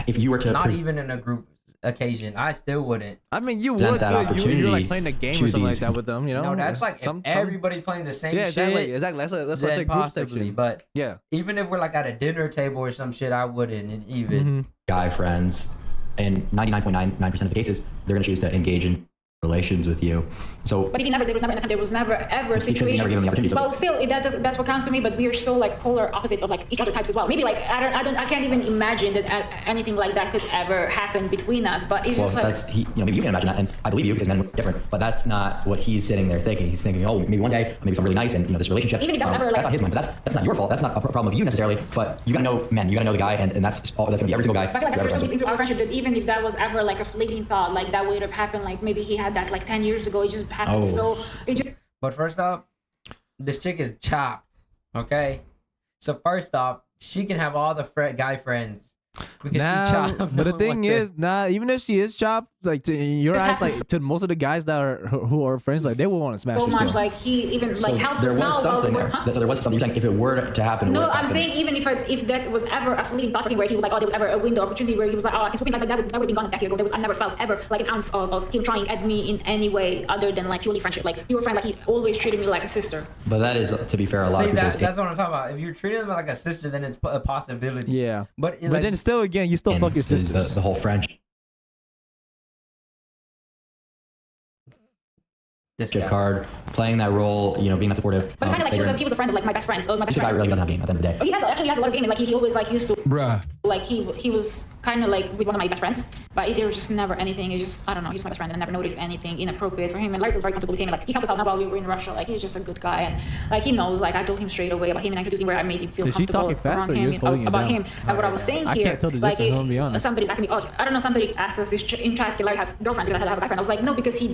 if you were to not even in a group occasion, I still wouldn't. I mean, you Present would. that You're like playing a opportunity game to or something like these- that with them, you know? No, that's like if everybody's playing the same shit. Exactly. That's what I then said, group possibly, section. But yeah, even if we're like at a dinner table or some shit, I wouldn't even. guy friends, and 99.99% of the cases, they're going to choose to engage in relations with you. So, But if there was never ever a Teachers situation. never given the opportunity, so- Well, still, that's what counts to me. But we are so like polar opposites of like each other types as well. Maybe like I can't even imagine that anything like that could ever happen between us. But it's well, just like that's maybe you can imagine that, and I believe you because men are different. But that's not what he's sitting there thinking. He's thinking, oh, maybe one day, maybe if I'm really nice, and this relationship. Even if that was ever, like- that's not his mind, but that's not your fault. That's not a problem of you necessarily. But you gotta know men. You gotta know the guy, and that's all. That's gonna be every single guy. But I feel like that's whoever so friends deep into our friendship that even if that was ever like a fleeting thought, like that would have happened, like maybe he had that like 10 years ago, it just happened But first off, this chick is chopped. Okay, so first off, she can have all the guy friends because she chopped. But the thing is, even if she is chopped, like to in your This eyes, happens like to most of the guys that are who are friends, like they will want to smash so you much still. like he even So like helped there us was now. something while we there. were, So there was something. You're saying if it were to happen, it No, would I'm happen. saying even if that was ever a fleeting thought for him, where he would like, oh, there was ever a window opportunity where he was like, oh, I can swing like that would have been gone a decade ago. I never felt ever like an ounce of him trying at me in any way other than like purely friendship. Like you were friend, like he always treated me like a sister. But that is, to be fair, a lot See, of people's. that's what I'm talking about. If you're treating them like a sister, then it's a possibility. Yeah, But, but like, then still, again, you still fuck your is sisters. the whole friendship card, playing that role, being that supportive. But kind of like he was a friend of like my best friends. My best This guy friend. really doesn't have game at the end of the day. He has a lot of gaming. Like he always like used to. Bruh. Like he was kind of like with one of my best friends, but there was just never anything. It's just I don't know. He's just my best friend, and I never noticed anything inappropriate for him. And Larry was very comfortable with him. And, like he helped us out now while we were in Russia. Like he's just a good guy, and like he knows. Like I told him straight away about him and I introduced him where I made him feel Is she comfortable talking fast around or you're him, just holding it about down? him. And what I was saying I here, can't tell the like difference, I'm gonna be honest. somebody's asking me, oh, I don't know. Somebody asked us in chat, can Larry have a girlfriend? Because I said I have a guy friend. I was like, no, because he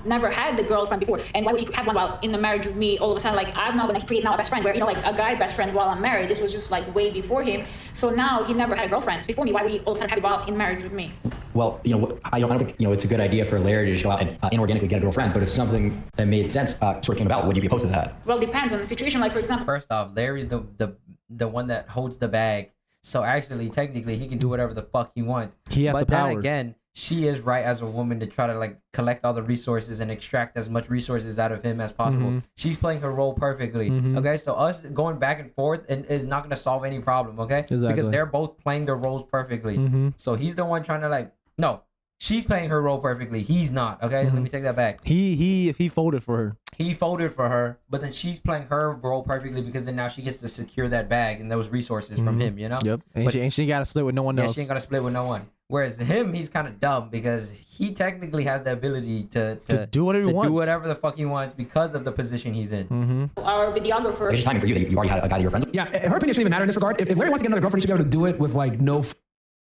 never had the girlfriend before, and why would he have one while in the marriage with me? All of a sudden, like I'm not gonna create now a best friend where like a guy best friend while I'm married. This was just like way before him. So now he never had a girlfriend before me. Why would he all of a sudden have it while in marriage with me? Well, I don't think it's a good idea for Larry to just go out and inorganically get a girlfriend. But if something that made sense sort of came about, would you be opposed to that? Well, depends on the situation. Like for example, first off, Larry's the one that holds the bag. So actually, technically, he can do whatever the fuck he wants. He has but the then power. again, she is right as a woman to try to like collect all the resources and extract as much resources out of him as possible. Mhm. She's playing her role perfectly. Mhm. Okay, so us going back and forth is not going to solve any problem. Okay, Exactly. because they're both playing their roles perfectly. Mhm. So he's the one trying to like no. She's playing her role perfectly. He's not. Okay, let me take that back. He folded for her. He folded for her, but then she's playing her role perfectly because then now she gets to secure that bag and those resources from him. You know. Yep. And But- she ain't got to split with no one yeah, else. she ain't gonna split with no one. Whereas him, he's kind of dumb because he technically has the ability to do whatever he to wants. do whatever the fuck he wants because of the position he's in. our videographer. It's just timing for you that you already had a guy that you're friends with. Yeah, her opinion shouldn't even matter in this regard. If Larry wants to get another girlfriend, he should be able to do it with like no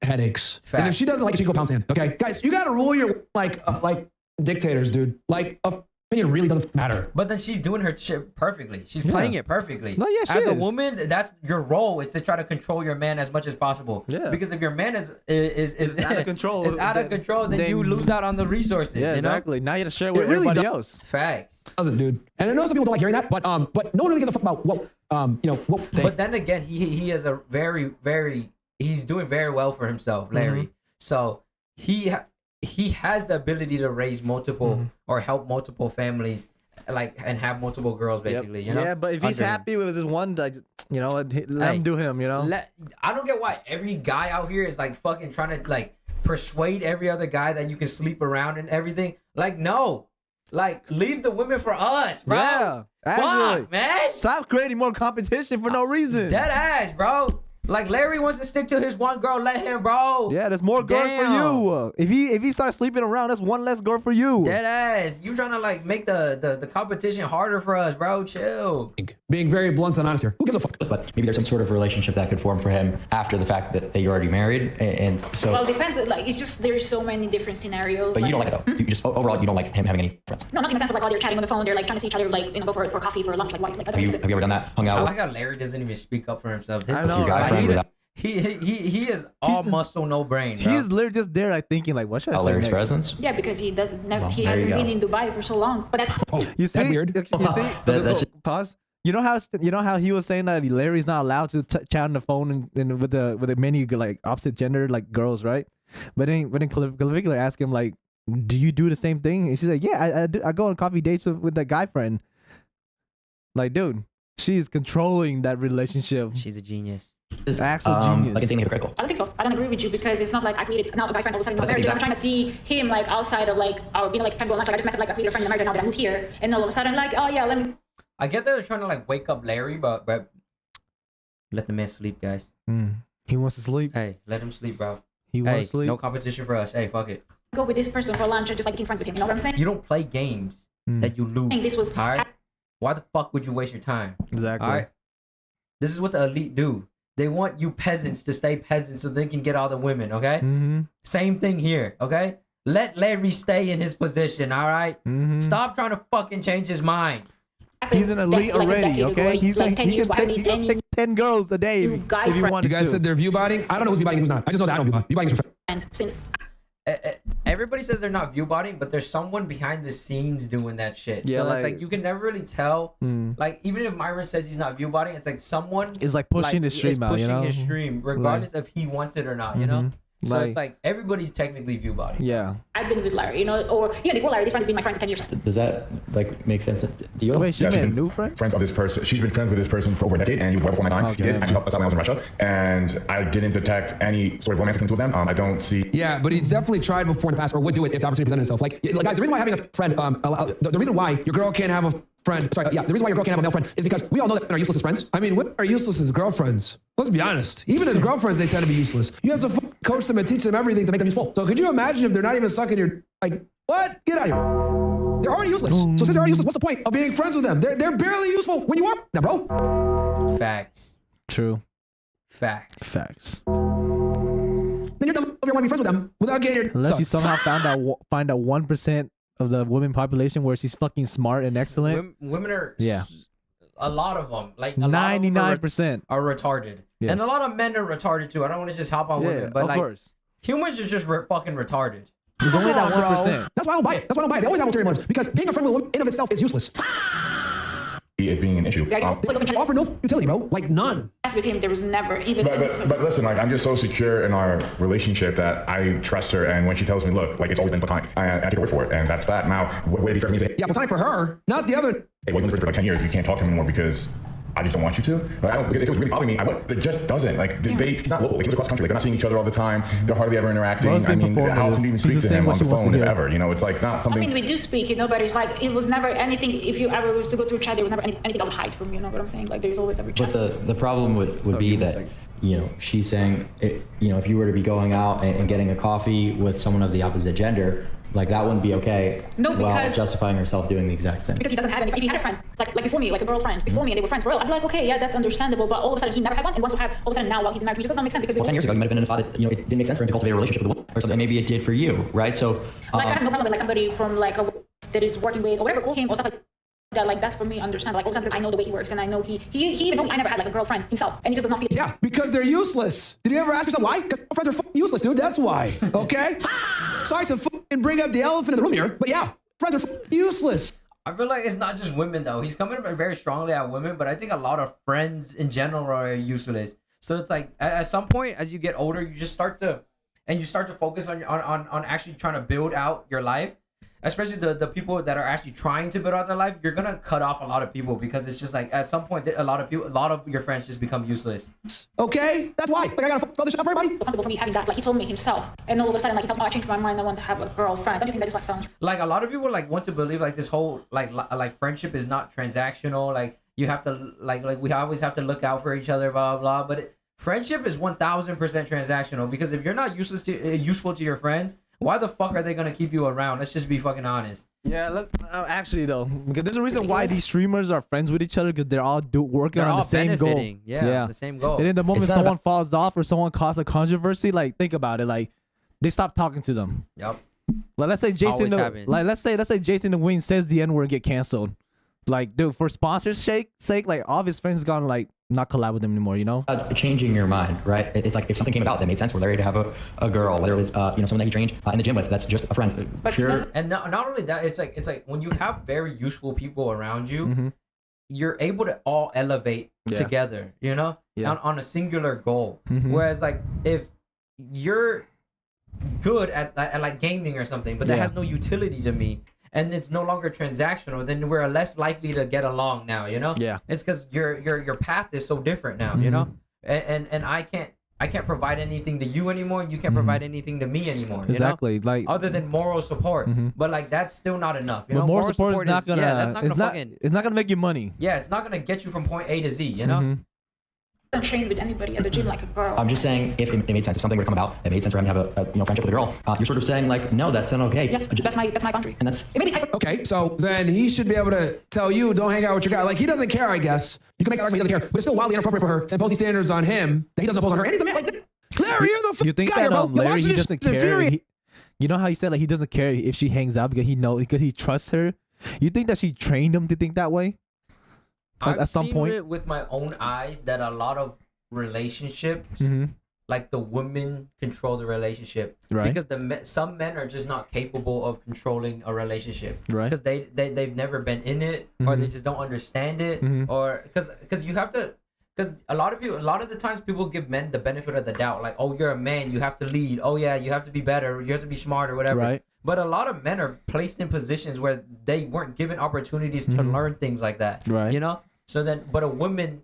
headaches. And if she doesn't like it, she can go pound sand. Okay, guys, you gotta rule your like dictators, dude. Like opinion really doesn't matter. But then she's doing her shit perfectly. She's playing it perfectly. No, yeah, she As a is. woman, that's your role is to try to control your man as much as possible. Yeah. Because if your man is out of control, is out of control, then you lose out on the resources. Yeah, you know? exactly. Now you have to share it with It really everybody does. else. Facts. Doesn't, dude. And I know some people don't like hearing that, but no one really gives a fuck about what what they. But then again, he is a very he's doing very well for himself, Larry. So he has the ability to raise multiple or help multiple families, like and have multiple girls basically. You know. Yeah, but if he's under him. happy with this one, like, let him do him. I don't get why every guy out here is like fucking trying to like persuade every other guy that you can sleep around and everything. Like no. Like, leave the women for us, bro. Yeah, Fuck, actually. man. Stop creating more competition for no reason. Dead ass, bro. Like Larry wants to stick to his one girl, let him, bro. Yeah, there's more girls for you. If he starts sleeping around, that's one less girl for you. Dead ass. You trying to like make the competition harder for us, bro? Chill. Being very blunt and honest here. Who gives a fuck? But maybe there's some sort of relationship that could form for him after the fact that you're already married, and so. Well, it depends. Like, it's just there's so many different scenarios. But you don't like it though. You just overall you don't like him having any friends. No, not in the sense of like, oh, they're chatting on the phone. They're like trying to see each other, like, go for coffee, for lunch. Like, why? Like, have you ever done that? Hung out? I like how Larry doesn't even speak up for himself. I know. Your guy friend without. He is all muscle, no brain. Bro. He's literally just there, like thinking, like, what should I say Larry's next? presence. Yeah, because he doesn't. Never, Well, he there you hasn't go. been in Dubai for so long. But You see, that's weird. You see, pause. You know how he was saying that Larry's not allowed to chat on the phone and with the many like opposite gender like girls, right? But then Caligula asked him like, "Do you do the same thing?" And she's like, "Yeah, I do. I go on coffee dates with that guy friend." Like, dude, she's controlling that relationship. She's a genius. Actual genius. Like insanely hypocritical. I don't think so. I don't agree with you because it's not like I created now a guy friend all of a sudden in marriage. I'm trying to see him like outside of like our being like trying to go on lunch. Like I just met like I created a friend in America now that I moved here, and all of a sudden like, oh yeah, let me. I get that they're trying to like wake up Larry, but let the man sleep, guys. He wants to sleep. Hey, let him sleep, bro. He wants to sleep. No competition for us. Hey, fuck it. Go with this person for lunch and just like being friends with him. You know what I'm saying? You don't play games that you lose. This was all right. Why the fuck would you waste your time? Exactly. All right. This is what the elite do. They want you peasants to stay peasants so they can get all the women. Okay. Same thing here. Okay. Let Larry stay in his position. All right. Stop trying to fucking change his mind. He's an elite already, okay? He's like, he can take 10 girls a day if he wanted to. You guys said they're view botting. I don't know who's view botting and who's not. I just know that I don't view bot. View botting is and since everybody says they're not view botting, but there's someone behind the scenes doing that shit. Yeah, so like- it's like you can never really tell. Like even if Myron says he's not view botting, it's like someone is like pushing his stream is out, you pushing know? his stream, regardless if he wants it or not. You know. So it's like everybody's technically view botting. Yeah. I've been with Larry, you know, or yeah, before Larry, this friend has been my friend for 10 years. Does that like make sense to you? Wait, she Yeah, made she's a been new friend? Friends of this person. She's been friends with this person for over a decade, and you were before my time. He did actually help us out when I was in Russia, and I didn't detect any sort of romance between the two of them. I don't see. Yeah, but he's definitely tried before in the past, or would do it if the opportunity presented itself. Like, guys, the reason why having a friend, the reason why your girl can't have a friend, the reason why your girl can't have a male friend is because we all know that men are useless as friends. I mean, women are useless as girlfriends. Let's be honest. Even as girlfriends, they tend to be useless. You have to coach them and teach them everything to make them useful. So could you imagine if they're not even sucking your, like, what? Get out of here. They're already useless. So since they're already useless, what's the point of being friends with them? They're barely useful when you are. Now, bro. Facts. True. Facts. Facts. Then you're dumb if you want to be friends with them without getting your. Unless you somehow find out 1% of the women population where she's fucking smart and excellent. Women are Yeah. a lot of them, like 99% are retarded, Yes. and a lot of men are retarded too. I don't want to just hop on women, but of like course. humans are just fucking retarded. There's only that Come on, bro. 1%. That's why I don't buy it. They always have ulterior motives because being a friend with a woman in of itself is useless. It being an issue. They offer no utility, bro. Like none. With him, there was never even. But listen, like I'm just so secure in our relationship that I trust her, and when she tells me, look, like it's always been platonic, I take her word for it, and that's that. Now, would it be fair for me to say, Yeah, platonic for her, not the other. hey, well, you've been for like 10 years, you can't talk to him anymore because I just don't want you to? Like, I don't, because if it was really bothering me, I would. It just doesn't. Like, he's not local. They live across the country. Like, they're not seeing each other all the time. They're hardly ever interacting. I mean, how else do you even speak to him on the phone, if ever? You know, it's like not I something. mean, we do speak, you know, but it's like, it was never anything, if you ever was to go through chat, there was never anything I would hide from you, know what I'm saying? Like, there's always every chat. But the problem would be that, you know, she's saying, you know, if you were to be going out and getting a coffee with someone of the opposite gender, like that wouldn't be okay. No, while because- justifying herself doing the exact thing. Because he doesn't have any. If he had a friend, like before me, like a girlfriend, before me, and they were friends for real, I'd be like, okay, yeah, that's understandable. But all of a sudden, he never had one, and wants to have all of a sudden now while he's married, which just doesn't make sense because Well, 10 years ago, you might have been in a spot that, you know, it didn't make sense for him to cultivate a relationship with a woman or something. Maybe it did for you, right? So, like I have no problem with like somebody from like that is working with or whatever, call him or stuff like that. Like that's for me understandable. Like all the time because I know the way he works, and I know he even told me I never had like a girlfriend himself, and he just does not feel. Yeah, because they're useless. Did you ever ask yourself why? Because friends are fucking useless, dude. That's why. Okay. Sorry to fucking bring up the elephant in the room here, but yeah, friends are fucking useless. I feel like it's not just women though. He's coming very strongly at women, but I think a lot of friends in general are useless. So it's like at some point as you get older, you just start to focus on actually trying to build out your life. Especially the people that are actually trying to build out their life, you're gonna cut off a lot of people because it's just like at some point a lot of your friends just become useless. Okay, that's why. Like I gotta throw this shit up for everybody. Comfortable for me having that. Like he told me himself, and all of a sudden like he tells me, oh, I changed my mind. I want to have a girlfriend. Don't you think that is like sounds? Like a lot of people like want to believe like this whole like friendship is not transactional. Like you have to like we always have to look out for each other, blah blah. But friendship is 1000% transactional, because if you're not useful to your friends, why the fuck are they gonna keep you around? Let's just be fucking honest. Yeah, let's actually though, because there's a reason why these streamers are friends with each other, because they're all working on the same goal. Yeah, the same goal. And in the moment someone falls off or someone causes a controversy, like think about it, like they stop talking to them. Yep. Like let's say Jason, let's say Jason the Wing says the N-word and get canceled. Like, dude, for sponsorship sake, like all of his friends gonna like not collab with him anymore, you know? Changing your mind, right? It's like if something came about that made sense for Larry to have a girl, whether it was someone that he trained in the gym with, that's just a friend. And not only that, it's like when you have very useful people around you, you're able to all elevate together, you know, on a singular goal. Whereas like if you're good at like gaming or something, but that has no utility to me, and it's no longer transactional, then we're less likely to get along now, you know? Yeah. It's because your path is so different now, you know? And I can't provide anything to you anymore, and you can't provide anything to me anymore. You Exactly. know? Like other than moral support. But like that's still not enough. You but know, moral support is not gonna it's not gonna make you money. Yeah, it's not gonna get you from point A to Z, you know? Train with anybody at the gym like a girl. I'm just saying, if it made sense, if something were to come about, it made sense for him to have a friendship with a girl. You're sort of saying like, no, that's not okay. Yes, that's my boundary. And that's okay. So then he should be able to tell you, don't hang out with your guy. Like he doesn't care, I guess. You can make that argument, he doesn't care, but it's still wildly inappropriate for her to impose these standards on him that he doesn't impose on her. And he's the man. Like Larry, you're the You think guy, that bro. Larry, he doesn't care? You know how he said like he doesn't care if she hangs out because he trusts her. You think that she trained him to think that way? I've seen it with my own eyes that a lot of relationships, like the women control the relationship, right? Because some men are just not capable of controlling a relationship, right? Because they've never been in it, or they just don't understand it, or because you have to. Because a lot of the times people give men the benefit of the doubt, like, oh, you're a man, you have to lead. Oh yeah, you have to be better, you have to be smarter, whatever. Right. But a lot of men are placed in positions where they weren't given opportunities to learn things like that. Right. You know. So then, but a woman.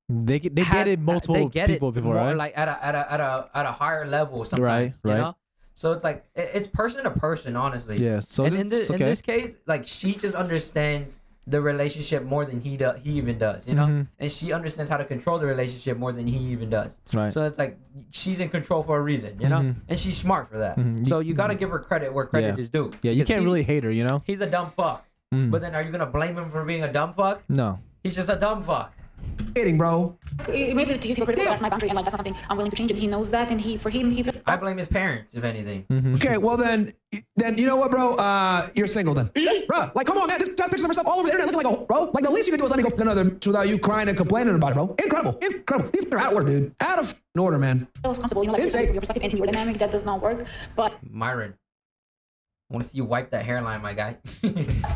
They get it multiple people before, more, right? like at a higher level sometimes, right. you know. So it's like it's person to person, honestly. Yeah. So and in this case, like she just understands the relationship more than he even does, you know. And she understands how to control the relationship more than he even does. Right. So it's like she's in control for a reason, you know. And she's smart for that. So you gotta give her credit where credit is due. Yeah. You can't really hate her, you know. He's a dumb fuck. But then are you gonna blame him for being a dumb fuck? No. He's just a dumb fuck. Hating, bro. Maybe to use hypocritical, that's my boundary, and like that's not something I'm willing to change, and he knows that, and he I blame his parents, if anything. Okay, well then you know what, bro? You're single then, bro. Like, come on, man. This guy's pictures of herself all over the internet looking like a bro. Like the least you could do is let me go another without you crying and complaining about it, bro. Incredible. These are out of order, dude. Out of order, man. feels comfortable, you know, like your perspective and your dynamic that does not work. But Myron, I want to see you wipe that hairline, my guy.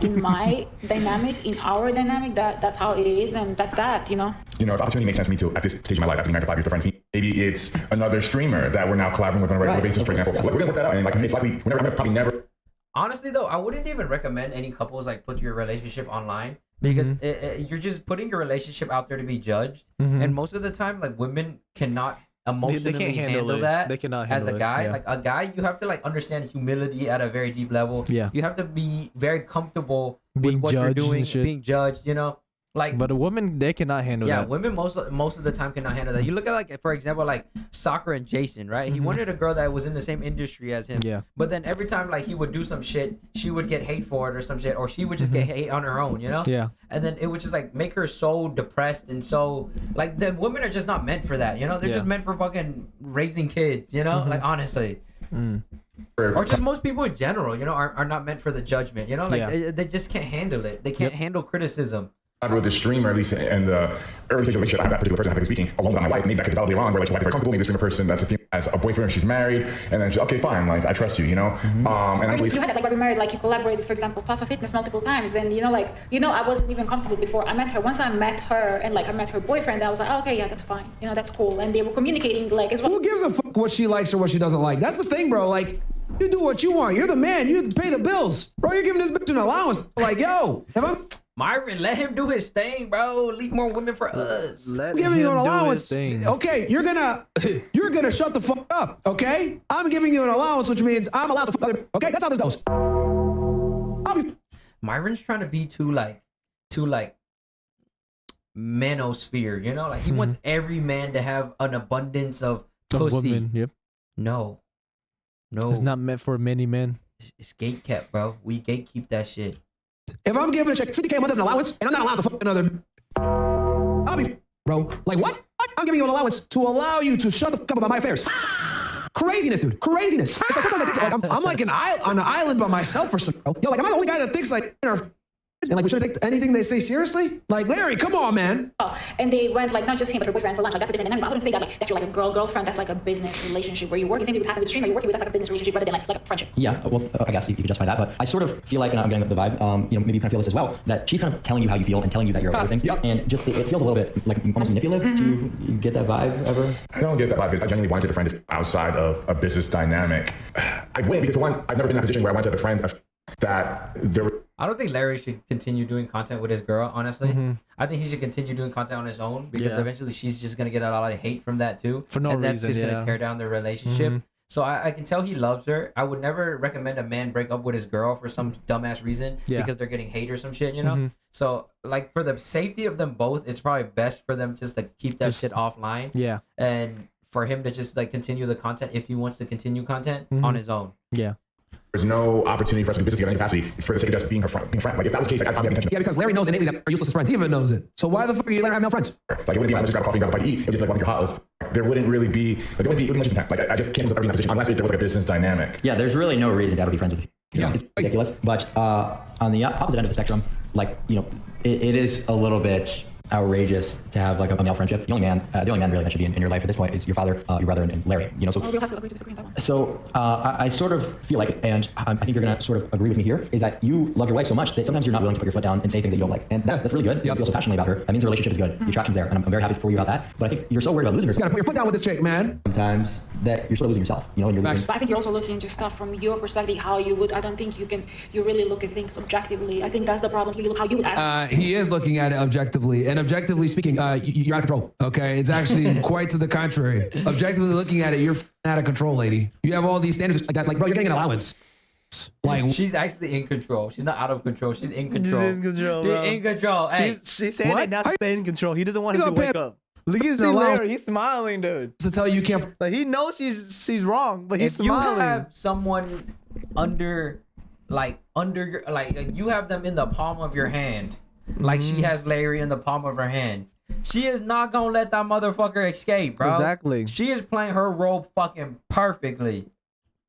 in my dynamic, in our dynamic, that's how it is, and that's that, you know. You know, the opportunity makes sense to me too at this stage of my life. I've been married for 5 years, friend. Maybe it's another streamer that we're now collaborating with on a regular basis, for example. We're gonna work that out, and like it's likely I'm gonna probably never. Honestly, though, I wouldn't even recommend any couples like put your relationship online, because you're just putting your relationship out there to be judged, and most of the time, like women cannot emotionally they can't handle that. They cannot as handle a guy. it. Yeah. Like a guy, you have to like understand humility at a very deep level. Yeah. You have to be very comfortable Being with what you're judged and doing, shit. being judged. You know, like. But a woman, they cannot handle Yeah, that. women most of the time cannot handle that. You look at like, for example, like Soccer and Jason, right? He wanted a girl that was in the same industry as him. Yeah. But then every time like he would do some shit, she would get hate for it or some shit, or she would just get hate on her own, you know? Yeah. And then it would just like make her so depressed and so like the women are just not meant for that, you know? They're just meant for fucking raising kids, you know? Like honestly. Or just most people in general, you know, are not meant for the judgment, you know? Like they just can't handle it. They can't handle criticism. With the streamer, at least in the early stage of the relationship, I have that particular person I'm speaking alone with my wife. Maybe that could develop later on, where like, she's very comfortable. Maybe the streamer person that's as a boyfriend, she's married, and then she's okay, fine, like I trust you, you know. And I believe you had that, like, we're married, like you collaborated, for example, Fafa Fitness multiple times, and I wasn't even comfortable before I met her. Once I met her and like I met her boyfriend, I was like, oh, okay, yeah, that's fine, you know, that's cool, and they were communicating like as well. Who gives a fuck what she likes or what she doesn't like? That's the thing, bro. Like, you do what you want. You're the man. You pay the bills, bro. You're giving this bitch an allowance. Like, yo, if I'm Myron, let him do his thing, bro. Leave more women for us. I'm giving you an allowance. Okay, you're gonna shut the fuck up. Okay, I'm giving you an allowance, which means I'm allowed to fuck other. Okay, that's how this goes. Myron's trying to be too like manosphere, you know, like he wants every man to have an abundance of pussy. Women, yep. No, It's not meant for many men. It's gate kept, bro. We gatekeep that shit. If I'm giving a check 50K a month as an allowance, and I'm not allowed to fuck another, I'll be, bro. Like what? I'm giving you an allowance to allow you to shut the fuck up about my affairs. Craziness, dude. Craziness. It's like sometimes I think like I'm like on an island by myself or something. Yo, like am I the only guy that thinks like and like we shouldn't take anything they say seriously? Like Larry, come on, man. Oh, and they went like not just him but her boyfriend for lunch. Like that's a different dynamic. I wouldn't say that like that's your like a girlfriend. That's like a business relationship where you work. The same thing would happen with the streamer. You're working with that's like a business relationship rather than like a friendship. Yeah, well, I guess you could justify that, but I sort of feel like, and I'm getting the vibe, you know, maybe you kind of feel this as well, that she's kind of telling you how you feel and telling you that you're over things, and just it feels a little bit like almost manipulative. Do you get that vibe ever? I don't get that vibe. I genuinely want to have a friend outside of a business dynamic. I'd win because for one, I've never been in a position where I want to have a friend that there were. I don't think Larry should continue doing content with his girl, honestly. I think he should continue doing content on his own because eventually she's just going to get a lot of hate from that too. For no and that's reason, just going to tear down their relationship. So I can tell he loves her. I would never recommend a man break up with his girl for some dumbass reason because they're getting hate or some shit, you know? So like for the safety of them both, it's probably best for them just to keep that shit offline. Yeah. And for him to just like continue the content if he wants to continue content on his own. Yeah. There's no opportunity for us to do business together in any capacity for the sake of just being her friend. Like if that was the case, like, I'd probably have intention. Yeah, because Larry knows innately that we're useless as friends. He even knows it. So why the fuck are you letting her have male friends? Like it wouldn't be like I just grab a coffee and grab a bite to eat. It would just be like you're hot. There wouldn't really be like it wouldn't be much time. Like I just can't ever be in that position unless there was like a business dynamic. Yeah, there's really no reason to ever be friends with you. It's ridiculous. But on the opposite end of the spectrum, like, you know, it is a little bit outrageous to have like a male friendship. The only man really that should be in your life at this point is your father, your brother, and Larry. You know, so we'll have to agree to disagree on that one. So I sort of feel like, and I think you're gonna sort of agree with me here, is that you love your wife so much that sometimes you're not willing to put your foot down and say things that you don't like, and that's really good. You feel so passionately about her. That means the relationship is good. The attraction's there, and I'm very happy for you about that. But I think you're so worried about losing her. You gotta put your foot down with this chick, man. Sometimes that you're sort of losing yourself. You know, and you're losing. But I think you're also looking just stuff from your perspective, how you would. I don't think you really look at things objectively. I think that's the problem. You look how you would act. He is looking at it objectively, and objectively speaking, you're out of control. Okay, it's actually quite to the contrary. Objectively looking at it, you're out of control, lady. You have all these standards like that. Like, bro, you're getting an allowance. Like she's actually in control. She's not out of control. She's in control. She's in control, bro. She's in control. Hey, she's saying it not to stay in control. He doesn't want him to wake up. Look at Larry. He's smiling, dude. To tell you can't. Like he knows she's wrong, but he's if smiling. You have someone under you have them in the palm of your hand, like she has Larry in the palm of her hand. She is not gonna let that motherfucker escape, bro. Exactly. She is playing her role fucking perfectly.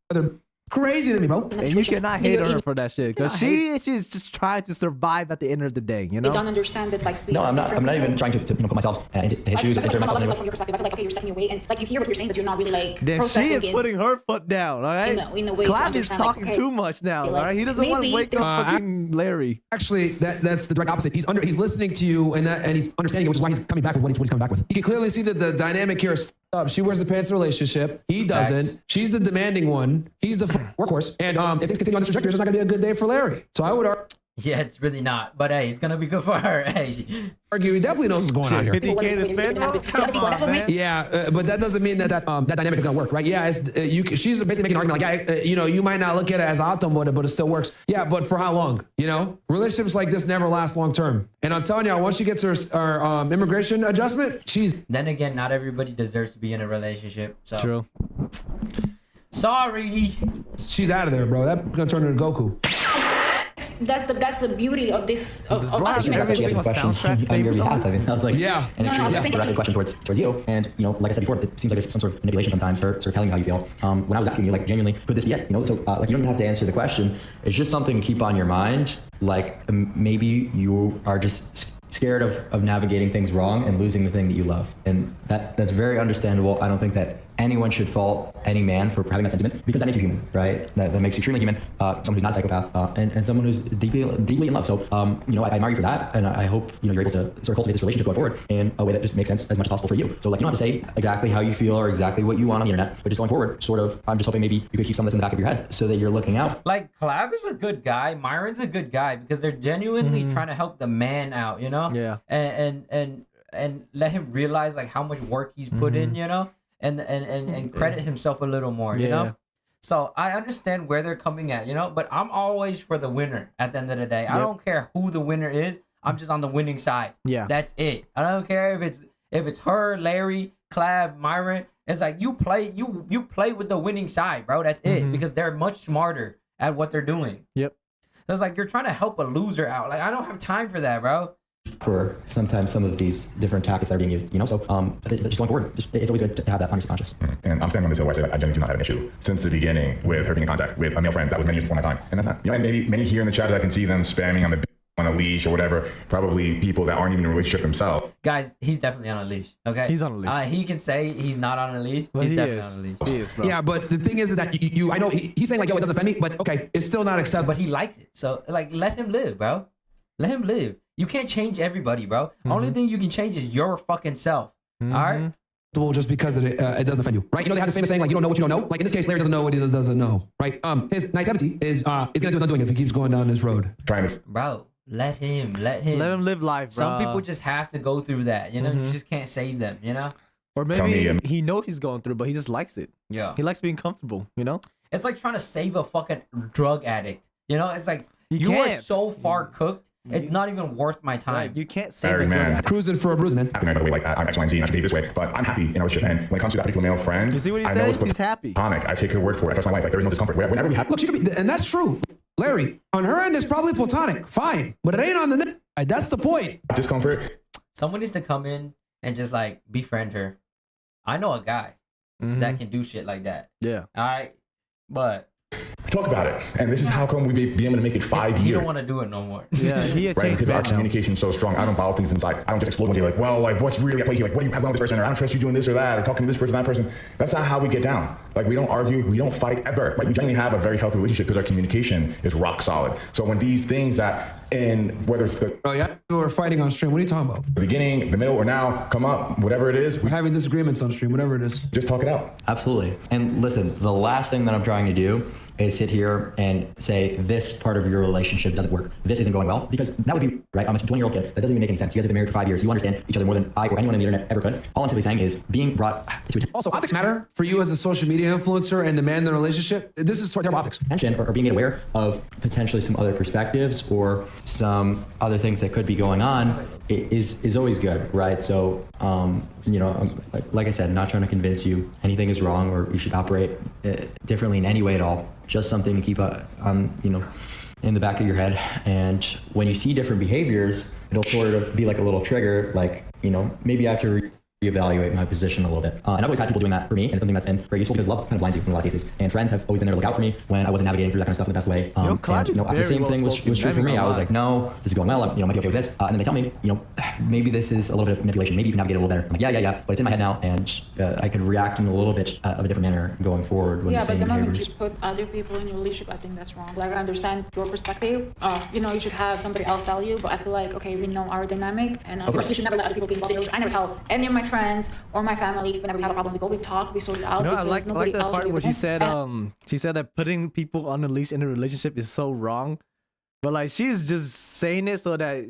They're crazy to me, bro. And you cannot hate on her for that shit, because she's just trying to survive at the end of the day, you know? They don't understand that, like, no, I'm not even trying to put myself into his shoes or insert myself from your perspective. I feel like, okay, you're setting your weight, and like you hear what you're saying, but you're not really like then processing she is putting her foot down, all right? In a way Clav is talking too much now, all right? He doesn't want to wake up fucking Larry. Actually, that's the direct opposite. He's listening to you, and he's understanding it, which is why he's coming back with what he's coming back with. He can clearly see that the dynamic here is up. She wears the pants in the relationship. He doesn't. She's the demanding one. He's the workhorse. And if things continue on this trajectory, it's just not gonna be a good day for Larry. So I would argue. Yeah, it's really not. But hey, it's gonna be good for her. Hey, argue he definitely knows what's going on here. 50K to spend? Come on, man. Yeah, but that doesn't mean that dynamic is gonna work, right? Yeah, she's basically making an argument like, yeah, you might not look at it as automotive, but it still works. Yeah, but for how long? You know, relationships like this never last long term. And I'm telling you, once she gets her immigration adjustment, Then again, not everybody deserves to be in a relationship. So. True. Sorry. She's out of there, bro. That's gonna turn her to Goku. That's the beauty of this of us. Question on your behalf. I was like, yeah, and it's directly a question towards you. And you know, like I said before, it seems like there's some sort of manipulation sometimes, or sort of telling you how you feel. When I was asking you, like, genuinely, could this be it? You know, so like you don't even have to answer the question. It's just something to keep on your mind. Like maybe you are just scared of navigating things wrong and losing the thing that you love, and that's very understandable. I don't think that anyone should fault any man for having that sentiment, because that makes you human, right? That makes you extremely human. Someone who's not a psychopath, and someone who's deeply in love. So, you know, I admire you for that, and I hope you're able to sort of cultivate this relationship going forward in a way that just makes sense as much as possible for you. So, like, you don't have to say exactly how you feel or exactly what you want on the internet, but just going forward, sort of, I'm just hoping maybe you could keep some of this in the back of your head so that you're looking out. Like, Clav is a good guy. Myron's a good guy because they're genuinely trying to help the man out, you know? Yeah. And let him realize like how much work he's put in, you know? And credit himself a little more, you know? So I understand where they're coming at, you know? But I'm always for the winner at the end of the day. I don't care who the winner is. I'm just on the winning side. Yeah. That's it. I don't care if it's her, Larry, Clav, Myron. It's like you play with the winning side, bro. That's it. Because they're much smarter at what they're doing. Yep. So it's like you're trying to help a loser out. Like I don't have time for that, bro. For sometimes some of these different tactics that are being used, so just going forward, it's always good to have that on your subconscious. And I'm standing on this hill where I say that I genuinely do not have an issue since the beginning with her being in contact with a male friend that was many years before my time. And that's not, and maybe many here in the chat that I can see them spamming on a leash or whatever, probably people that aren't even in a relationship themselves. Guys, he's definitely on a leash. Okay, he's on a leash. He can say he's not on a leash. But he's he definitely is. on a leash. He is, bro. Yeah, but the thing is that I know he's saying like, yo, it doesn't offend me, but okay, it's still not acceptable. But he likes it, so like, let him live, bro. Let him live. You can't change everybody, bro. Only thing you can change is your fucking self. All right. Just because it doesn't offend you, right? You know they have this famous saying like, you don't know what you don't know. Like in this case, Larry doesn't know what he doesn't know, right? His naivety is gonna do his undoing if he keeps going down this road. Bro, let him Let him live life, bro. Some people just have to go through that. You know, you just can't save them. You know. Or maybe he knows he's going through, but he just likes it. Yeah. He likes being comfortable. You know. It's like trying to save a fucking drug addict. You know, it's like you are can't. so far cooked. It's not even worth my time. You can't save Sorry, a drug man. addict. Cruising for a bruise, man. Happy, by the way, like I'm X, Y, and Z, and I should behave this way, but I'm happy in a relationship. And when it comes to that particular male friend, You see what he I know says? it's He's happy. platonic. I take her word for it. I trust my wife. Like there is no discomfort. We're never really happy. Look, she could be, and that's true. Larry, on her end, it's probably platonic. Fine, but it ain't on the net. That's the point. Discomfort. Someone needs to come in and just like befriend her. I know a guy that can do shit like that. Yeah. All right, but Talk about it. And this is how come we be able to make it 5 he years. don't want to do it no more. Yeah, he had Right, changed because our that now. communication is so strong. I don't bottle things inside. I don't just explode one day like, well, like what's really at play here? Like, what do you have wrong with this person? Or I don't trust you doing this or that, or talking to this person, that person. That's not how we get down. Like we don't argue, we don't fight ever. Like we generally have a very healthy relationship because our communication is rock solid. So when these things that whether it's the we're fighting on stream. What are you talking about? the beginning, the middle, or now come up, whatever it is, We're having disagreements on stream, whatever it is. just talk it out. Absolutely. And listen, the last thing that I'm trying to do is sit here and say this part of your relationship doesn't work. This isn't going well, because that would be right. I'm a 20-year-old kid. That doesn't even make any sense. You guys have been married for 5 years. You understand each other more than I or anyone on the internet ever could. All I'm simply saying is being brought to Also, optics matter for you as a social media influencer and the man in the relationship. This is terrible optics. attention or being made aware of potentially some other perspectives or some other things that could be going on is always good, right? So, like I said, not trying to convince you anything is wrong or you should operate differently in any way at all. Just something to keep on, in the back of your head. And when you see different behaviors, it'll sort of be like a little trigger, like, maybe I have to reevaluate my position a little bit. And I've always had people doing that for me, and it's something that's been very useful because love kind of blinds you in a lot of cases. And friends have always been there to look out for me when I wasn't navigating through that kind of stuff in the best way. The same thing was true for me. I was like, no, this is going well. I might be okay with this. And then they tell me, maybe this is a little bit of manipulation. Maybe you can navigate it a little better. I'm like, yeah. But it's in my head now, and I could react in a little bit of a different manner going forward when the But same the moment behaviors. you put other people in your relationship, I think that's wrong. Like, I understand your perspective. You should have somebody else tell you, but I feel like, okay, we know our dynamic, and of course, you should never let other people be involved in your relationship. I never tell any of my friends or my family whenever we have a problem. We go, we talk, we sort it out. I like nobody that else part really where she listens. said that putting people on the leash in a relationship is so wrong, but like she's just saying it so that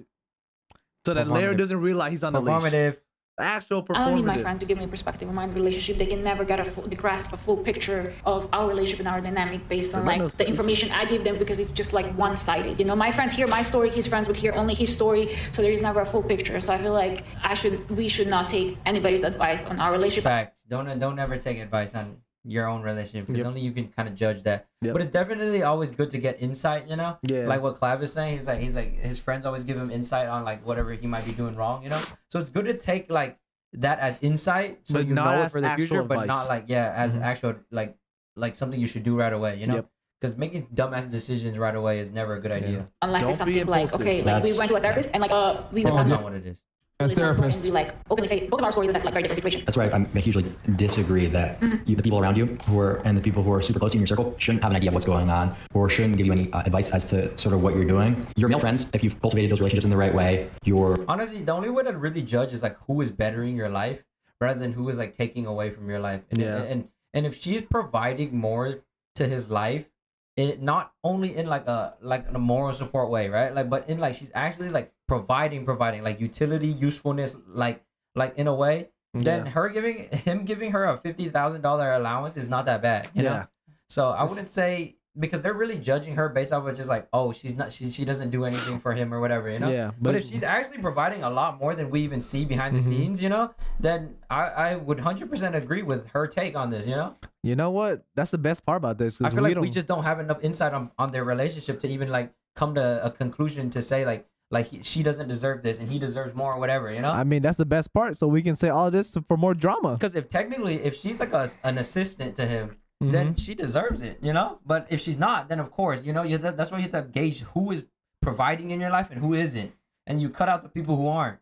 Larry doesn't realize he's on the leash. Performative. Actual performative. I don't need my friend to give me a perspective on my relationship. They can never get the grasp a full picture of our relationship and our dynamic based on like the information I give them, because it's just like one-sided. My friends hear my story, his friends would hear only his story, so there is never a full picture. So I feel like we should not take anybody's advice on our relationship. Facts. Don't ever take advice on your own relationship, because only you can kind of judge that. But it's definitely always good to get insight, Yeah. Like what Clav is saying, he's like his friends always give him insight on like whatever he might be doing wrong, So it's good to take like that as insight, so But you not know it as for the actual future, but advice. not like as actual like something you should do right away, Yep. Because making dumbass decisions right away is never a good idea. Unless Don't it's be something like, impulsive. okay, like we went to a therapist and like we That's went not what it is. A therapist. and we like openly say both of our stories, and that's like a very different situation. That's why I hugely disagree that the people around you and the people who are super close in your circle shouldn't have an idea of what's going on or shouldn't give you any advice as to sort of what you're doing. Your male friends, if you've cultivated those relationships in the right way, Honestly, the only way to really judge is like who is bettering your life rather than who is like taking away from your life. And if she's providing more to his life, not only in like a moral support way, right? Like, but in like she's actually like providing like utility, usefulness, like in a way. Then him giving her a $50,000 allowance is not that bad, you know. So I wouldn't say because they're really judging her based off of just like, oh, she doesn't do anything for him or whatever, you know. Yeah, but if she's actually providing a lot more than we even see behind the scenes, you know, then I would 100% agree with her take on this, you know. You know what? That's the best part about this. I feel like we just don't have enough insight on their relationship to even like come to a conclusion to say like she doesn't deserve this and he deserves more or whatever, you know. I mean, that's the best part. So we can say all this for more drama. Because if she's like an assistant to him, then she deserves it, you know. But if she's not, then of course, you know, that's why you have to gauge who is providing in your life and who isn't, and you cut out the people who aren't.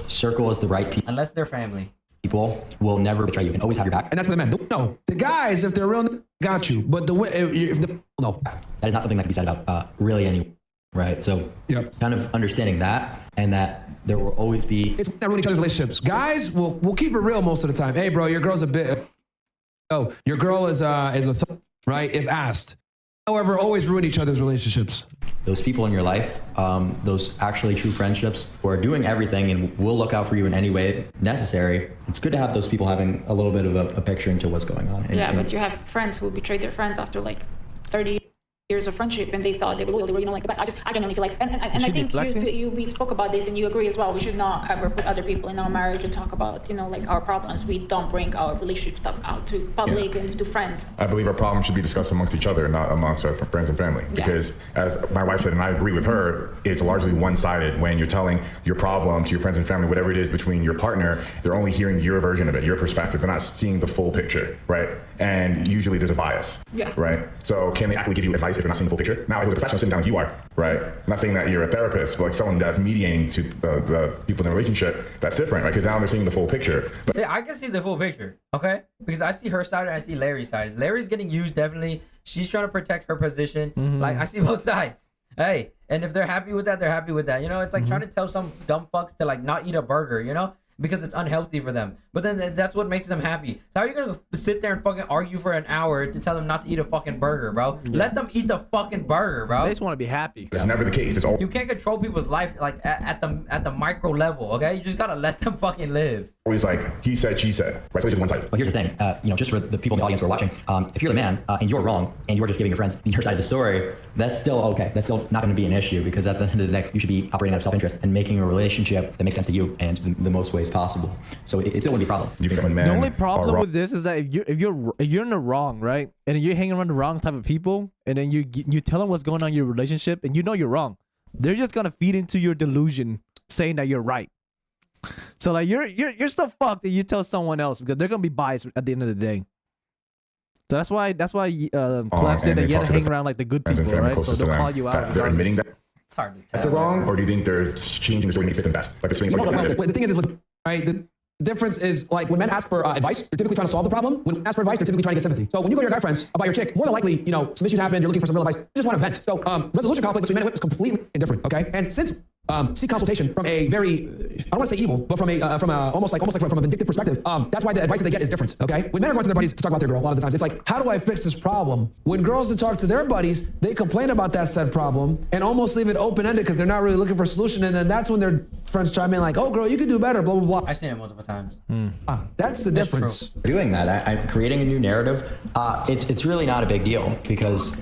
Circle is the right people. Unless they're family. People will never betray you and always have your back. And that's the men. No, the guys, if they're real, got you. But no, that is not something that can be said about really anyone. Right, so kind of understanding that, and that there will always be. It's not ruin each other's relationships. Guys will keep it real most of the time. Hey, bro, your girl's a bit. Oh, your girl is right if asked. However, always ruin each other's relationships. Those people in your life, those actually true friendships, who are doing everything and will look out for you in any way necessary. It's good to have those people having a little bit of a picture into what's going on. But you have friends who betrayed their friends after like 30 years of friendship, and they thought they were loyal, they were, you know, like the best. I genuinely feel like, and I think we spoke about this, and you agree as well. We should not ever put other people in our marriage and talk about, you know, like our problems. We don't bring our relationship stuff out to public and to friends. I believe our problems should be discussed amongst each other, not amongst our friends and family. Because as my wife said, and I agree with her, it's largely one-sided when you're telling your problem to your friends and family, whatever it is between your partner. They're only hearing your version of it, your perspective. They're not seeing the full picture, right? And usually there's a bias, right? So can they actually give you advice if you're not seeing the full picture? Now, if a professional sitting down like you are, right? I'm not saying that you're a therapist, but like someone that's mediating to the people in the relationship, that's different, right? Because now they're seeing the full picture. But see, I can see the full picture, okay? Because I see her side and I see Larry's side. Larry's getting used, definitely. She's trying to protect her position. Like, I see both sides. Hey, and if they're happy with that, they're happy with that. You know, it's like trying to tell some dumb fucks to like not eat a burger, you know? Because it's unhealthy for them. But then that's what makes them happy. So how are you gonna sit there and fucking argue for an hour to tell them not to eat a fucking burger, bro? Let them eat the fucking burger, bro. They just want to be happy. It's never the case. It's all. You can't control people's life like at the micro level, okay? You just gotta let them fucking live. Always like he said, she said. Right? So it's just one side. But here's the thing, you know, just for the people in the audience who are watching, if you're the man and you're wrong and you're just giving your friends your side of the story, that's still okay. That's still not going to be an issue, because at the end of the day, you should be operating out of self-interest and making a relationship that makes sense to you and in the most ways possible. So it still wouldn't be a problem. You think when men the only problem with this is that if you're in the wrong, right, and you're hanging around the wrong type of people, and then you tell them what's going on in your relationship, and you know you're wrong, they're just gonna feed into your delusion, saying that you're right. So like you're still fucked if you tell someone else, because they're gonna be biased at the end of the day. So that's why Clef said that you have to hang around like the good people, right? So they'll call you out. They're admitting that it's hard to tell. they're wrong, or do you think they're changing the story to make it fit them best? Like they're saying, the thing is right. The difference is, like, when men ask for advice, they're typically trying to solve the problem. When men ask for advice, they're typically trying to get sympathy. So when you go to your guy friends about your chick, more than likely, you know, some issues happen, you're looking for some real advice, you just want to vent. So resolution conflict between men and women is completely indifferent, okay? And since seek consultation from a very, I don't want to say evil, but from a almost like from a vindictive perspective, that's why the advice that they get is different, okay? When men are going to their buddies to talk about their girl, a lot of the times, it's like, how do I fix this problem? When girls to talk to their buddies, they complain about that said problem and almost leave it open-ended because they're not really looking for a solution, and then that's when their friends chime in like, oh girl, you could do better, blah, blah, blah. I've seen it multiple times. That's the difference. Doing that, I'm creating a new narrative. It's really not a big deal, because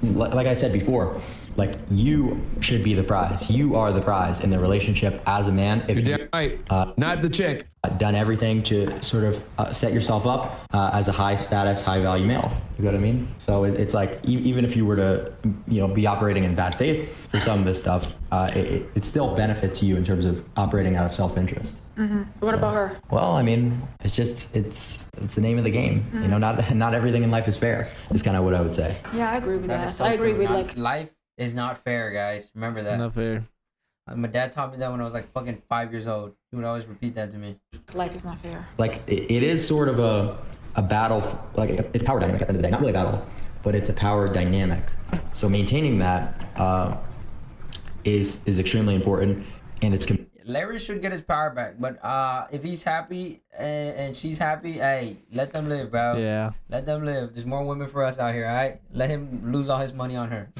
like I said before, like, you should be the prize. You are the prize in the relationship as a man. If you're damn right. Not the chick. Done everything to sort of set yourself up as a high status, high value male. You know what I mean? So it's like, even if you were to, you know, be operating in bad faith for some of this stuff, it still benefits you in terms of operating out of self-interest. What about her? Well, I mean, it's the name of the game. You know, not everything in life is fair. Is kind of what I would say. Yeah, I agree with that. So I agree with like life is not fair, guys. Remember that. Not fair. My dad taught me that when I was like fucking 5 years old. He would always repeat that to me. Life is not fair. Like, it is sort of a battle, like it's power dynamic at the end of the day. Not really a battle, but it's a power dynamic. So maintaining that is extremely important, and it's. Larry should get his power back, but if he's happy and she's happy, hey, let them live, bro. Yeah. Let them live. There's more women for us out here, all right? Let him lose all his money on her.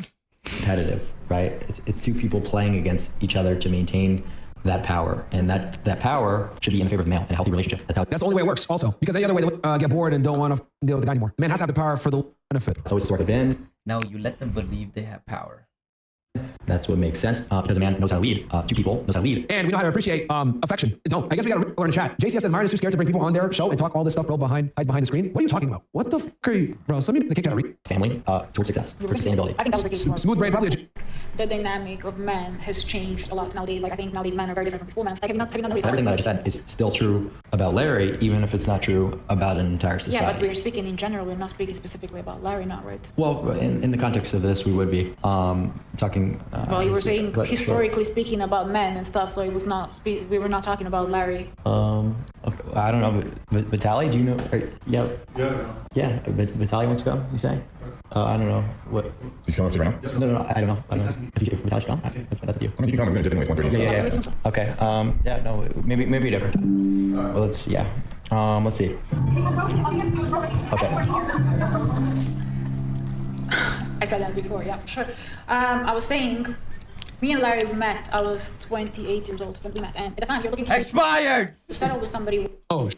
Competitive, right? It's two people playing against each other to maintain that power, and that power should be in favor of the male in a healthy relationship. That's the only way it works, also, because any other way they would get bored and don't want to deal with the guy anymore. The man has to have the power for the benefit. That's always historically been. No, you let them believe they have power. That's what makes sense because a man knows how to lead. Two people knows how to lead. And we know how to appreciate affection. Don't. I guess we got to learn to chat. JCS says Myron is too scared to bring people on their show and talk all this stuff, bro, behind the screen. What are you talking about? What the fuck are you, bro? Somebody the kick out of read. Family towards success, towards sustainability. I think that was the Smooth brain, probably. The dynamic of men has changed a lot nowadays. Like I think nowadays men are very different from before men. Like have you not noticed? Everything that I just said is still true about Larry, even if it's not true about an entire society. Yeah, but we're speaking in general. We're not speaking specifically about Larry, not right? Well, in the context of this, we would be talking. Well, you were saying historically speaking about men and stuff, so it was not. We were not talking about Larry. Okay, I don't know. Vitaly, do you know? Yeah. Vitaly wants to go. You say? I don't know what. He's coming up to you right now? No. I don't know. If Vitaly's gone, that's up to you. I mean, you can come. We're going to dip anyways. 1:30. Yeah. Okay. Yeah. No. Maybe a different time. Well, let's see. Okay. I said that before. Yeah, sure. I was saying. Me and Larry met. I was 28 years old when we met, and at the time you're looking to expired. To settle with somebody. Oh,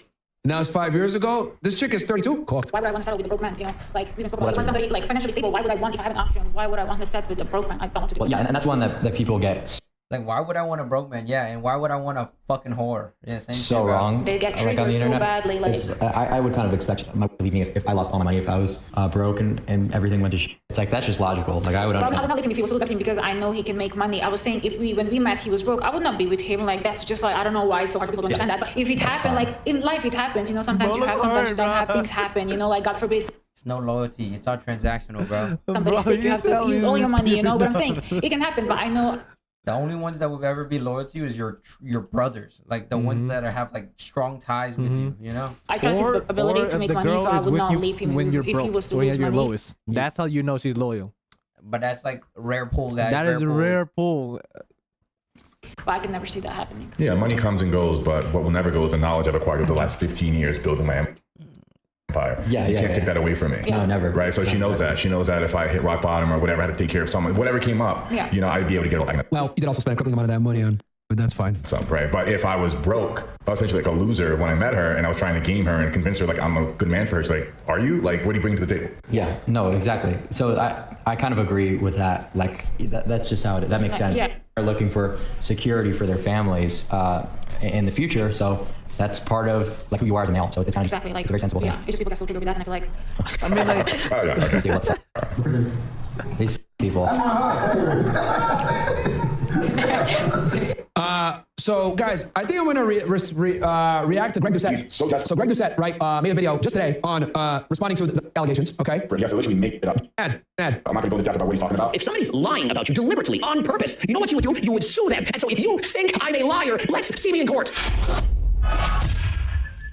now it's 5 years ago. This chick is 32. Cooked. Why would I want to settle with a broke man? You know, like we even spoke about. I want somebody like financially stable. Why would I want if I have an option? Why would I want to settle with a broke man? I don't want to do. Well, yeah, and that's one that people get. Like, why would I want a broke man? Yeah, and why would I want a fucking whore? Yeah, same so shit, wrong. They get triggered so badly. Like, I would kind of expect my leave me if I lost all my money, if I was broke and everything went to shit. It's like that's just logical. Like I would. I would not leave him if he was losing everything because I know he can make money. I was saying when we met, he was broke. I would not be with him. Like that's just like I don't know why it's so hard for people to understand that. But if it happened, like in life, it happens. You know, sometimes you have, sometimes you don't have. Things happen. You know, like God forbid. It's no loyalty. It's all transactional, bro. Somebody's sick. You have to use all your money. You know, but I'm saying it can happen. But I know. The only ones that will ever be loyal to you is your brothers, like the ones that have like strong ties with you. You know. I trust his ability to make money, so I would not leave him if he was to lose money. Lowest. That's how you know she's loyal. But that's like rare pull, guys. That is a rare pull. But I could never see that happening. Yeah, money comes and goes, but what will never go is the knowledge I've acquired over the last 15 years building my empire. You can't take that away from me. No, never. Right? So she knows that. She knows that if I hit rock bottom or whatever, I had to take care of someone, whatever came up, you know, I'd be able to get it back. Well, he did also spend a crippling amount of that money on, but that's fine. So, right. But if I was broke, I was essentially like a loser when I met her and I was trying to game her and convince her like I'm a good man for her. She's like, are you? Like, what do you bring to the table? Yeah, no, exactly. So I kind of agree with that. Like, that's just how that makes sense. Yeah. They're looking for security for their families in the future. So that's part of like who you are as a male. So it's kind of exactly like it's a very sensible thing. It's just people get so triggered with that, and I feel like. I mean, like these people. So guys, I think I'm gonna react to Greg Doucette. So Greg Doucette, right, made a video just today on responding to the allegations. Okay. Yes, I literally make it up. Ed. I'm not gonna go into depth about what he's talking about. If somebody's lying about you deliberately, on purpose, you know what you would do? You would sue them. And so if you think I'm a liar, let's see me in court.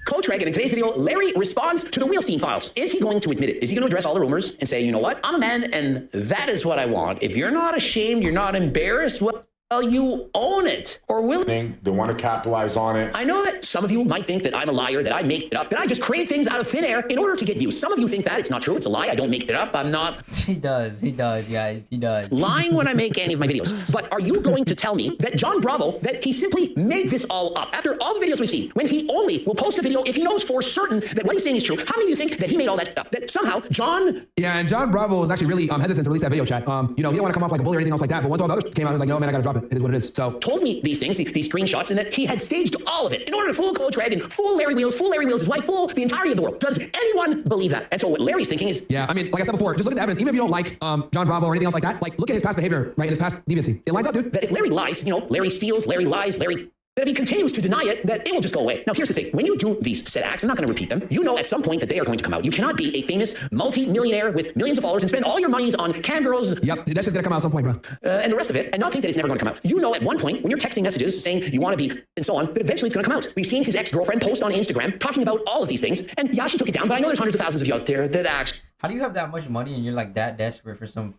Coach Reagan, in today's video, Larry responds to the Wheelstein files. Is he going to admit it? Is he going to address all the rumors and say, you know what? I'm a man and that is what I want. If you're not ashamed, you're not embarrassed, well, you own it. Or will they want to capitalize on it? I know that some of you might think that I'm a liar, that I make it up, that I just create things out of thin air in order to get views. Some of you think that it's not true. It's a lie. I don't make it up. I'm not. He does, guys. He does. Lying when I make any of my videos. But are you going to tell me that John Bravo, that he simply made this all up after all the videos we see, when he only will post a video if he knows for certain that what he's saying is true? How many of you think that he made all that up? That somehow John... Yeah, and John Bravo was actually really hesitant to release that video, chat. You know, he didn't want to come off like a bully or anything else like that, but once all the others came out, he was like, no, man, I got to drop it. It is what it is. So told me these things, these screenshots, and that he had staged all of it in order to fool Coach Reagan, fool Larry Wheels, his wife, fool the entirety of the world. Does anyone believe that? And so what Larry's thinking is... Yeah, I mean, like I said before, just look at the evidence. Even if you don't like John Bravo or anything else like that, like look at his past behavior, right, and his past deviancy. It lines up, dude. That if Larry lies, you know, Larry steals, Larry lies, that if he continues to deny it, that it will just go away. Now, here's the thing. When you do these said acts, I'm not going to repeat them. You know at some point that they are going to come out. You cannot be a famous multi-millionaire with millions of followers and spend all your monies on cam girls. Yep, that's just going to come out at some point, bro. And the rest of it, and not think that it's never going to come out. You know at one point when you're texting messages saying you want to be and so on, but eventually it's going to come out. We've seen his ex-girlfriend post on Instagram talking about all of these things, and yeah, she took it down, but I know there's hundreds of thousands of you out there that actually... How do you have that much money and you're like that desperate for some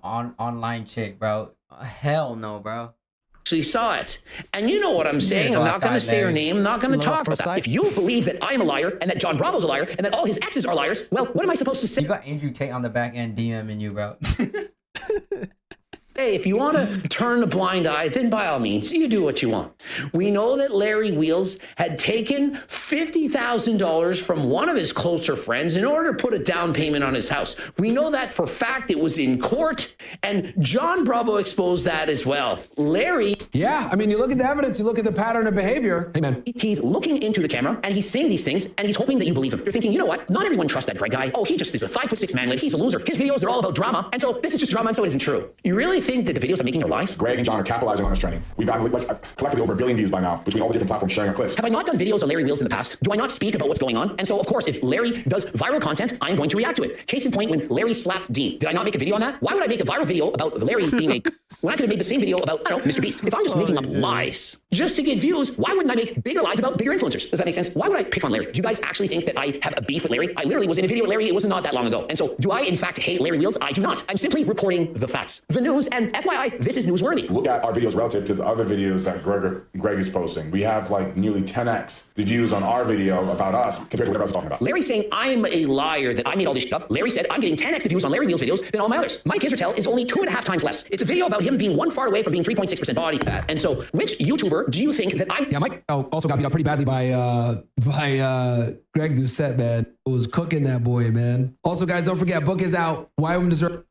online chick, bro? Hell no, bro. Actually saw it. And you know what I'm saying. I'm not going to say her name. I'm not going to talk about that. If you believe that I'm a liar and that John Bravo's a liar and that all his exes are liars, well, what am I supposed to say? You got Andrew Tate on the back end DMing you, bro. Hey, if you want to turn a blind eye, then by all means, you do what you want. We know that Larry Wheels had taken $50,000 from one of his closer friends in order to put a down payment on his house. We know that for fact. It was in court, and John Bravo exposed that as well. Larry... Yeah, I mean, you look at the evidence, you look at the pattern of behavior. Hey, man. He's looking into the camera, and he's saying these things, and he's hoping that you believe him. You're thinking, you know what? Not everyone trusts that Greg guy. Oh, he just is a 5'6" manlet. He's a loser. His videos, they're all about drama, and so this is just drama, and so it isn't true. You really think that the videos I'm making are lies? Greg and John are capitalizing on this trending. We've got collectively over 1 billion views by now between all the different platforms sharing our clips. Have I not done videos on Larry Wheels in the past? Do I not speak about what's going on? And so, of course, if Larry does viral content, I'm going to react to it. Case in point, when Larry slapped Dean, did I not make a video on that? Why would I make a viral video about Larry being a... when I could have made the same video about, I don't know, Mr. Beast? If I'm just making up lies just to get views, why wouldn't I make bigger lies about bigger influencers? Does that make sense? Why would I pick on Larry? Do you guys actually think that I have a beef with Larry? I literally was in a video with Larry. It was not that long ago. And so, do I, in fact, hate Larry Wheels? I do not. I'm simply reporting the facts. The news, and FYI, this is newsworthy. Look at our videos relative to the other videos that Greg is posting. We have like nearly 10x the views on our video about us compared to whatever else is talking about. Larry's saying I'm a liar, that I made all this shit up. Larry said I'm getting 10x the views on Larry Wheels videos than all my others. Mike Israel is only 2.5 times less. It's a video about him being one fart away from being 3.6% body fat. And so, which YouTuber do you think that I'm... Yeah, Mike also got beat up pretty badly by Greg Doucette, man. Who was cooking that boy, man. Also, guys, don't forget, book is out. Why Women Deserve...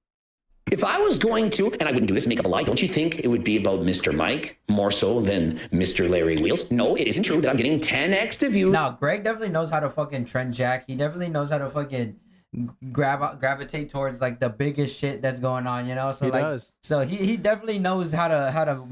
If I was going to, and I wouldn't do this, make up a lie, don't you think it would be about Mr. Mike more so than Mr. Larry Wheels? No, it isn't true that I'm getting 10x the views. No, Greg definitely knows how to fucking trend jack. He definitely knows how to fucking gravitate towards like the biggest shit that's going on, you know? So He like, does. So he definitely knows how to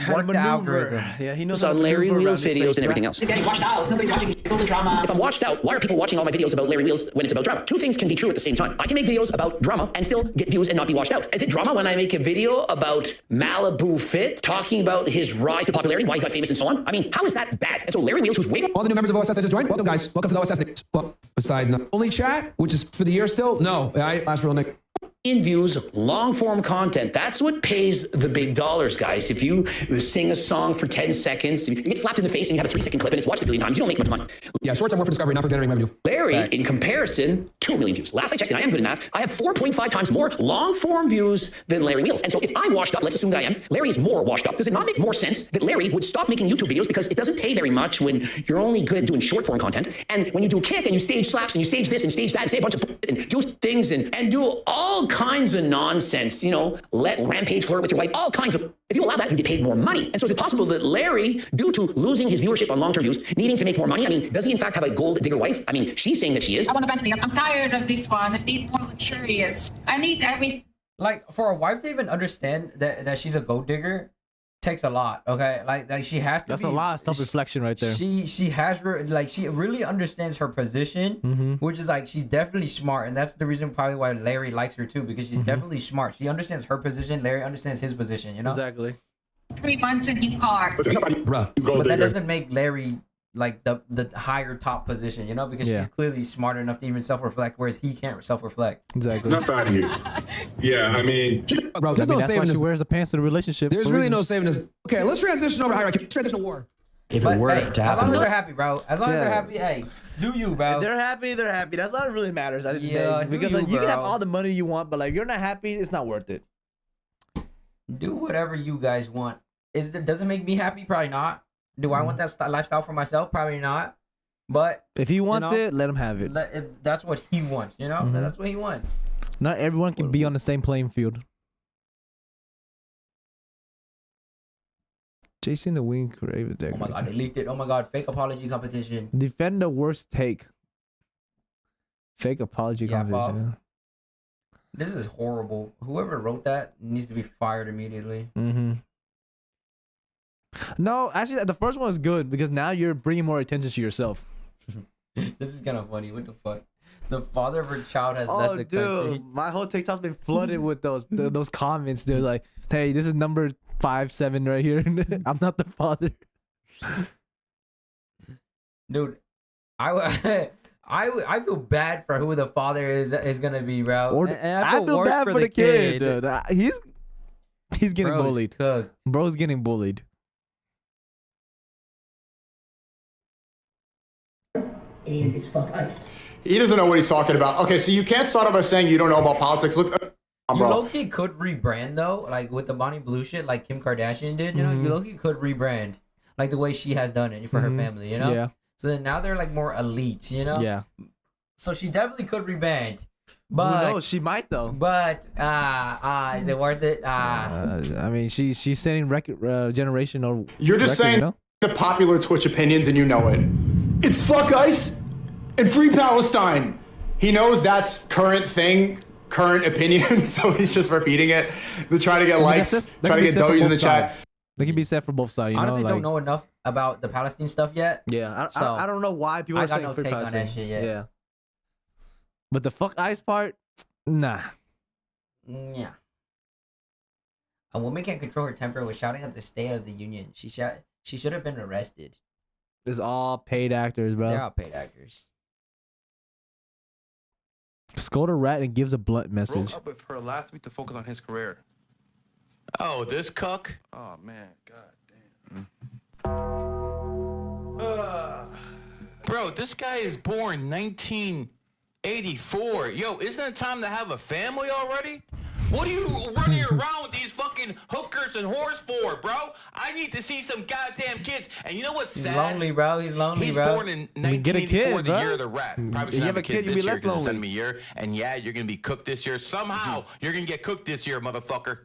work the algorithm. Yeah, he knows So how to on Larry maneuver Wheels around the videos space, and everything right? else. It's getting washed out. Nobody's watching. It's all the drama. If I'm watched out, why are people watching all my videos about Larry Wheels when it's about drama? Two things can be true at the same time. I can make videos about drama and still get views and not be washed out. Is it drama when I make a video about Malibu Fit, talking about his rise to popularity, why he got famous and so on? I mean, how is that bad? And so Larry Wheels, who's way... All the new members of OSS that just joined, welcome, guys. Welcome to the OSS. Well, besides only chat, which is for the year still? No, I last real Nick. In views, long form content. That's what pays the big dollars, guys. If you sing a song for 10 seconds, if you get slapped in the face and you have a 3-second clip and it's watched a billion times, you don't make much money. Yeah, shorts are more for discovery, not for generating revenue. Larry, in comparison, 2 million views. Last I checked, and I am good at math, I have 4.5 times more long form views than Larry Wheels. And so if I'm washed up, let's assume that I am, Larry is more washed up. Does it not make more sense that Larry would stop making YouTube videos because it doesn't pay very much when you're only good at doing short form content? And when you do a kick and you stage slaps and you stage this and stage that and say a bunch of and do things and do all kinds of nonsense, you know, let Rampage flirt with your wife, all kinds of, if you allow that, you get paid more money. And so is it possible that Larry, due to losing his viewership on long-term views, needing to make more money, I mean, does he in fact have a gold digger wife? I mean, she's saying that she is. I want to vent me. I'm tired of this one. If they more luxurious, I need every... Like, for a wife to even understand that she's a gold digger takes a lot, okay? Like she has to That's a lot of self-reflection right there. She has, like, she really understands her position, which is, like, she's definitely smart. And that's the reason probably why Larry likes her, too, because she's definitely smart. She understands her position. Larry understands his position, you know? Exactly. 3 months in new car. But that doesn't make Larry like the higher top position, you know, because she's clearly smart enough to even self-reflect, whereas he can't self-reflect. Exactly. Not finding you. Yeah, I mean, bro, there's no saving this. She wears the pants to the relationship. There's really no saving this. Okay, let's transition over to hierarchy. Let's transition to war. If it were to happen, as long as they're happy, bro. As long as they're happy, hey, do you, bro? If they're happy, they're happy. That's all that really matters. At the end of the Yeah, day. Because like, you can bro. have all the money you want, but like if you're not happy, it's not worth it. Do whatever you guys want. Does it make me happy? Probably not. Do I want that lifestyle for myself? Probably not. But if he wants it, let him have it. If that's what he wants, you know? That's what he wants. Not everyone can be on the same playing field. Chasing the wing, creative deck. Oh my god, they leaked it. Oh my god, fake apology competition. Defend the worst take. Fake apology competition. This is horrible. Whoever wrote that needs to be fired immediately. No, actually, the first one is good because now you're bringing more attention to yourself. This is kind of funny. What the fuck? The father of her child has left the country. My whole TikTok's been flooded with those comments. They're like, "Hey, this is number 5-7 right here. I'm not the father." Dude, I feel bad for who the father is gonna be, bro. And I feel bad for the kid. Dude. He's getting Bro's bullied. cooked. Bro's getting bullied. And it's fuck ice. He doesn't know what he's talking about. Okay, so you can't start off by saying you don't know about politics. Look, You low-key could rebrand though, like with the Bonnie Blue shit, like Kim Kardashian did. You know, you low-key could rebrand, like the way she has done it for her family. You know. Yeah. So then now they're like more elite. You know. Yeah. So she definitely could rebrand. But Who knows? She might though. But is it worth it? I mean, she's setting record generational. You're just record, saying you know? the popular Twitch opinions, and you know it. It's fuck ICE and free Palestine. He knows that's current thing, current opinion, so he's just repeating it to try to get likes, try to get W's in the chat. They can be set for both sides. You Honestly, know? don't know enough about the Palestine stuff yet. Yeah, So, I don't know why people I are got saying no free take on Palestine. that shit yet. Yeah. But the fuck ICE part, nah. Yeah. A woman can't control her temper with shouting at the State of the Union. She should have been arrested. It's all paid actors, bro. They're all paid actors. Scold a rat and gives a blunt message. Broke up with her last week to focus on his career. Oh, this cuck? Oh man, god Bro, this guy is born 1984. Yo, isn't it time to have a family already? What are you running around with these fucking hookers and whores for, bro? I need to see some goddamn kids. And you know what's He's sad? lonely, bro. He's lonely, He's bro. born in Get a 1984, kid, the bro. year of the rat. Probably If should you have a kid you'll this be year less because it's lonely. enemy year. And yeah, you're going to be cooked this year. Somehow, you're going to get cooked this year, motherfucker.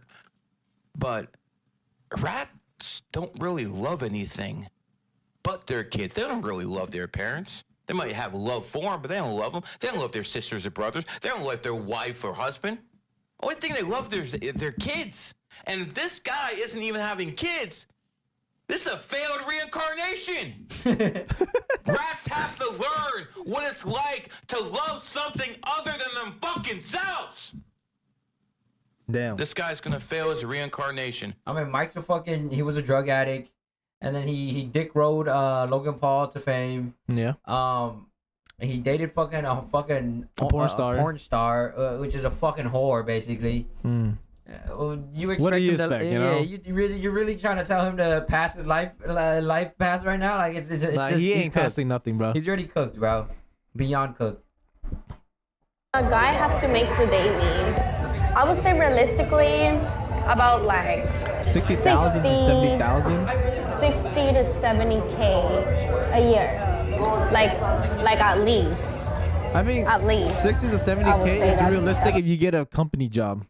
But rats don't really love anything but their kids. They don't really love their parents. They might have love for them, but they don't love them. They don't love their sisters or brothers. They don't love their wife or husband. Only thing they love is their kids. And this guy isn't even having kids. This is a failed reincarnation. Rats have to learn what it's like to love something other than them fucking selves. Damn. This guy's gonna fail as a reincarnation. I mean, Mike's he was a drug addict, and then he dick rode Logan Paul to fame. Yeah. He dated a porn star, which is a fucking whore, basically. You What do you him to- expect, you yeah, know? you're really trying to tell him to pass his life path right now? Like it's Nah, just, he he's ain't cooked. passing nothing, bro. He's already cooked, bro. Beyond cooked. A guy have to make today me. I would say realistically about like 60,000 to 70,000. 60 to 70K a year. Like at least. I mean, At least. 60 to I would 70K say is that's- realistic if you get a company job.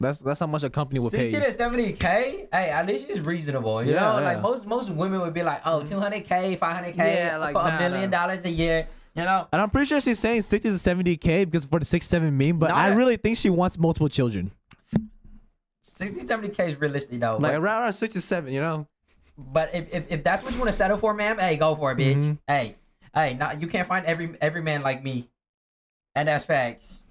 That's how much a company will 60 pay you. to 70K, hey, at least it's reasonable. You Yeah, know, yeah. like most women would be like, oh, 200K, 500K, Yeah, like, for nah, $1 million a year. You know, And I'm pretty sure she's saying 60 to 70K because for the 6'7" meme, but Not I a- really think she wants multiple children. 60, 70K is realistic though. Like but, around 67, you know? but if that's what you want to settle for, ma'am, hey, go for it, bitch. Hey, you can't find every man like me, and that's facts.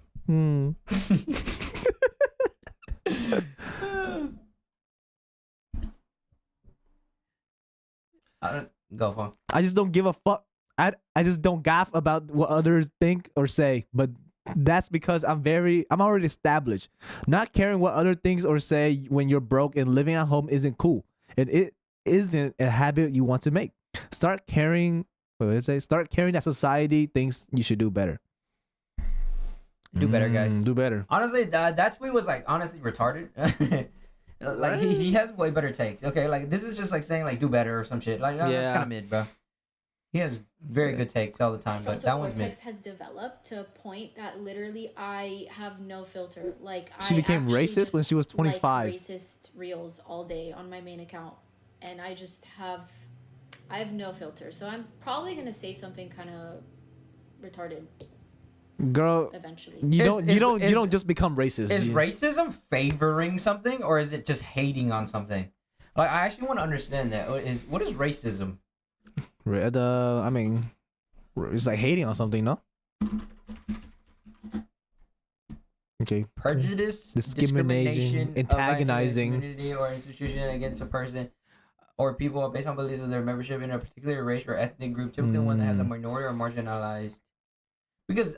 Go for it. I just don't give a fuck. I just don't gaff about what others think or say, but that's because I'm already established. Not caring what other things or say when you're broke and living at home isn't cool. And it isn't a habit you want to make. Start caring that society thinks you should do better. Do better, guys. Do better. Honestly, that tweet was like honestly retarded. Like he has way better takes. Okay, like this is just like saying like do better or some shit. Like that's Yeah. kind of mid, bro. He has very good takes all the time, but Frontal that one's mid. cortex has developed to a point that literally I have no filter. Like She I became actually racist when just she was 25. Like racist reels all day on my main account, and I have no filter. So I'm probably gonna say something kind of retarded. Girl, Eventually. you don't just become racist. Is You- racism favoring something or is it just hating on something? Like I actually want to understand that. What is racism? I mean, it's like hating on something, no? Okay. Prejudice, Discrimination, of antagonizing. a community or institution against a person or people based on beliefs of their membership in a particular race or ethnic group, typically one that has a minority or marginalized. Because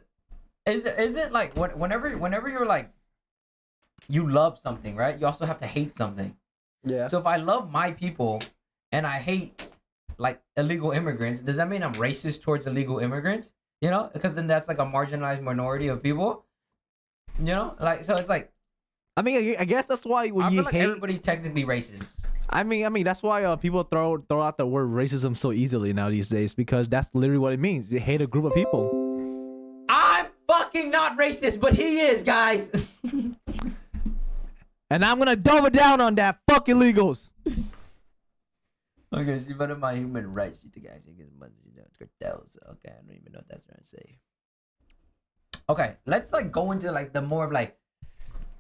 is it like whenever you're like you love something, right? You also have to hate something. Yeah. So if I love my people and I hate like illegal immigrants, does that mean I'm racist towards illegal immigrants? You know, because then that's like a marginalized minority of people. You know, like so it's like I mean, I guess that's why when I you feel like hate. everybody's technically racist. I mean that's why people throw out the word racism so easily now these days, because that's literally what it means. They hate a group of people. I'm fucking not racist, but he is, guys. And I'm gonna double down on that. Fuck illegals. Okay, see, but of my human rights, you think I actually get money, cartels. Okay, I don't even know what that's trying to say. Okay, let's like go into like the more of like,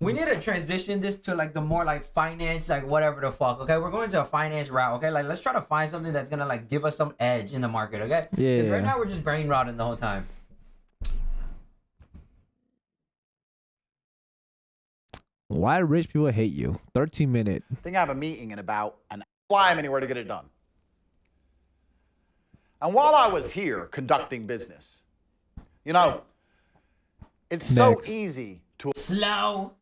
we need to transition this to like the more like finance, like whatever the fuck. Okay, we're going to a finance route. Okay, like let's try to find something that's gonna like give us some edge in the market. Okay, yeah. 'Cause right now we're just brain rotting the whole time. Why rich people hate you? 13-minute. I think I have a meeting in about an fly I'm anywhere to get it done. And while I was here conducting business, you know, it's so easy to slow.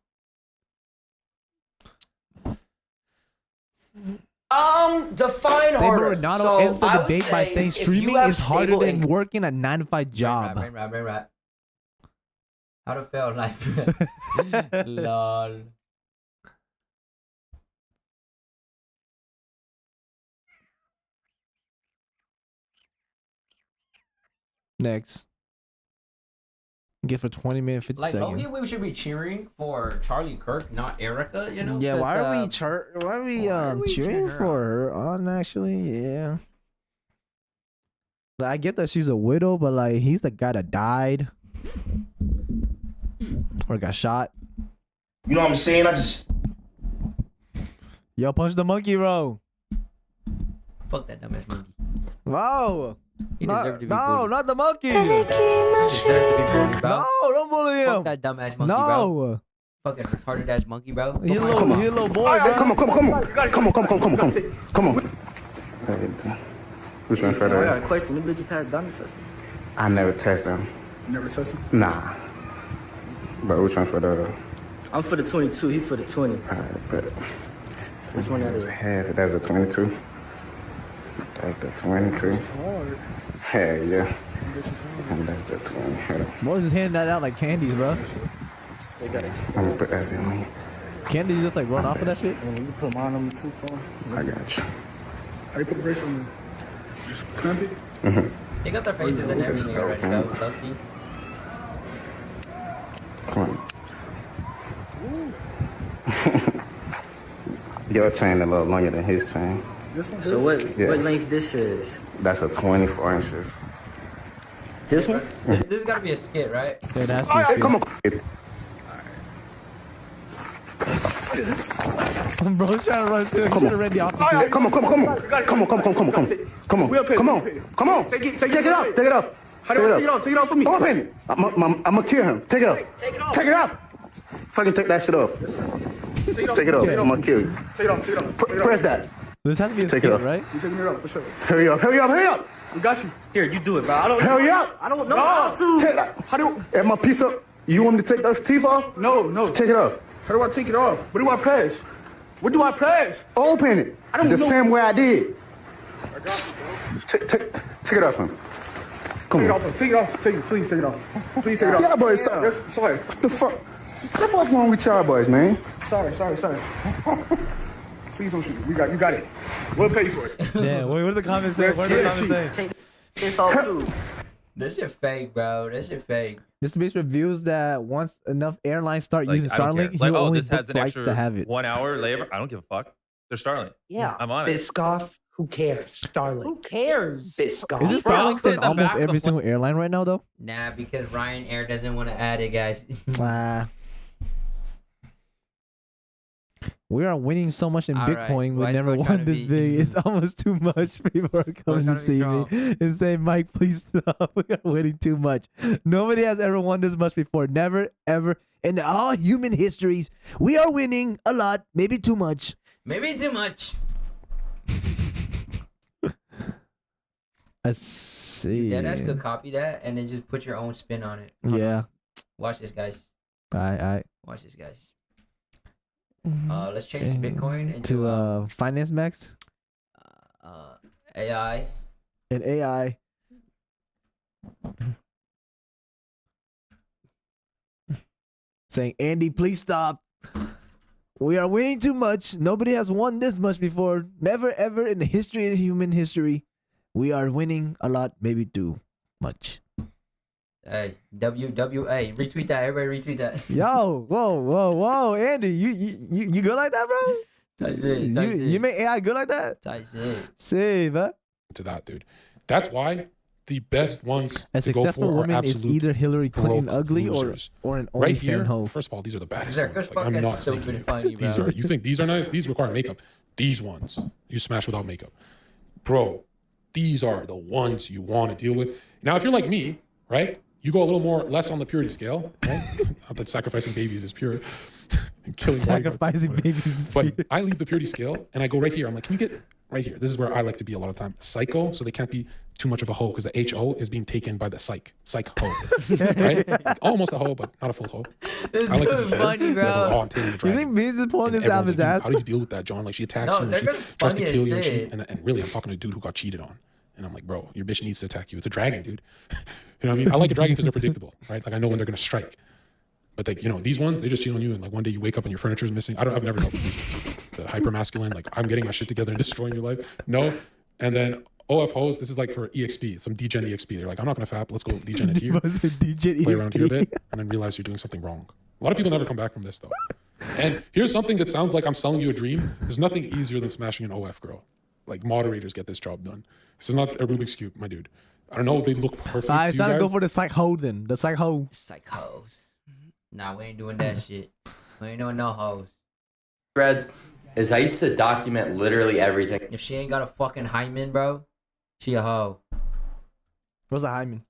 Define harder. Ronaldo So ends the I would debate by say saying if you streaming have is harder stable than working a 9-to-5 job. Brain rot. How to fail life. Lol. Next. Get for 20 minutes, 50 Like, seconds. okay, we should be cheering for Charlie Kirk, not Erica. You know? Yeah, 'Cause, why are we cheering her for her on actually? Yeah. Like, I get that she's a widow, but like he's the guy that died or got shot. You know what I'm saying? I just Yo, punch the monkey, bro. Fuck that dumbass monkey. Wow. He deserved to be No, bullied. not the monkey. He deserved to be bullied, bro. No, don't bully him. Fuck that dumbass monkey, bro. No. Fucking retarded ass monkey, bro. He a little boy, bro. come on. Come on. Which one for I got a that? question. The bitch passed dummy testing. I never test them. You never tested? Nah. But which one for the? I'm for the 22. He for the 20. Alright, but Which one that is? Head, that's the 22. That's the 22. Hell yeah. And that's the 20. Boys just handing that out like candies, bro. I'm gonna put that in me. Candy, you just like run off of that shit? You put mine on the 2 phone. I got you. How you put the bracelet on? Just clamp it? They got their faces and everything already, though. Lucky. Come on. Your chain a little longer than his chain. This one? So what length this is? That's a 24 inches. This one? This has got to be a skit, right? Yeah, that's Come on. Bro's trying to run through. He should have read the opposite. Come on. Take it off. How do I take it off? Take it off for me. Open. I'm gonna kill him. Take it off. Take it off. Fucking take that shit off. Take it off. I'm gonna kill you. Take it off. Press that. This has to be a Take it skit, off. right? You taking it off for sure. Hurry up. We got you. Here, you do it, bro. I don't Hurry up. I don't know how to. Take that. How do? Am my piece up? You want me to take those teeth off? No. Take it off. How do I take it off? What do I press? What do I press? Open it. I don't the know. same way I did. I got you, bro. Take it off him. Come on. Take it off. Please take it off. Please take it off. Yeah, boys, stop. Yes, sorry. What the fuck? What the fuck wrong with y'all boys, man? Sorry. Please don't shoot me. You got it. We'll pay for it. Yeah, what are the comments saying? What are the comments saying? It's all good. This shit fake, bro. This shit fake. Mr. Beast reveals that once enough airlines start Like, using I don't care. Starlink, Like, he'll oh, only this book has an flights to extra have it. 1 hour layover. I don't give a fuck. They're Starlink. Yeah. I'm on it. Biscoff. Who cares? Starlink. Who cares? Biscoff. Is this Bro, I'll Starlink sit in in the almost back of every the single airline right now, though? Nah, because Ryanair doesn't want to add it, guys. We are winning so much in All right. Bitcoin. We Why is never Bro trying won to this be- big. It's almost too much. People are coming to trying to be see me and say, Mike, please stop. We are winning too much. Nobody has ever won this much before. Never, ever. In all human histories, we are winning a lot. Maybe too much. Maybe too much. I see. Yeah, that's good. Copy that and then just put your own spin on it. Hold Yeah. on. Watch this, guys. All right. Watch this, guys. Let's change Bitcoin into To Finance Max AI. and AI. Saying, Andy, please stop. We are winning too much. Nobody has won this much before. Never ever in the history of human history. We are winning a lot, maybe too much. Hey, WWA. Retweet that. Everybody retweet that. Yo, whoa. Andy, you good like that, bro? Tight shit. You make AI good like that? Tight shit. Shit, man. To that, dude. That's why the best ones A to go successful for are woman is absolute either Hillary Clinton broke ugly losers. or an right OnlyFans here. hoe. First of all, these are the baddest They're ones. just Like, I'm fucking not stupid snaking you. funny, These bro. are. You think these are nice? These require makeup. These ones you smash without makeup, bro. These are the ones you want to deal with. Now, if you're like me, right? You go a little more less on the purity scale, right? Not that sacrificing babies is pure. Killing Sacrificing babies is pure. But I leave the purity scale and I go right here. I'm like, can you get right here? This is where I like to be a lot of time. Psycho, so they can't be too much of a hoe because the HO is being taken by the psych hoe, right? Like, almost a hoe, but not a full hoe. I like to be here. funny, bro. It's like, oh, I'm taming the You dragon. think Beans is pulling And this out of everyone's his like, ass? "Dude, how do you deal with that, John? Like, she attacks No, you and they're she gonna tries to funny kill as you and, shit. and really I'm talking to a dude who got cheated on. And I'm like, bro, your bitch needs to attack you. It's a dragon, dude. You know what I mean? I like a dragon because they're predictable, right? Like I know when they're gonna strike. But like, you know, these ones, they just cheat on you and like one day you wake up and your furniture is missing. I've never dealt with these ones. The hyper masculine, like I'm getting my shit together and destroying your life. No. And then OF hoes, this is like for EXP, some degen EXP. They're like, I'm not gonna fap, let's go degen it here. Play around here a bit and then realize you're doing something wrong. A lot of people never come back from this though. And here's something that sounds like I'm selling you a dream. There's nothing easier than smashing an OF girl. Like moderators get this job done. This is not a Rubik's Cube, my dude. I don't know, they look perfect Alright, to it's you time to guys. go for the psych hoe then. The psych hoe. Psych hoes. Nah, we ain't doing that shit. We ain't doing no hoes. Threads is I used to document literally everything. If she ain't got a fucking hymen, bro, she a hoe. What's a hymen?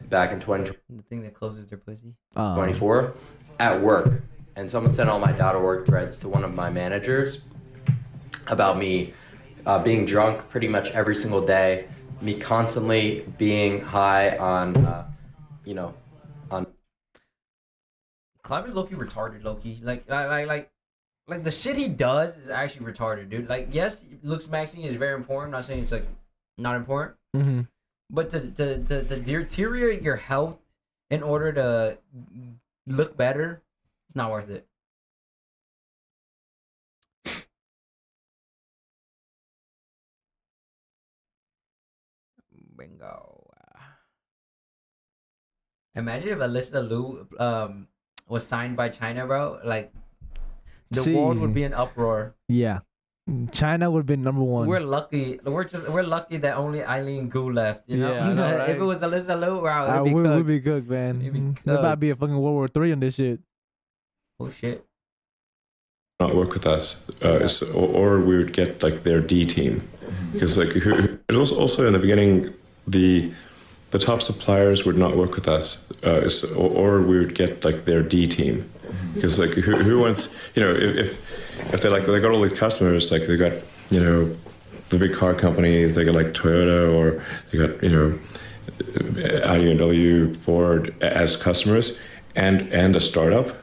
Back in 2024 The thing that closes their pussy. at work, and someone sent all my .org threads to one of my managers about me being drunk pretty much every single day, me constantly being high on, on. Clive is low-key retarded, low-key. Like the shit he does is actually retarded, dude. Like, yes, looks maxing is very important. I'm not saying it's like not important. Mm-hmm. But to deteriorate your health in order to look better, it's not worth it. Bingo. Imagine if Alyssa Liu was signed by China, bro. Like, the world would be in uproar. Yeah. China would have been number one. We're lucky. We're lucky that only Eileen Gu left. You know, Yeah, I know, right? If it was Alyssa Liu, wow, it'd be we'd cooked. be cooked, man. It'd be There about cooked. to be a fucking World War III on this shit. Oh shit. Not work with us, or we would get like their D team, because like it was also in the beginning the top suppliers would not work with us, or we would get like their D team, because like who wants, you know, if they got all these customers, like they got, you know, the big car companies, they got like Toyota, or they got, you know, IUW, Ford as customers, and a startup.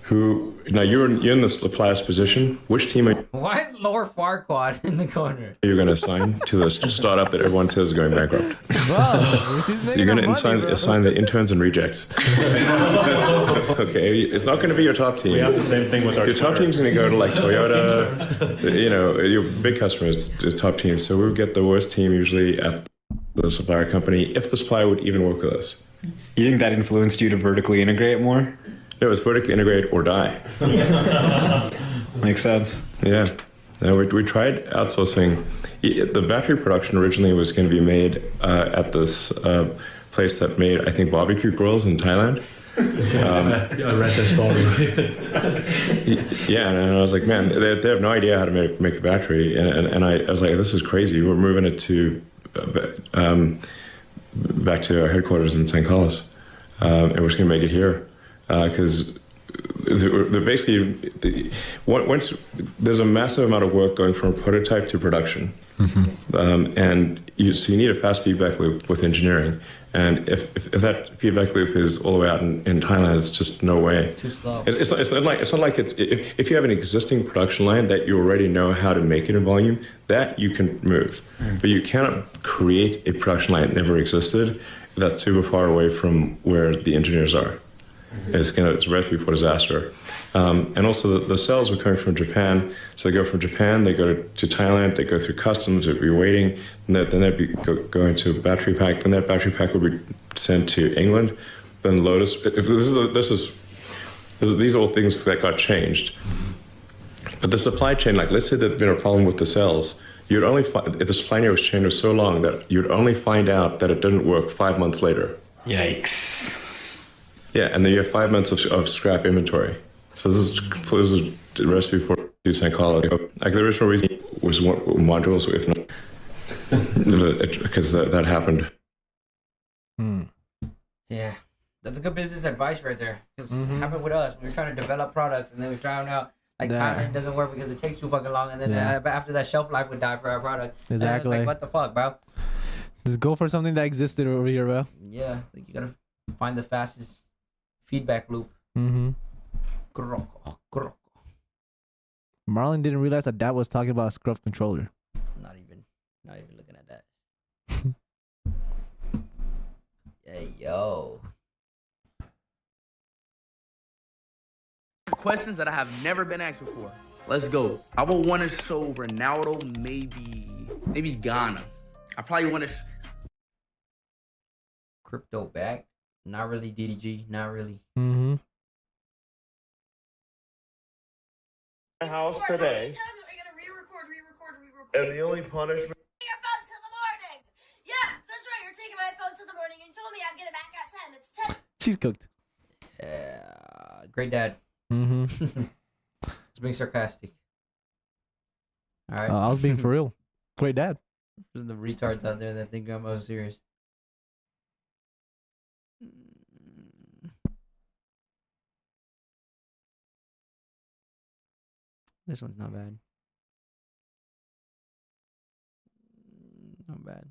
Who now you're in the supplier's position. Which team are Why is Lord Farquaad in the corner? you going to assign to the startup that everyone says is going bankrupt? You're going to assign the interns and rejects. Okay, it's not going to be your top team. We have the same thing with our Your top Twitter. team's going to go to like Toyota, you know, your big customers, the top team. So we would get the worst team usually at the supplier company if the supplier would even work with us. You think that influenced you to vertically integrate more? It was vertically integrate or die. Makes sense. Yeah. We tried outsourcing. The battery production originally was going to be made at this place that made, I think, barbecue grills in Thailand. I read the story. Yeah, and I was like, man, they have no idea how to make a battery. And I was like, this is crazy. We're moving it to back to our headquarters in St. Carlos. And we're just going to make it here. Because once there's a massive amount of work going from prototype to production, and so you need a fast feedback loop with engineering. And if that feedback loop is all the way out in Thailand, it's just no way. Too slow. It's not like it's if you have an existing production line that you already know how to make it in volume, that you can move. But you cannot create a production line that never existed that's super far away from where the engineers are. It's a recipe for disaster. And also the cells were coming from Japan. So they go from Japan, they go to Thailand, they go through customs, they'd be waiting, and then they'd be going to a battery pack. Then that battery pack would be sent to England. Then Lotus. These are all things that got changed. But the supply chain, like let's say there'd been a problem with the cells, you'd only if the supply chain was so long that you'd only find out that it didn't work 5 months later. Yikes. Yeah, and then you have 5 months of scrap inventory. So this is a recipe for psychology. Like the original reason was modules, if not, because that happened. Yeah, that's a good business advice right there. Because it happened with us. We were trying to develop products, and then we found out like Thailand doesn't work because it takes too fucking long, and then after that, shelf life would die for our product. Exactly. And it's like, what the fuck, bro? Just go for something that existed over here, bro. Yeah, like you gotta find the fastest feedback loop. Marlon didn't realize that Dad was talking about a scruff controller. Not even looking at that. Hey, yo. Questions that I have never been asked before. Let's go. I would want to show Ronaldo, maybe Ghana. I probably want to. Crypto back. Not really DDG. Not really. House today. And the only punishment. Your phone till the morning. Yeah, that's right. You're taking my phone till the morning and you told me I'd get it back at 10. It's 10. She's cooked. Great dad. It's being sarcastic. All right. I was being for real. Great dad. There's the retards out there that think I'm serious. This one's not bad. Not bad.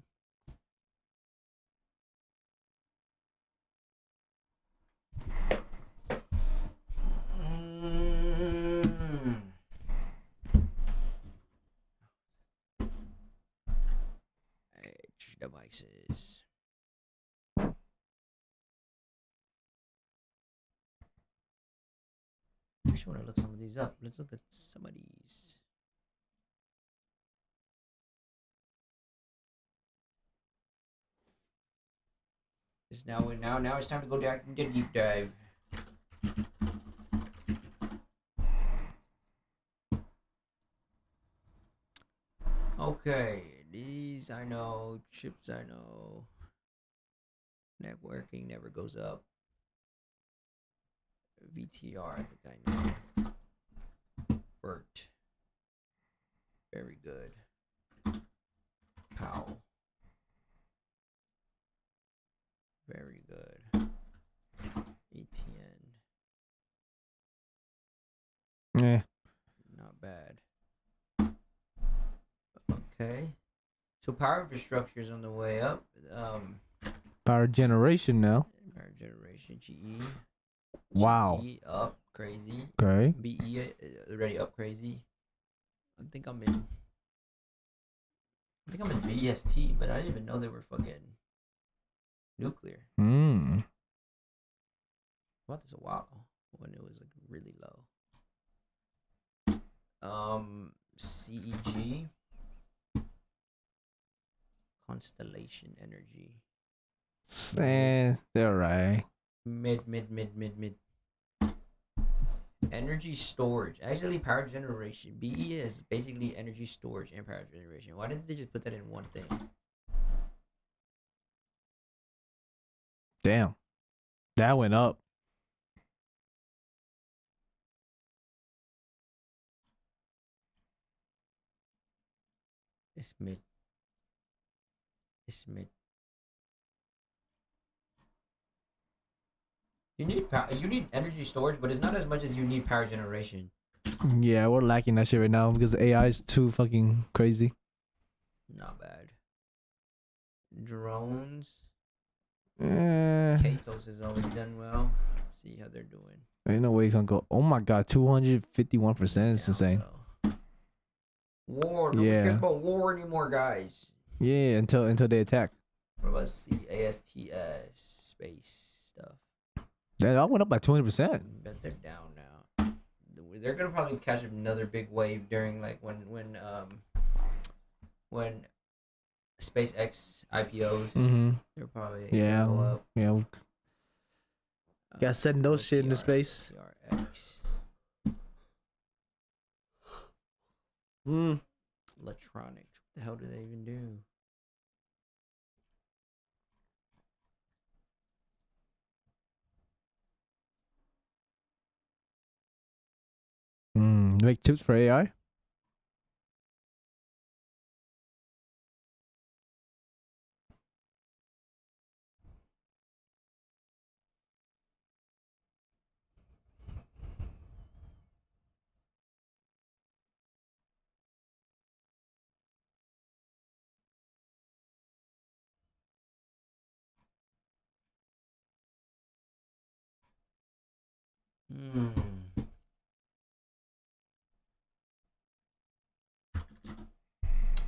Edge devices. I just want to look some of these up. Let's look at some of these. Now it's time to go down into deep dive. Okay, these I know, chips I know. Networking never goes up. VTR, I think I know. Bert. Very good. Powell. Very good. ETN. Yeah. Not bad. Okay. So power infrastructure is on the way up. Power generation now. Power generation, GE. Wow. GE up crazy. Okay. BE already up crazy. I think I'm in VST, but I didn't even know they were fucking nuclear. Bought this a while when it was like really low. CEG. Constellation Energy. They're right. Mid. Energy storage. Actually, power generation. BE is basically energy storage and power generation. Why didn't they just put that in one thing? Damn. That went up. It's mid. You need energy storage, but it's not as much as you need power generation. Yeah, we're lacking that shit right now because AI is too fucking crazy. Not bad. Drones. Eh. Katos has always done well. Let's see how they're doing. Ain't no way he's gonna go. Oh my god, 251%. It's insane. War. Nobody cares about war anymore, guys. Yeah, until they attack. What about ASTS space stuff? Yeah, that went up by 20%. Bet they're down now. They're gonna probably catch another big wave during like when SpaceX IPOs. Mm-hmm. They're probably Yeah. gonna go up. Yeah. Gotta send those shit into space. TRX. Electronics. What the hell do they even do? Make chips for AI.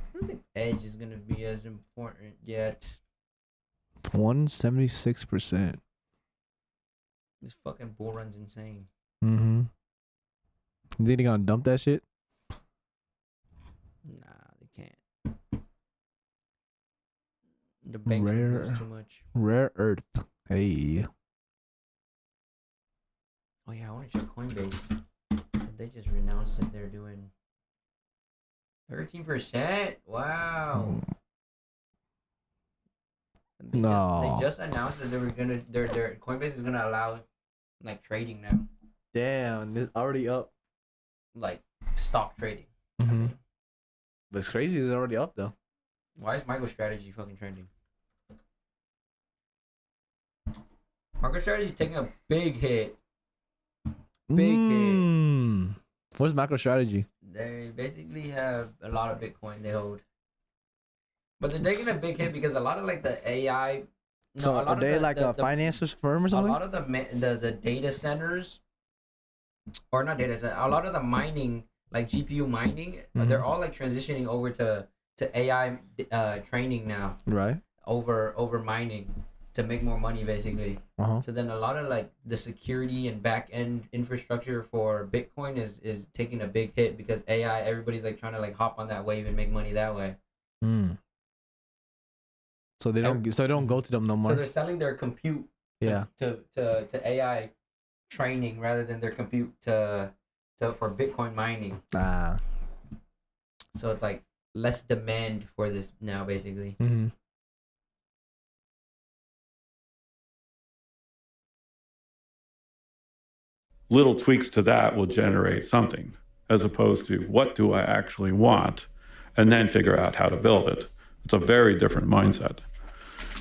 I don't think Edge is gonna be as important yet. 176%. This fucking bull run's insane. Mm-hmm. You think they gonna dump that shit? Nah, they can't. The banks lose too much. Rare earth. Hey. Oh yeah, I want to check Coinbase. They just announced that they're doing 13%. Wow. They just announced that they were gonna. Their Coinbase is gonna allow like trading now. Damn, it's already up. Like stock trading. Mm-hmm. But it's crazy. It's already up though. Why is MicroStrategy fucking trending? MicroStrategy taking a big hit. Big hit. What's MicroStrategy? They basically have a lot of Bitcoin they hold. But they're taking a big hit because a lot of like the AI. So a lot are of they the, like the, a the, financial firm or something? A lot of the data centers, or not data center, a lot of the mining, like GPU mining, they're all like transitioning over to AI training now. Right. Over mining to make more money basically. Uh-huh. So then a lot of like the security and back end infrastructure for Bitcoin is taking a big hit because AI, everybody's like trying to like hop on that wave and make money that way. So they don't go to them no more. So they're selling their compute to AI training rather than their compute to for Bitcoin mining. So it's like less demand for this now basically. Mm-hmm. Little tweaks to that will generate something, as opposed to what do I actually want, and then figure out how to build it. It's a very different mindset,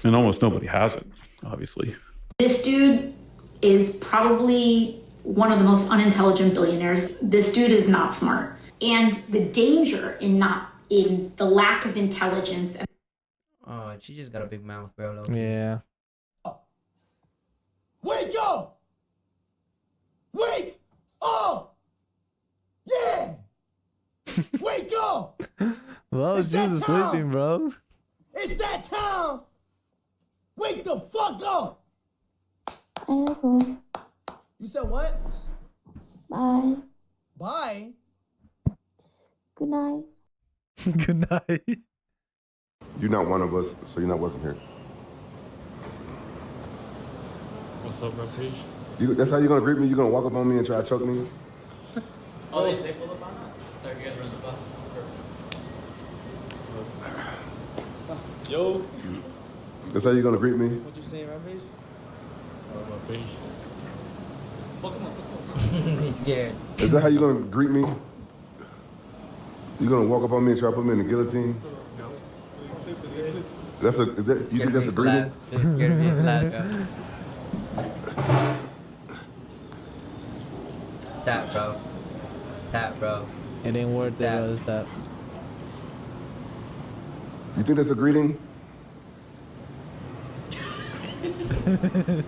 and almost nobody has it, obviously. This dude is probably one of the most unintelligent billionaires. This dude is not smart, and the danger in the lack of intelligence. Oh, she just got a big mouth, bro. Yeah. Wake up! Wake up! Yeah! Wake up! Well, It's Jesus that time. sleeping, bro. It's that time! Wake the fuck up! Hello. You said what? Bye. Bye? Good night. Good night. You're not one of us, so you're not welcome here. What's up, Rampage? That's how you're gonna greet me? You're gonna walk up on me and try to choke me? Oh, they pulled up on us? I thought you guys were on the bus. Yo. That's how you're gonna greet me? What'd you say, Rampage? Rampage. He's scared. Is that how you're gonna greet me? You're gonna walk up on me and try to put me in the guillotine? You think that's a greeting? Tap, bro. Tap, bro. It ain't worth it, bro. It's tap. You think that's a greeting?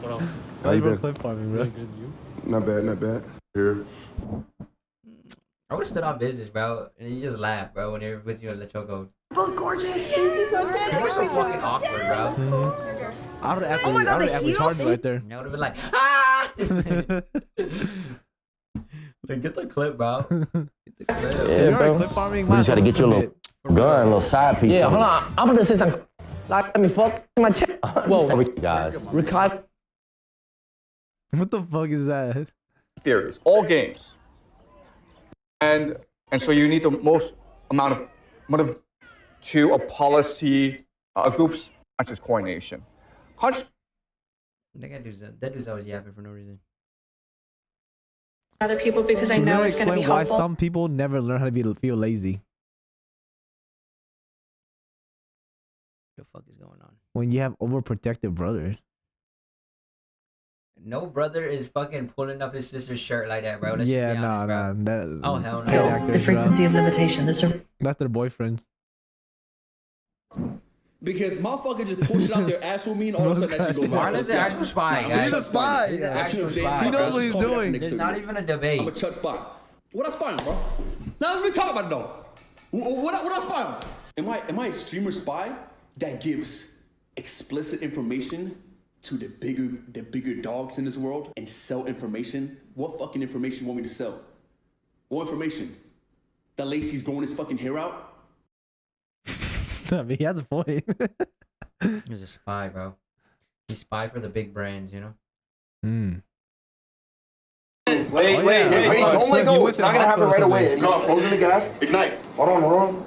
What else? How you been? Clip farming, bro. Good, you? Not bad, not bad. Here. I would have stood on business, bro, and you just laugh, bro, whenever it puts you in the chokehold. Both gorgeous. Thank you so much. You're so fucking awkward, bro. I would have Oh my God, the actually heels? charged right there. I would have been like, ah! Like, get the clip, bro. Get the clip. Yeah, bro. Clip farming, We just gotta get you a little gun, a little side piece. Yeah, hold on. I'm gonna say something. Like, let me fuck my chest. Whoa, guys. Ricardo. What the fuck is that? Theories, all games. And so you need the most amount of money to a policy groups, such as coordination. That dude's always yapping for no reason. Other people because I Can you know it's going to be explain why helpful. some people never learn how to feel lazy? What the fuck is going on? When you have overprotective brothers. No brother is fucking pulling up his sister's shirt like that, bro. Let's Yeah, just be honest, bro. That, Oh, hell no. paid actors, The frequency bro. of limitation. That's their boyfriends. Because motherfucker just pull shit out their ass with me and all of a sudden that shit go viral. Marlon's an actual spy, guys. He's a spy. He's an You know what actual I'm saying? spy. He knows bro. what he's doing. It's not even a debate. I'm a Chuck spy. What I spy on, bro? Now let me talk about it though. What I spy on? Am I a streamer spy that gives explicit information to the bigger dogs in this world and sell information? What fucking information you want me to sell? What information? That Lacey's growing his fucking hair out? I mean, he has a point. He's a spy, bro. He's spy for the big brands, you know? Wait, Don't let go. It's not gonna happen right away. No, closing the gas. Ignite. Hold on.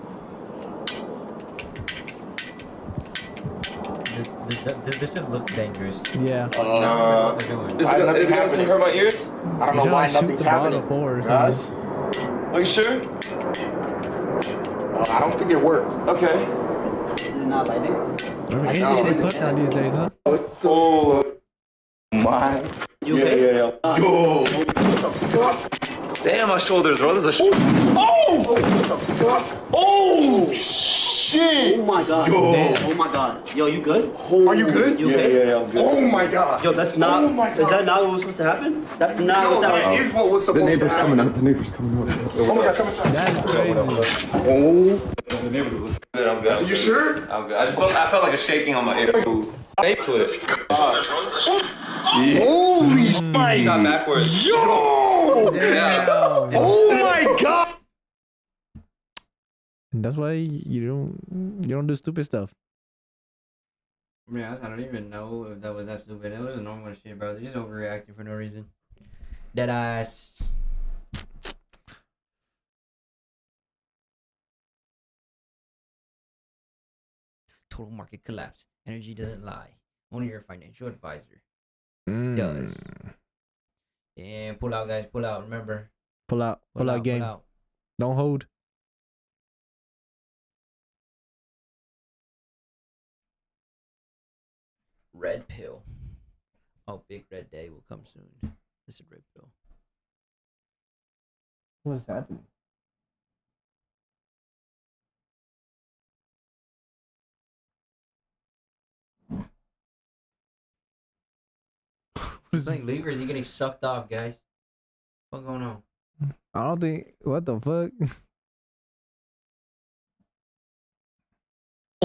This just looks dangerous. Yeah. Is it going to hurt my ears? I don't know why nothing's happening. Guys, Are you sure? I don't think it works. Okay. Is it not lighting? They clip now these days, huh? Oh My. You okay? Yeah. Yo. Damn, my shoulders, bro. This is a Oh shit! Oh my god. Yo. Oh my god. Yo, you good? Are you good? You okay? Yeah, I'm good. Oh my god. Yo, that's not. Oh my god. Is that not what was supposed to happen? That's not No, what that that was. is what was supposed to happen. The neighbor's coming out. Oh my god, come inside. That is crazy. Oh. The neighbor's look good. I'm good. Are you sure? I'm good. I felt like a shaking on my ear. They flip. Holy shit. Shot backwards. Yo! Yeah. Oh my god! And that's why you don't do stupid stuff. I mean, I don't even know if that was that stupid. It was normal shit, bro. They're just overreacting for no reason. Dead ass. Total market collapse. Energy doesn't lie. Only your financial advisor does. And pull out, guys. Pull out. Remember. Pull out game. Pull out. Don't hold. Red pill. Oh, big red day will come soon. It's a red pill. What's happening? He's playing League or is he getting sucked off, guys? What's going on? I don't think. What the fuck?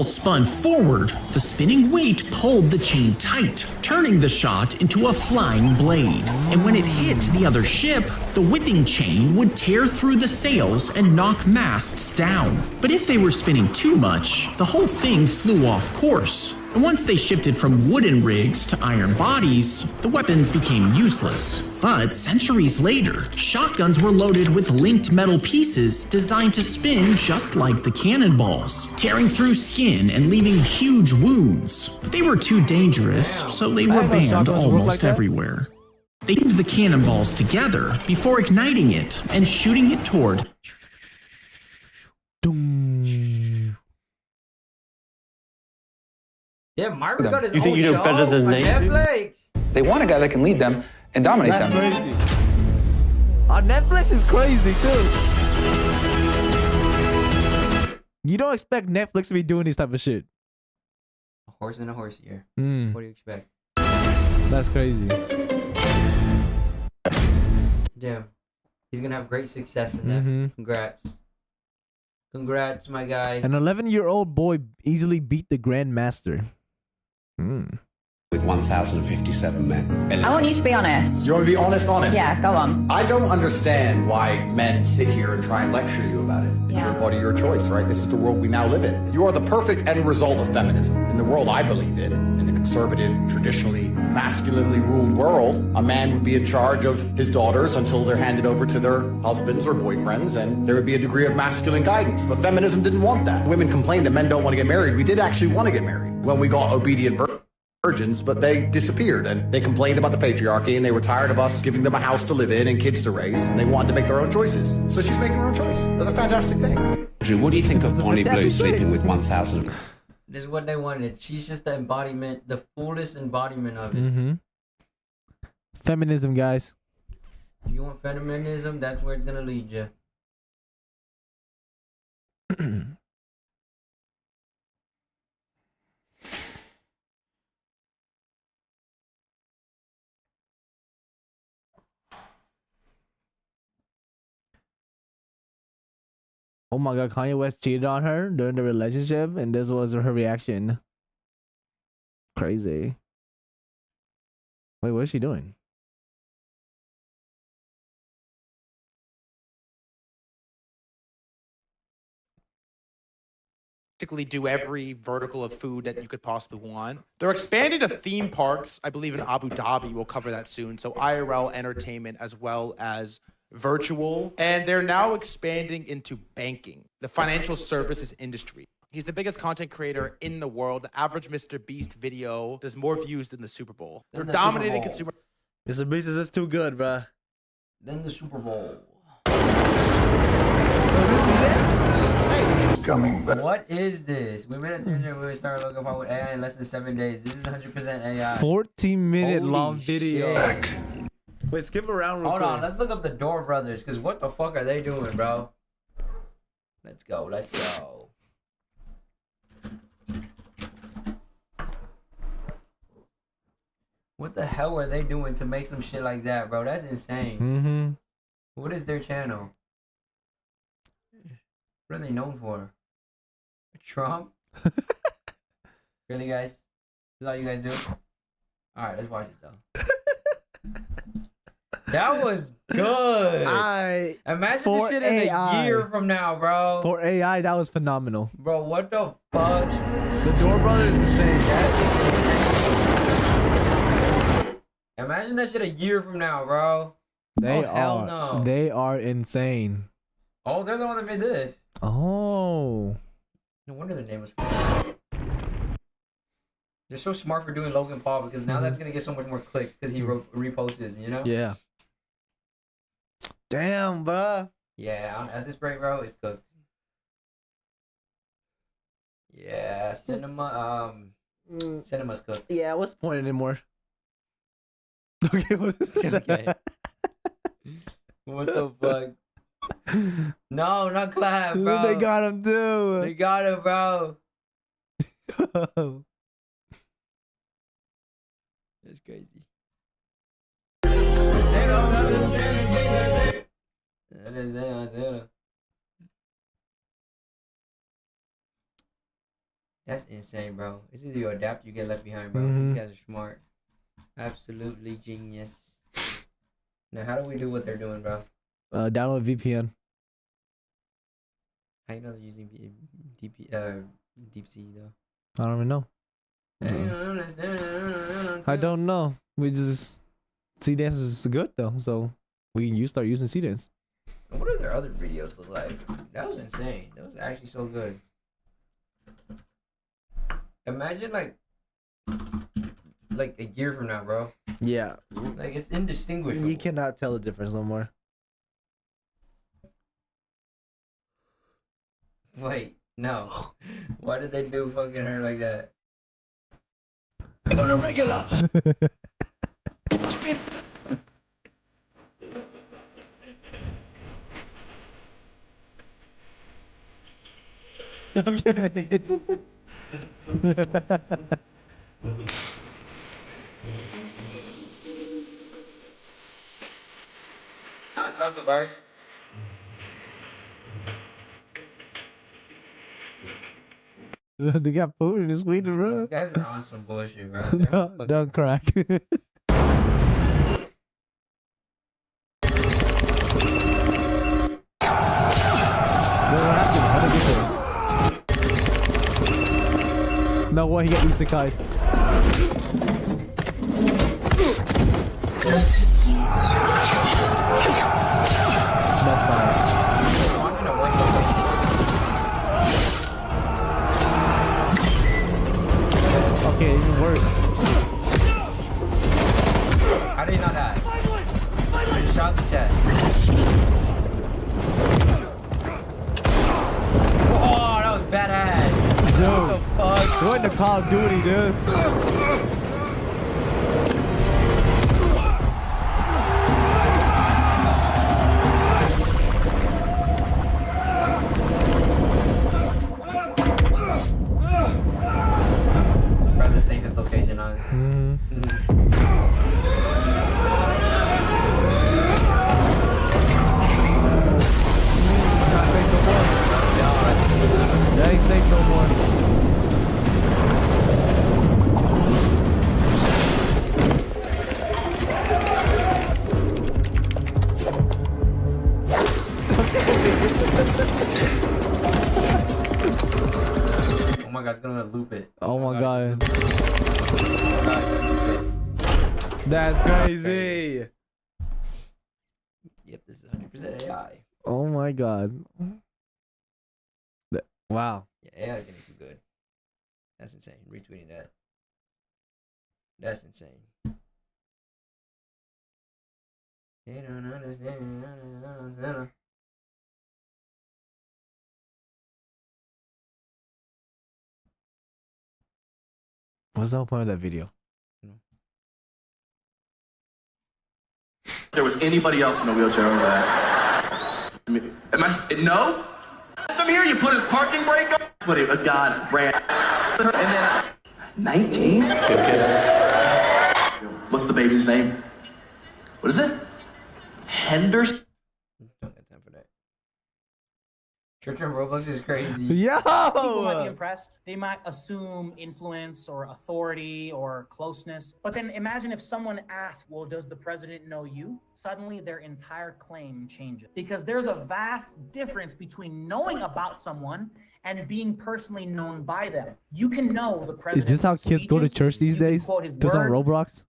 Spun forward, the spinning weight pulled the chain tight, turning the shot into a flying blade. And when it hit the other ship, the whipping chain would tear through the sails and knock masts down. But if they were spinning too much, the whole thing flew off course. And once they shifted from wooden rigs to iron bodies, the weapons became useless. But centuries later, shotguns were loaded with linked metal pieces designed to spin just like the cannonballs, tearing through skin and leaving huge wounds. They were too dangerous, so they were banned almost everywhere. They aimed the cannonballs together before igniting it and shooting it toward. Yeah, Marvel got his You think own you do show better than on they do? Netflix. They want a guy that can lead them and dominate That's them. crazy. Netflix is crazy too. You don't expect Netflix to be doing this type of shit. A horse and a horse here. Mm. What do you expect? That's crazy. Damn. He's gonna have great success in that. Mhm. Congrats. Congrats, my guy. An 11-year-old boy easily beat the Grandmaster. with 1,057 men. I want you to be honest. You want me to be honest? Yeah, go on. I don't understand why men sit here and try and lecture you about it. It's your body, your choice, right? This is the world we now live in. You are the perfect end result of feminism. In the world I believe in the conservative, traditionally masculinely ruled world, a man would be in charge of his daughters until they're handed over to their husbands or boyfriends, and there would be a degree of masculine guidance. But feminism didn't want that. Women complained that men don't want to get married. We did actually want to get married when we got obedient virgins, but they disappeared, and they complained about the patriarchy, and they were tired of us giving them a house to live in and kids to raise, and they wanted to make their own choices. So she's making her own choice. That's a fantastic thing. Drew, what do you think of Bonnie Blue sleeping with 1,000? This is what they wanted. She's just the embodiment, the fullest embodiment of it. Mm-hmm. Feminism, guys. If you want feminism, that's where it's gonna lead you. Oh my god, Kanye West cheated on her during the relationship, and this was her reaction. Crazy. Wait, what is she doing? Basically do every vertical of food that you could possibly want. They're expanding to theme parks. I believe in Abu Dhabi. We'll cover that soon. So IRL entertainment as well as virtual. And they're now expanding into banking, the financial services industry. He's the biggest content creator in the world. The average Mr. Beast video does more views than the Super Bowl. They're dominating consumer. Mr. Beast is just too good, bruh. Then the Super Bowl. Coming back. What is this? We made a tangent where we started looking for with AI in less than 7 days. This is 100% AI. 14-minute Holy long video. shit. Wait, skip around real Hold quick. on, let's look up the Door Brothers, because what the fuck are they doing, bro? Let's go, let's go. What the hell are they doing to make some shit like that, bro? That's insane. Mm-hmm. What is their channel? What are they known for? Trump? Really, guys? This is all you guys do? Alright, let's watch it, though. That was good. Imagine this shit in a year from now, bro. For AI, that was phenomenal. Bro, what the fuck? The Door Brothers is insane. Imagine that shit a year from now, bro. They oh, hell are. no. They are insane. Oh, they're the one that made this. Oh. No wonder their name was. They're so smart for doing Logan Paul because now that's gonna get so much more clicks because he reposts, you know? Yeah. Damn, bruh. Yeah, at this rate, bro, it's cooked. Yeah, cinema's cooked. Yeah, what's the point anymore? Okay, what is it? Okay. What the fuck? No, not clap, bro. They got him too. They got him, bro. That's crazy. That's insane, bro. It's either you adapt or you get left behind, bro. Mhm. These guys are smart. Absolutely genius. Now, how do we do what they're doing, bro? Download VPN. How you know they're using deep sea, though? I don't even know. I don't know. We just C-Dance is good though, so we can start using C-Dance. What are their other videos look like? That was insane. That was actually so good. Imagine like a year from now, bro. Yeah. Like it's indistinguishable. You cannot tell the difference no more. Wait, no. Why did they do fucking her like that? On a regular. That's the bar. They got food in Sweden, bro. You guys are on some bullshit, bro. Don't crack. No way, he got isekai. That's fine. Okay, even worse. How did he not die? He shot the chest. Oh, that was badass. Dude, what the fuck? Doing the Call of Duty, dude. Probably the safest location, honestly. That ain't safe no more. Oh my god, it's gonna loop it. Oh my god. That's crazy. Yep, this is 100% AI. Oh my god. Wow. Yeah, AI is getting too good. That's insane. Retweeting that. That's insane. They don't understand. What's the whole point of that video? If there was anybody else in a wheelchair over there. Am I? No? I'm here. You put his parking brake on. What? A god, Brand. And then 19. What's the baby's name? What is it? Henderson. Don't got time for that. Church on Roblox is crazy. Yo! People might be impressed. They might assume influence or authority or closeness. But then imagine if someone asks, well, does the president know you? Suddenly their entire claim changes. Because there's a vast difference between knowing about someone and being personally known by them. You can know the president. Is this how kids go to church these days? Just on Roblox?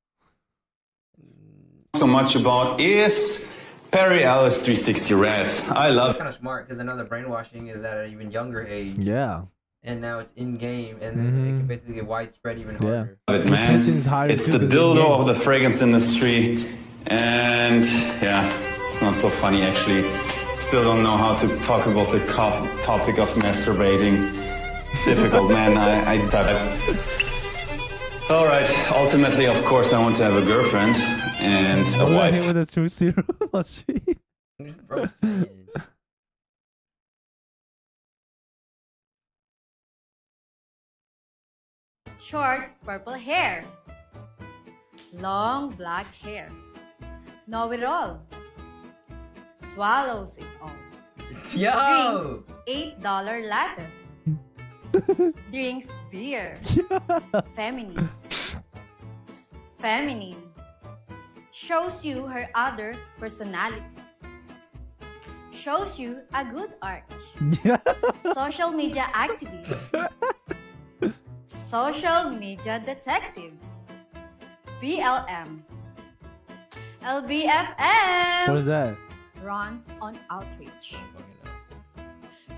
So much about is Perry Ellis 360 Red. I love It's kind of smart because another brainwashing is at an even younger age. Yeah. And now it's in game, and then it can basically get widespread even harder. it, man. It's the dildo of the fragrance industry, and yeah, it's not so funny actually. Still don't know how to talk about the topic of masturbating. Difficult, man. I All right. Ultimately, of course, I want to have a girlfriend and a wife. Hit with a 2-0. Bro, Short purple hair. Long black hair. Know it all. Swallows it all. Yo! Drinks $8 lattes. Drinks beer. Feminist. Feminine. Shows you her other personality. Shows you a good arch. Social media activist. Social media detective. BLM. LBFM. What is that? Runs on outreach.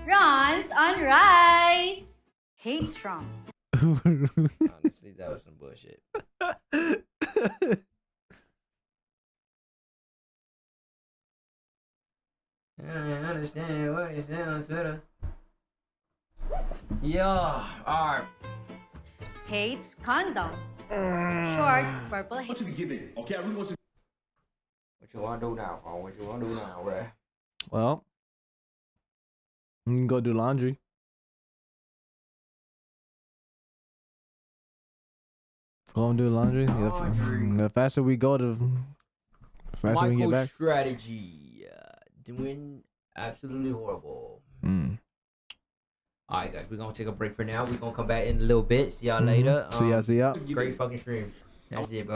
Runs on rice. Hates Trump. Honestly, that was some bullshit. I don't understand what is down on Twitter. Yo, alright. Hates condoms. Short purple hair. What you be giving? Okay, I really want you. What you wanna do now, bro? What you wanna do now, bruh? Well, you can go do laundry. Go and do laundry. The faster we go, the faster we get back. Strategy. Doing absolutely horrible. All right, guys, we're gonna take a break for now. We're gonna come back in a little bit. See y'all later. See ya. Great fucking stream. That's it, bro.